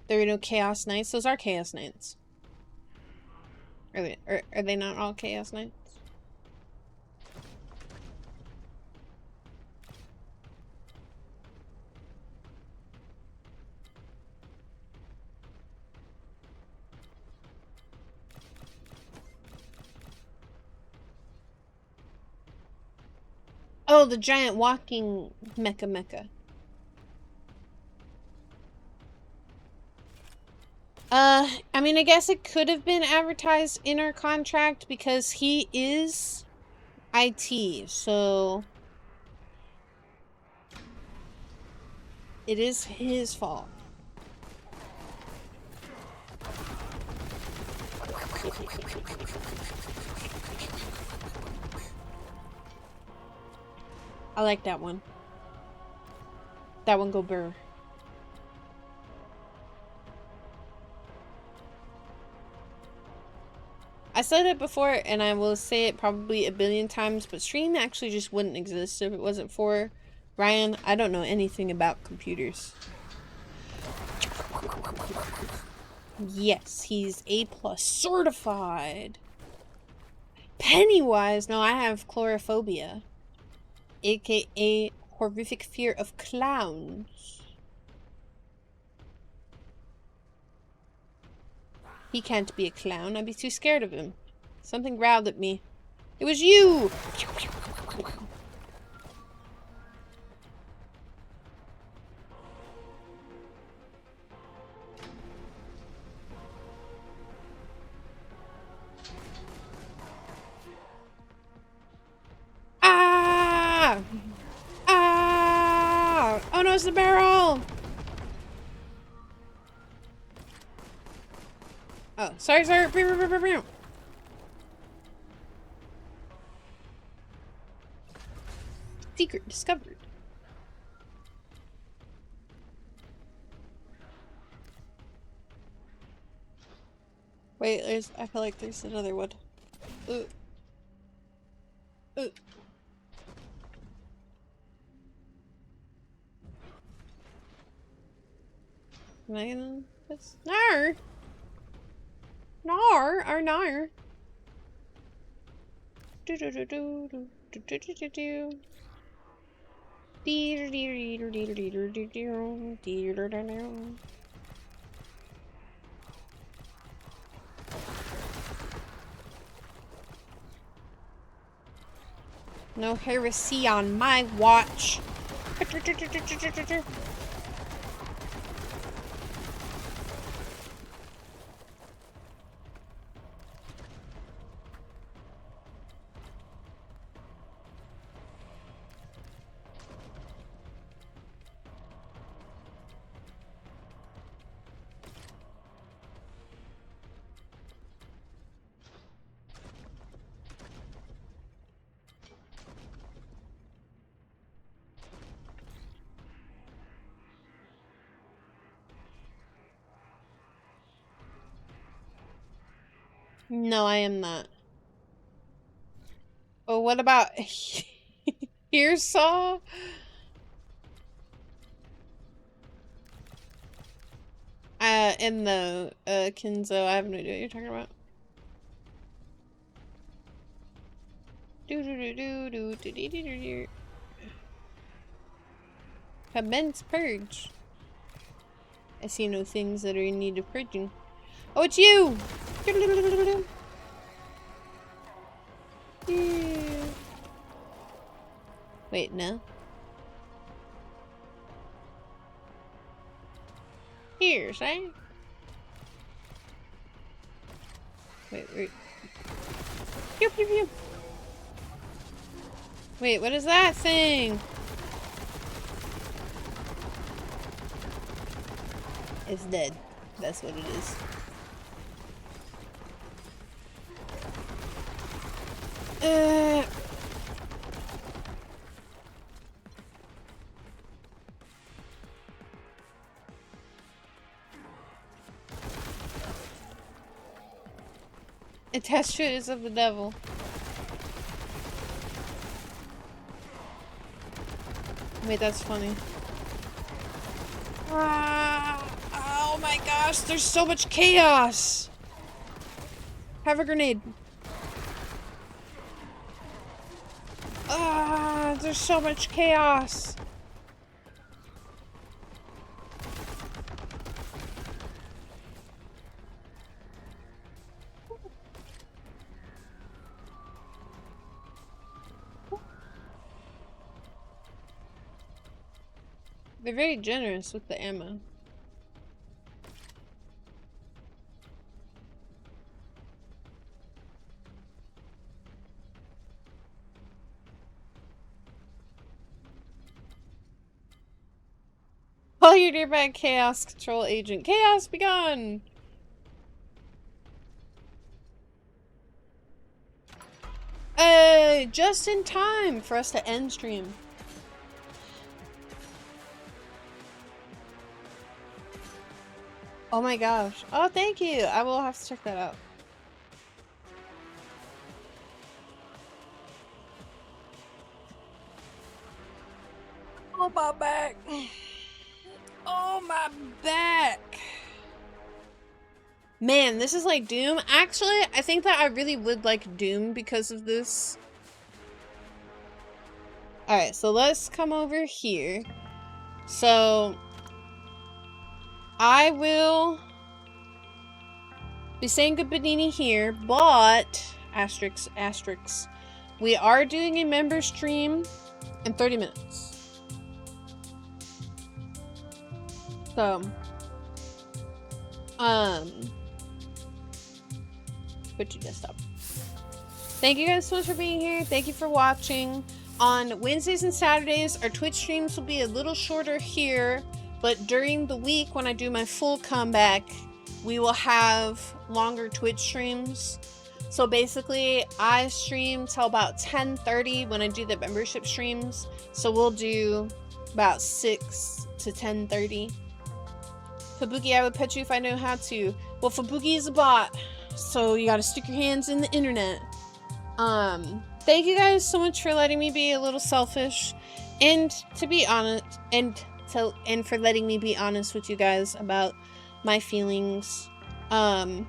There are no Chaos Knights. Those are Chaos Knights. Are they not all Chaos Knights? Oh, the giant walking mecha. I mean, I guess it could have been advertised in our contract because he is IT, so it is his fault. I like that one. That one go burr. I said it before, and I will say it probably a billion times, but stream actually just wouldn't exist if it wasn't for Ryan. I don't know anything about computers. Yes, he's A+ certified. Pennywise, no, I have chlorophobia, aka horrific fear of clowns. He can't be a clown. I'd be too scared of him. Something growled at me. It was you! Ah! Ah! Oh no, it's the barrel! Oh, sorry. Secret discovered. Wait, I feel like there's another one. Man, that's Nar. Do do do do do do do do do do. No heresy on my watch. No, I am not. Oh, what about Hearsaw? In the Kinzo, I have no idea what you're talking about. Commence purge. I see no things that are in need of purging. Oh, it's you! Wait, no. Here, say. Wait. Pew, pew, pew. Wait, what is that thing? It's dead. That's what it is. Attachment is of the devil. Wait, that's funny. Oh my gosh, there's so much chaos! Have a grenade. There's so much chaos. They're very generous with the ammo. Call your nearby chaos control agent. Chaos be gone! Just in time for us to end stream. Oh my gosh. Oh, thank you. I will have to check that out. Oh, my back. Oh, my back. Man, this is like Doom. Actually, I think that I really would like Doom because of this. Alright, so let's come over here. So I will be saying goodbye here, but asterisks, we are doing a member stream in 30 minutes. So, put your desktop. Thank you guys so much for being here. Thank you for watching. On Wednesdays and Saturdays, our Twitch streams will be a little shorter here, but during the week when I do my full comeback, we will have longer Twitch streams. So basically, I stream till about 10:30 when I do the membership streams. So we'll do about 6 to 10:30. Fubuki, I would pet you if I know how to. Well, Fubuki is a bot, so you gotta stick your hands in the internet. Thank you guys so much for letting me be a little selfish, and to be honest, and for letting me be honest with you guys about my feelings. I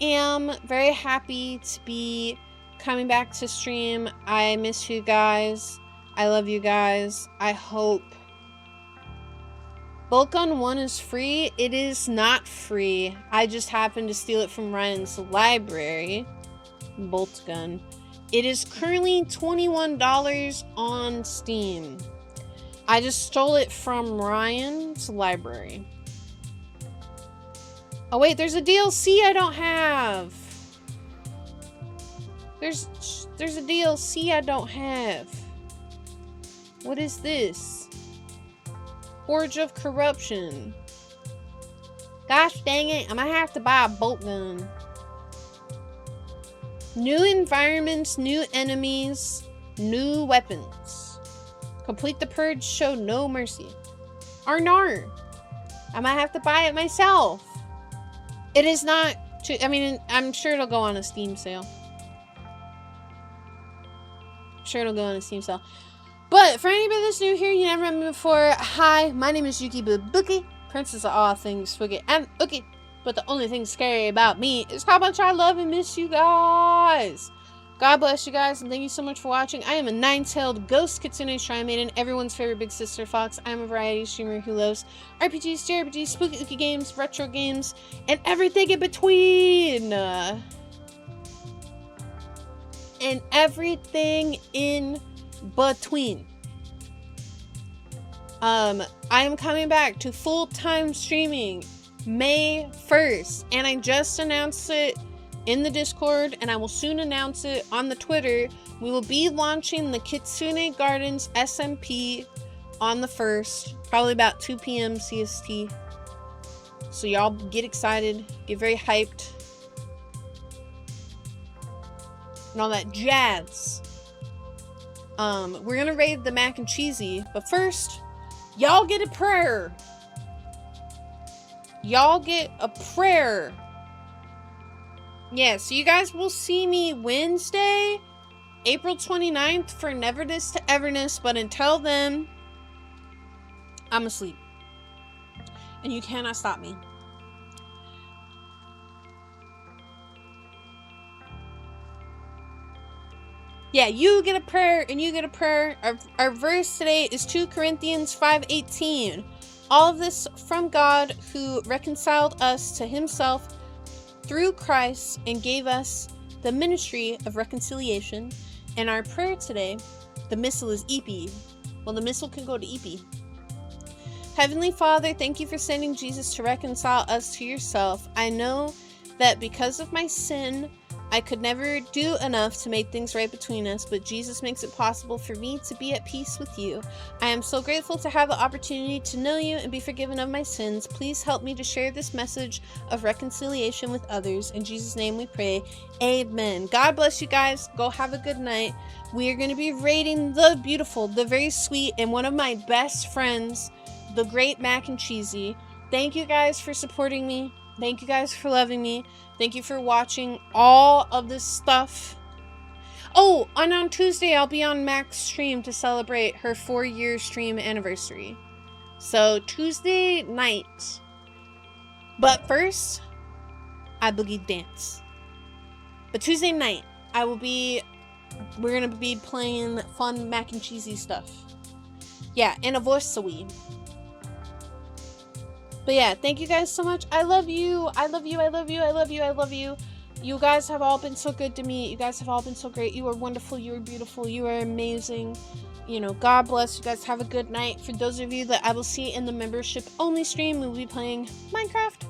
am very happy to be coming back to stream. I miss you guys. I love you guys. I hope Boltgun 1 is free. It is not free. I just happened to steal it from Ryan's library. Boltgun. It is currently $21 on Steam. I just stole it from Ryan's library. Oh wait, there's a DLC I don't have. There's a DLC I don't have. What is this? Forge of Corruption. Gosh dang it, I might have to buy a Boltgun. New environments, new enemies, new weapons. Complete the purge, show no mercy. Arnar. I might have to buy it myself. It is not too, I mean, I'm sure it'll go on a Steam sale. But for anybody that's new here, you never met me before, hi, my name is Yuki Bubuki, princess of all things spooky and ookie. But the only thing scary about me is how much I love and miss you guys. God bless you guys, and thank you so much for watching. I am a nine-tailed ghost kitsune shrine maiden, everyone's favorite big sister fox. I am a variety streamer who loves RPGs, JRPGs, spooky ookie games, retro games, and everything in between. I am coming back to full-time streaming May 1st, and I just announced it in the Discord, and I will soon announce it on the Twitter. We will be launching the Kitsune Gardens SMP on the 1st, probably about 2 p.m. CST. So y'all get excited, get very hyped. and all that jazz. We're gonna raid the mac and cheesy, but first, y'all get a prayer. Y'all get a prayer. Yeah, so you guys will see me Wednesday, April 29th for Neverness to Everness, but until then, I'm asleep. And you cannot stop me. Yeah, you get a prayer and you get a prayer. Our verse today is 2 Corinthians 5:18. All of this from God, who reconciled us to himself through Christ and gave us the ministry of reconciliation. And our prayer today, the missile is EP. Well, the missile can go to EP. Heavenly Father, thank you for sending Jesus to reconcile us to yourself. I know that because of my sin, I could never do enough to make things right between us, but Jesus makes it possible for me to be at peace with you. I am so grateful to have the opportunity to know you and be forgiven of my sins. Please help me to share this message of reconciliation with others. In Jesus' name we pray. Amen. God bless you guys. Go have a good night. We are going to be rating the beautiful, the very sweet, and one of my best friends, the great Mac and Cheesy. Thank you guys for supporting me. Thank you guys for loving me. Thank you for watching all of this stuff. Oh, and on Tuesday, I'll be on Mac's stream to celebrate her 4-year stream anniversary. So, Tuesday night. But first, I boogie dance. But Tuesday night, we're going to be playing fun Mac and Cheesy stuff. Yeah, anniversary. But yeah, thank you guys so much. I love you. I love you. I love you. I love you. I love you. You guys have all been so good to me. You guys have all been so great. You are wonderful. You are beautiful. You are amazing. You know, God bless. You guys have a good night. For those of you that I will see in the membership only stream, we'll be playing Minecraft.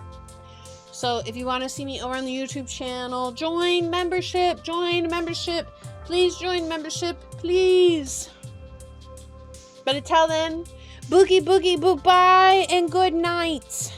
So if you want to see me over on the YouTube channel, join membership. Join membership. Please join membership. Please. But until then, boogie boogie boo bye and good night.